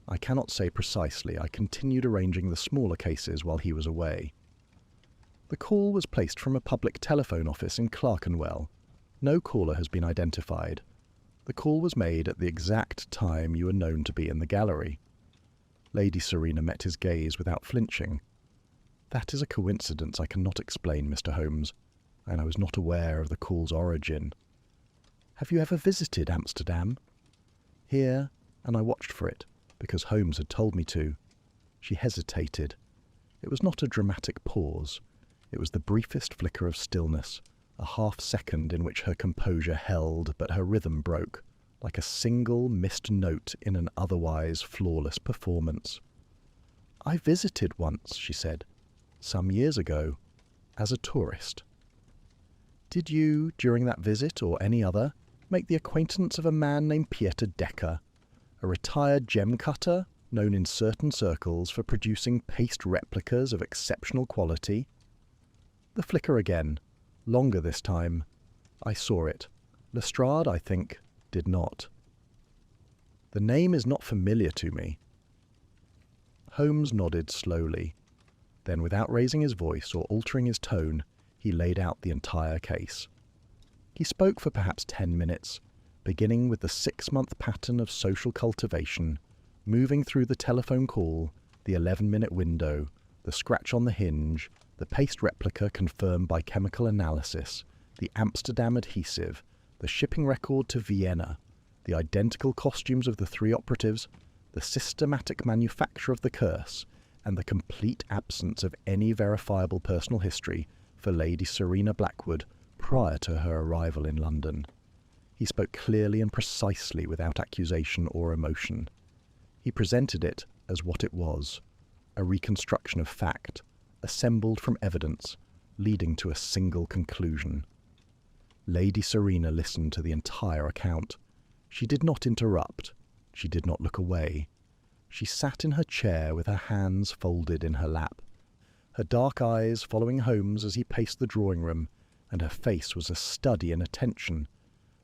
I cannot say precisely. I continued arranging the smaller cases while he was away." "The call was placed from a public telephone office in Clerkenwell. No caller has been identified. The call was made at the exact time you were known to be in the gallery." Lady Serena met his gaze without flinching. "That is a coincidence I cannot explain, Mr. Holmes, and I was not aware of the call's origin." "Have you ever visited Amsterdam?" "Here, and I watched for it, because Holmes had told me to." She hesitated. It was not a dramatic pause. It was the briefest flicker of stillness, a half-second in which her composure held, but her rhythm broke, like a single missed note in an otherwise flawless performance. "I visited once," she said, "some years ago, as a tourist." "Did you, during that visit or any other, make the acquaintance of a man named Pieter Dekker, a retired gem cutter known in certain circles for producing paste replicas of exceptional quality?" The flicker again, longer this time. "I saw it. Lestrade, I think, did not." "The name is not familiar to me." Holmes nodded slowly. Then, without raising his voice or altering his tone, he laid out the entire case. He spoke for perhaps 10 minutes, beginning with the 6-month pattern of social cultivation, moving through the telephone call, the 11-minute window, the scratch on the hinge, the paste replica confirmed by chemical analysis, the Amsterdam adhesive, the shipping record to Vienna, the identical costumes of the 3 operatives, the systematic manufacture of the curse, and the complete absence of any verifiable personal history for Lady Serena Blackwood prior to her arrival in London. He spoke clearly and precisely without accusation or emotion. He presented it as what it was, a reconstruction of fact, assembled from evidence, leading to a single conclusion. Lady Serena listened to the entire account. She did not interrupt. She did not look away. She sat in her chair with her hands folded in her lap, her dark eyes following Holmes as he paced the drawing room, and her face was a study in attention,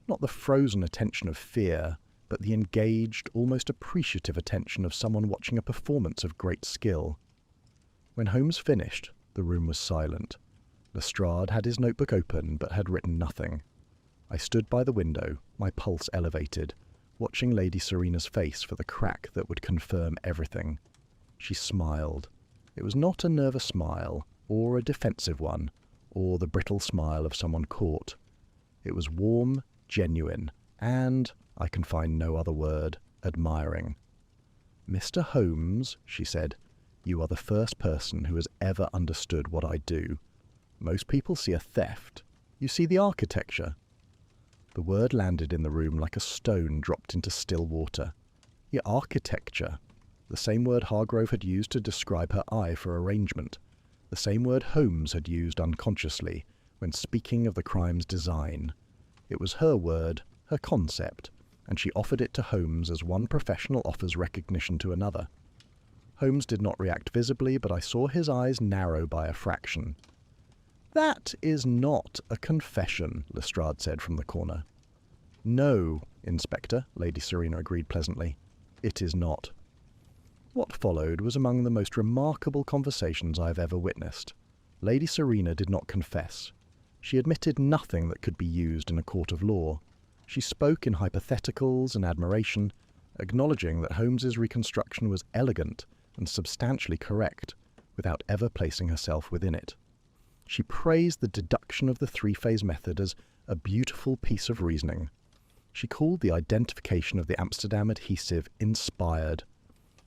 not the frozen attention of fear, but the engaged, almost appreciative attention of someone watching a performance of great skill. When Holmes finished, the room was silent. Lestrade had his notebook open, but had written nothing. I stood by the window, my pulse elevated, watching Lady Serena's face for the crack that would confirm everything. She smiled. It was not a nervous smile, or a defensive one, or the brittle smile of someone caught. It was warm, genuine, and, I can find no other word, admiring. "Mr. Holmes," she said, "you are the first person who has ever understood what I do. Most people see a theft. You see the architecture." The word landed in the room like a stone dropped into still water. The architecture. The same word Hargrove had used to describe her eye for arrangement. The same word Holmes had used unconsciously when speaking of the crime's design. It was her word, her concept, and she offered it to Holmes as one professional offers recognition to another. Holmes did not react visibly, but I saw his eyes narrow by a fraction. "That is not a confession," Lestrade said from the corner. "No, Inspector," Lady Serena agreed pleasantly. "It is not." What followed was among the most remarkable conversations I have ever witnessed. Lady Serena did not confess. She admitted nothing that could be used in a court of law. She spoke in hypotheticals and admiration, acknowledging that Holmes's reconstruction was elegant and substantially correct, without ever placing herself within it. She praised the deduction of the 3-phase method as a beautiful piece of reasoning. She called the identification of the Amsterdam adhesive inspired.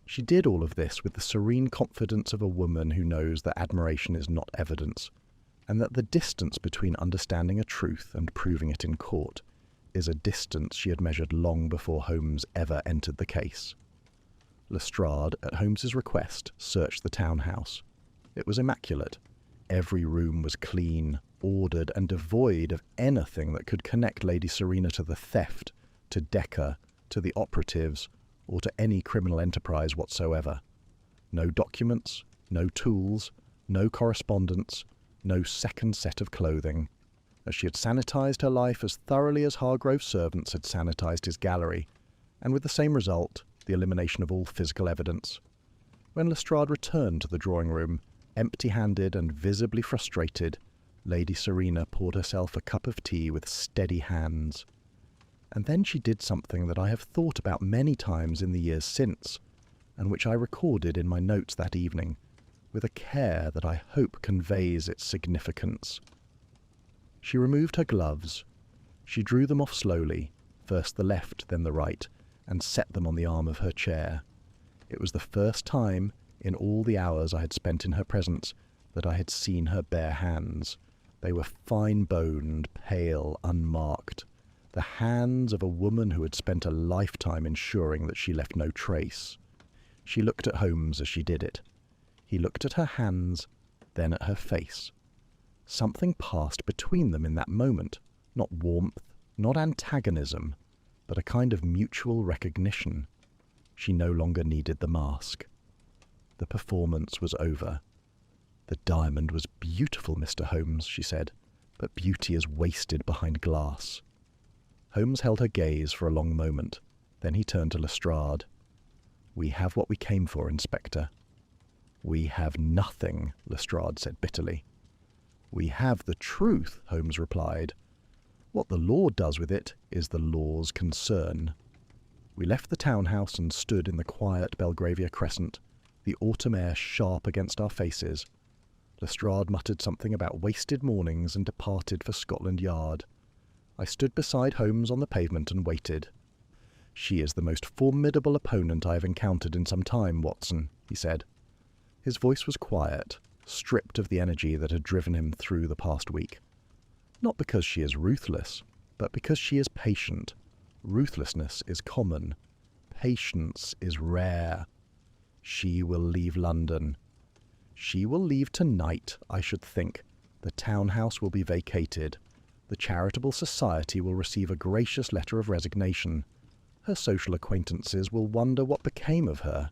She did all of this with the serene confidence of a woman who knows that admiration is not evidence, and that the distance between understanding a truth and proving it in court is a distance she had measured long before Holmes ever entered the case. Lestrade, at Holmes's request, searched the townhouse. It was immaculate. Every room was clean, ordered, and devoid of anything that could connect Lady Serena to the theft, to Decker, to the operatives, or to any criminal enterprise whatsoever. No documents, no tools, no correspondence, no second set of clothing, as she had sanitized her life as thoroughly as Hargrove's servants had sanitized his gallery, and with the same result, the elimination of all physical evidence. When Lestrade returned to the drawing-room, empty-handed and visibly frustrated, Lady Serena poured herself a cup of tea with steady hands. And then she did something that I have thought about many times in the years since, and which I recorded in my notes that evening, with a care that I hope conveys its significance. She removed her gloves. She drew them off slowly, first the left, then the right, and set them on the arm of her chair. It was the first time, in all the hours I had spent in her presence, that I had seen her bare hands. They were fine-boned, pale, unmarked, the hands of a woman who had spent a lifetime ensuring that she left no trace. She looked at Holmes as she did it. He looked at her hands, then at her face. Something passed between them in that moment, not warmth, not antagonism, but a kind of mutual recognition. She no longer needed the mask. The performance was over. "The diamond was beautiful, Mr. Holmes," she said, "but beauty is wasted behind glass." Holmes held her gaze for a long moment. Then he turned to Lestrade. "We have what we came for, Inspector." "We have nothing," Lestrade said bitterly. "We have the truth," Holmes replied. "What the law does with it is the law's concern." We left the townhouse and stood in the quiet Belgravia Crescent, the autumn air sharp against our faces. Lestrade muttered something about wasted mornings and departed for Scotland Yard. I stood beside Holmes on the pavement and waited. "She is the most formidable opponent I have encountered in some time, Watson," he said. His voice was quiet, stripped of the energy that had driven him through the past week. "Not because she is ruthless, but because she is patient. Ruthlessness is common. Patience is rare. She will leave London. She will leave tonight, I should think. The townhouse will be vacated. The charitable society will receive a gracious letter of resignation. Her social acquaintances will wonder what became of her.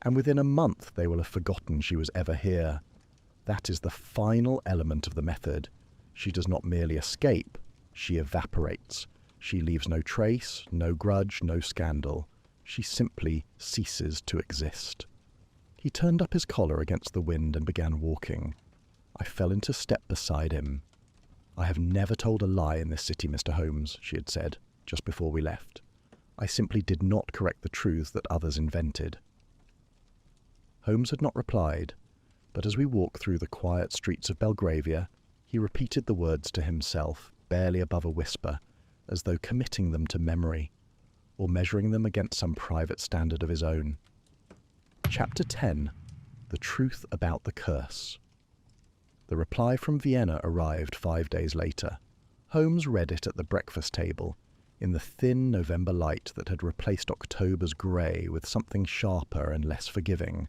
And within a month they will have forgotten she was ever here. That is the final element of the method. She does not merely escape, she evaporates. She leaves no trace, no grudge, no scandal. She simply ceases to exist." He turned up his collar against the wind and began walking. I fell into step beside him. "I have never told a lie in this city, Mr. Holmes," she had said, just before we left. "I simply did not correct the truths that others invented." Holmes had not replied, but as we walked through the quiet streets of Belgravia, he repeated the words to himself, barely above a whisper, as though committing them to memory, or measuring them against some private standard of his own. Chapter 10. The Truth About the Curse. The reply from Vienna arrived 5 days later. Holmes read it at the breakfast table, in the thin November light that had replaced October's grey with something sharper and less forgiving.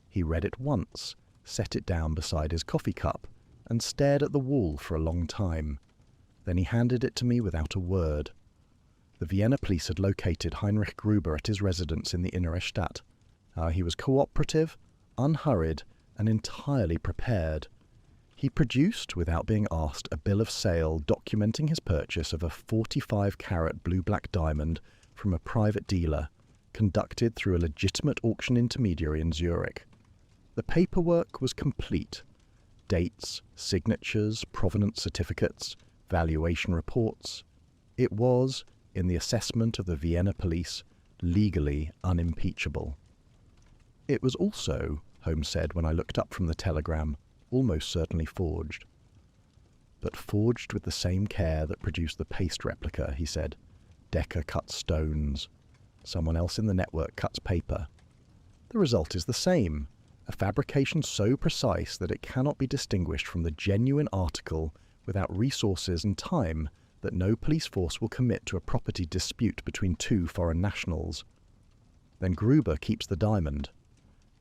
He read it once, set it down beside his coffee cup, and stared at the wall for a long time. Then he handed it to me without a word. The Vienna police had located Heinrich Gruber at his residence in the Innere Stadt. He was cooperative, unhurried, and entirely prepared. He produced, without being asked, a bill of sale documenting his purchase of a 45-carat blue-black diamond from a private dealer, conducted through a legitimate auction intermediary in Zurich. The paperwork was complete. Dates, signatures, provenance certificates, valuation reports. It was, in the assessment of the Vienna police, legally unimpeachable. It was also, Holmes said when I looked up from the telegram, almost certainly forged. But forged with the same care that produced the paste replica, he said. Decker cuts stones. Someone else in the network cuts paper. The result is the same, a fabrication so precise that it cannot be distinguished from the genuine article without resources and time that no police force will commit to a property dispute between two foreign nationals. Then Gruber keeps the diamond.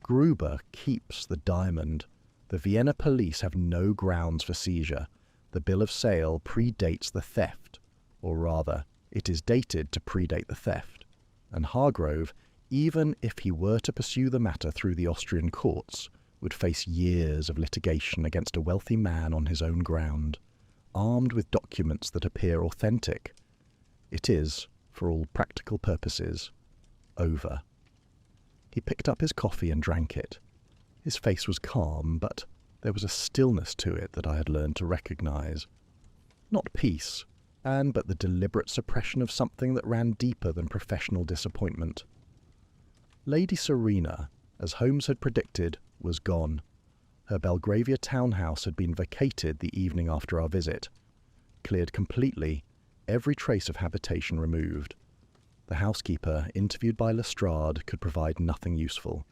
Gruber keeps the diamond. The Vienna police have no grounds for seizure. The bill of sale predates the theft, or rather, it is dated to predate the theft, and Hargrove, even if he were to pursue the matter through the Austrian courts, would face years of litigation against a wealthy man on his own ground, armed with documents that appear authentic. It is, for all practical purposes, over. He picked up his coffee and drank it. His face was calm, but there was a stillness to it that I had learned to recognize. Not peace, but the deliberate suppression of something that ran deeper than professional disappointment. Lady Serena, as Holmes had predicted, was gone. Her Belgravia townhouse had been vacated the evening after our visit, cleared completely, every trace of habitation removed. The housekeeper, interviewed by Lestrade, could provide nothing useful.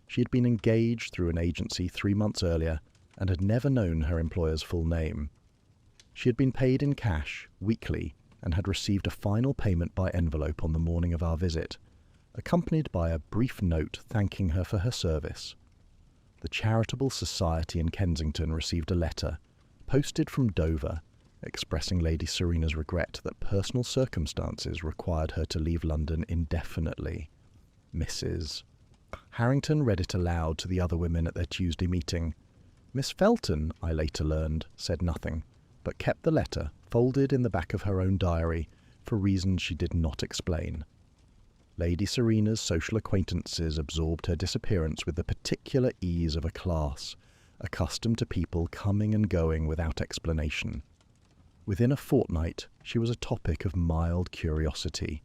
She had been engaged through an agency 3 months earlier and had never known her employer's full name. She had been paid in cash, weekly, and had received a final payment by envelope on the morning of our visit, accompanied by a brief note thanking her for her service. The Charitable Society in Kensington received a letter, posted from Dover, expressing Lady Serena's regret that personal circumstances required her to leave London indefinitely. Mrs. Harrington read it aloud to the other women at their Tuesday meeting. Miss Felton, I later learned, said nothing, but kept the letter folded in the back of her own diary for reasons she did not explain. Lady Serena's social acquaintances absorbed her disappearance with the particular ease of a class, accustomed to people coming and going without explanation. Within a fortnight, she was a topic of mild curiosity.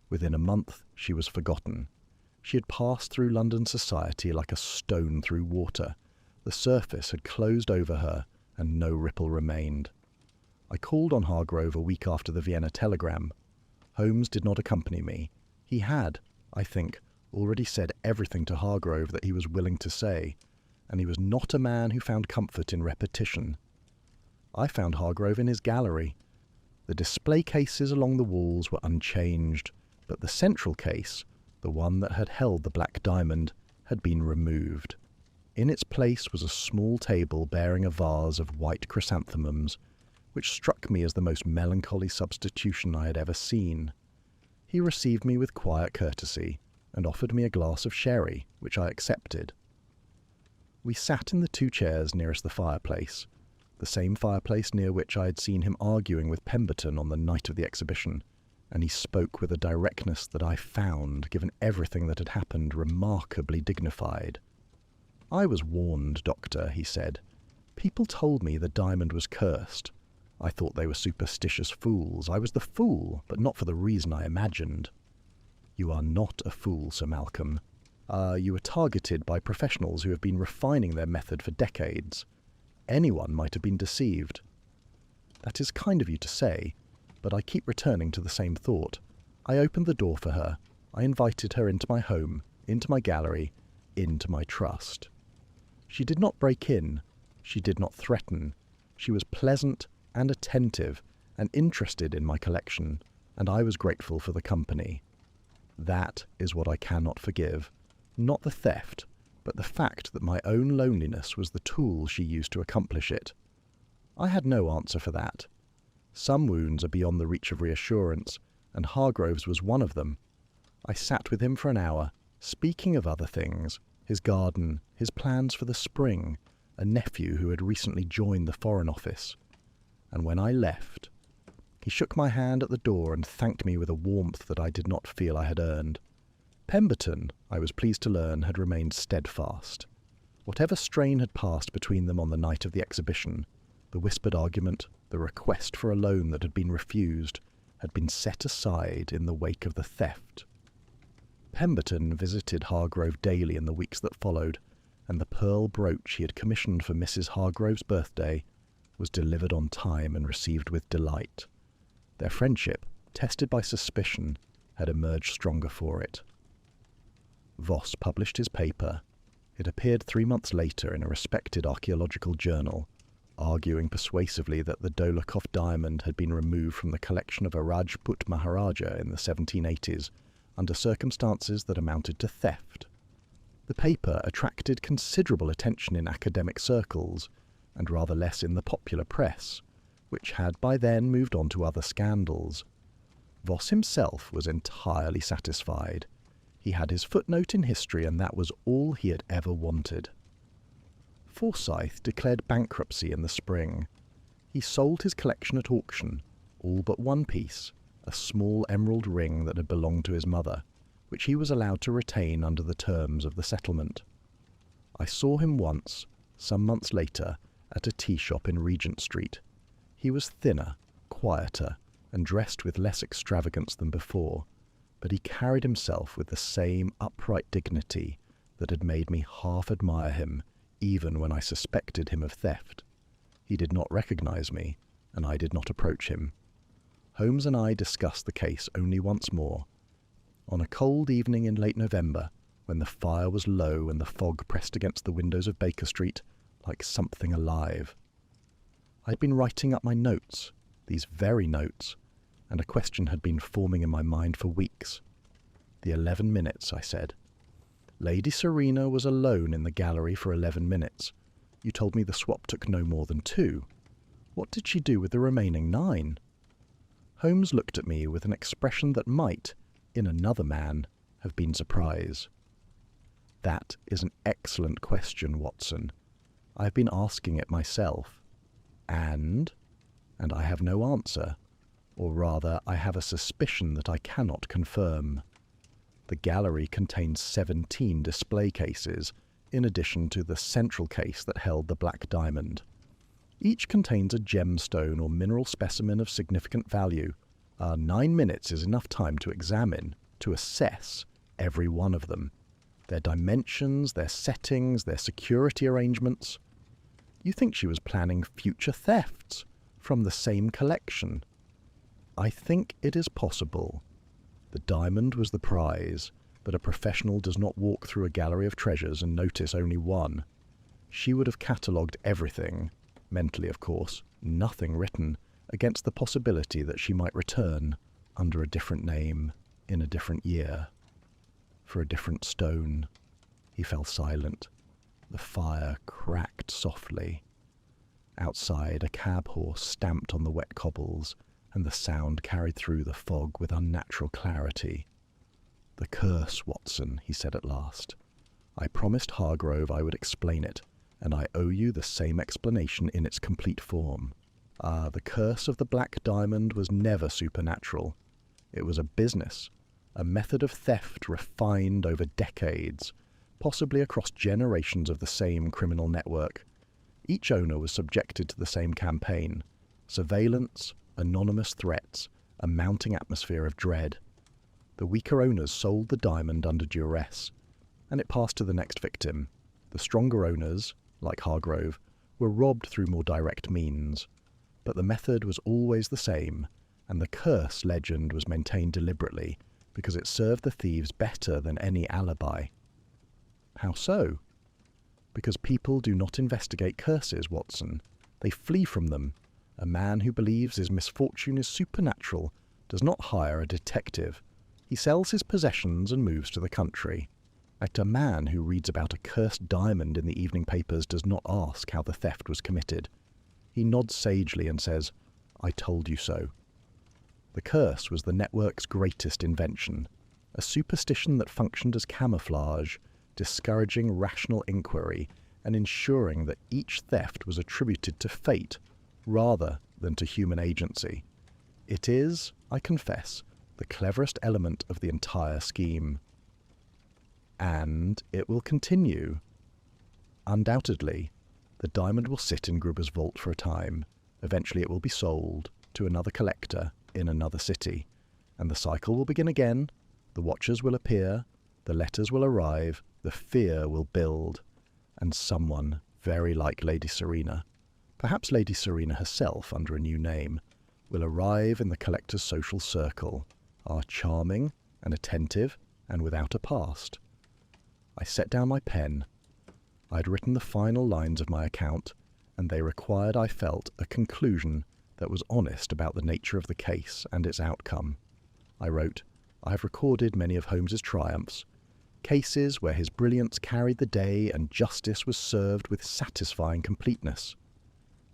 Within a month, she was forgotten. She had passed through London society like a stone through water. The surface had closed over her, and no ripple remained. I called on Hargrove a week after the Vienna telegram. Holmes did not accompany me. He had, I think, already said everything to Hargrove that he was willing to say, and he was not a man who found comfort in repetition. I found Hargrove in his gallery. The display cases along the walls were unchanged, but the central case, the one that had held the black diamond, had been removed. In its place was a small table bearing a vase of white chrysanthemums, which struck me as the most melancholy substitution I had ever seen. He received me with quiet courtesy, and offered me a glass of sherry, which I accepted. We sat in the 2 chairs nearest the fireplace, the same fireplace near which I had seen him arguing with Pemberton on the night of the exhibition, and he spoke with a directness that I found, given everything that had happened, remarkably dignified. "I was warned, Doctor," he said. "People told me the diamond was cursed. I thought they were superstitious fools. I was the fool, but not for the reason I imagined." "You are not a fool, Sir Malcolm. You were targeted by professionals who have been refining their method for decades. Anyone might have been deceived." "That is kind of you to say, but I keep returning to the same thought. I opened the door for her. I invited her into my home, into my gallery, into my trust. She did not break in. She did not threaten. She was pleasant and attentive and interested in my collection, and I was grateful for the company. That is what I cannot forgive. Not the theft, but the fact that my own loneliness was the tool she used to accomplish it. I had no answer for that. Some wounds are beyond the reach of reassurance, and Hargrove's was one of them. I sat with him for an hour, speaking of other things, his garden, his plans for the spring, a nephew who had recently joined the Foreign Office. And when I left, he shook my hand at the door and thanked me with a warmth that I did not feel I had earned. Pemberton, I was pleased to learn, had remained steadfast. Whatever strain had passed between them on the night of the exhibition, the whispered argument, the request for a loan that had been refused, had been set aside in the wake of the theft. Pemberton visited Hargrove daily in the weeks that followed, and the pearl brooch he had commissioned for Mrs. Hargrove's birthday was delivered on time and received with delight. Their friendship, tested by suspicion, had emerged stronger for it. Voss published his paper. It appeared 3 months later in a respected archaeological journal, arguing persuasively that the Dolokhov diamond had been removed from the collection of a Rajput Maharaja in the 1780s under circumstances that amounted to theft. The The paper attracted considerable attention in academic circles, and rather less in the popular press, which had by then moved on to other scandals. Voss himself was entirely satisfied. He had his footnote in history, and that was all he had ever wanted. Forsyth declared bankruptcy in the spring. He sold his collection at auction, all but one piece, a small emerald ring that had belonged to his mother, which he was allowed to retain under the terms of the settlement. I saw him once, some months later, at a tea shop in Regent Street. He was thinner, quieter, and dressed with less extravagance than before, but he carried himself with the same upright dignity that had made me half admire him, even when I suspected him of theft. He did not recognize me, and I did not approach him. Holmes and I discussed the case only once more. On a cold evening in late November, when the fire was low and the fog pressed against the windows of Baker Street like something alive. I'd been writing up my notes, these very notes, and a question had been forming in my mind for weeks. "The 11 minutes," I said. "Lady Serena was alone in the gallery for 11 minutes. You told me the swap took no more than 2. What did she do with the remaining 9? Holmes looked at me with an expression that might, in another man, have been surprise. "That is an excellent question, Watson. I have been asking it myself. And I have no answer. Or rather, I have a suspicion that I cannot confirm. The gallery contains 17 display cases, in addition to the central case that held the black diamond. Each contains a gemstone or mineral specimen of significant value. 9 minutes is enough time to examine, to assess every one of them. Their dimensions, their settings, their security arrangements. You think she was planning future thefts from the same collection? I think it is possible. The diamond was the prize, but a professional does not walk through a gallery of treasures and notice only one. She would have catalogued everything, mentally of course, nothing written, against the possibility that she might return, under a different name, in a different year, for a different stone." He fell silent. The fire cracked softly. Outside, a cab horse stamped on the wet cobbles, and the sound carried through the fog with unnatural clarity. "The curse, Watson," he said at last. "I promised Hargrove I would explain it, and I owe you the same explanation in its complete form. The curse of the black diamond was never supernatural. It was a business, a method of theft refined over decades, possibly across generations of the same criminal network. Each owner was subjected to the same campaign: surveillance, anonymous threats, a mounting atmosphere of dread. The weaker owners sold the diamond under duress, and it passed to the next victim. The stronger owners, like Hargrove, were robbed through more direct means. But the method was always the same, and the curse legend was maintained deliberately because it served the thieves better than any alibi." "How so?" "Because people do not investigate curses, Watson. They flee from them. A man who believes his misfortune is supernatural does not hire a detective. He sells his possessions and moves to the country. A man who reads about a cursed diamond in the evening papers does not ask how the theft was committed. He nods sagely and says, 'I told you so.' The curse was the network's greatest invention, a superstition that functioned as camouflage, discouraging rational inquiry and ensuring that each theft was attributed to fate rather than to human agency. It is, I confess, the cleverest element of the entire scheme. And it will continue. Undoubtedly, the diamond will sit in Gruber's vault for a time. Eventually it will be sold to another collector in another city, and the cycle will begin again. The watchers will appear, the letters will arrive, the fear will build, and someone very like Lady Serena, perhaps Lady Serena herself under a new name, will arrive in the collector's social circle, are charming and attentive and without a past. I set down my pen. I had written the final lines of my account, and they required, I felt, a conclusion that was honest about the nature of the case and its outcome. I wrote, "I have recorded many of Holmes's triumphs. cases where his brilliance carried the day and justice was served with satisfying completeness.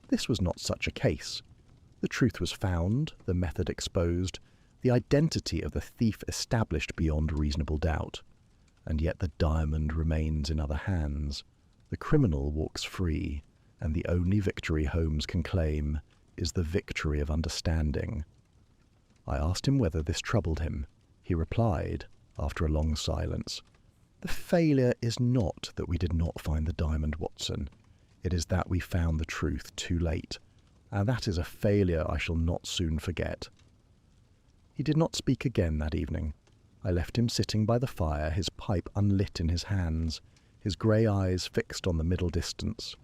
This was not such a case. The truth was found, the method exposed, the identity of the thief established beyond reasonable doubt. And yet the diamond remains in other hands. The criminal walks free, and the only victory Holmes can claim is the victory of understanding. I asked him whether this troubled him. He replied, after a long silence, "The failure is not that we did not find the diamond, Watson. It is that we found the truth too late, and that is a failure I shall not soon forget." He did not speak again that evening. I left him sitting by the fire, his pipe unlit in his hands, his grey eyes fixed on the middle distance.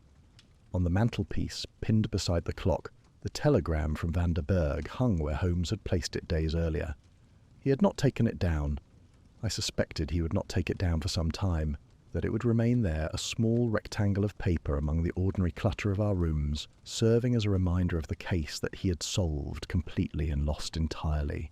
On the mantelpiece, pinned beside the clock, the telegram from Van der Berg hung where Holmes had placed it days earlier. He had not taken it down. I suspected he would not take it down for some time, that it would remain there, a small rectangle of paper among the ordinary clutter of our rooms, serving as a reminder of the case that he had solved completely and lost entirely.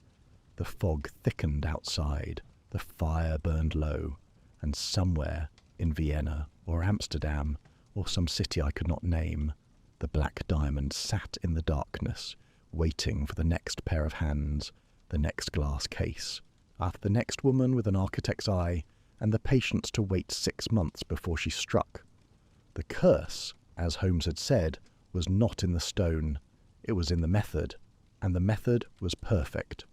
The fog thickened outside, the fire burned low, and somewhere in Vienna or Amsterdam or some city I could not name, the black diamond sat in the darkness, waiting for the next pair of hands, the next glass case, after the next woman with an architect's eye, and the patience to wait 6 months before she struck. The curse, as Holmes had said, was not in the stone, it was in the method, and the method was perfect.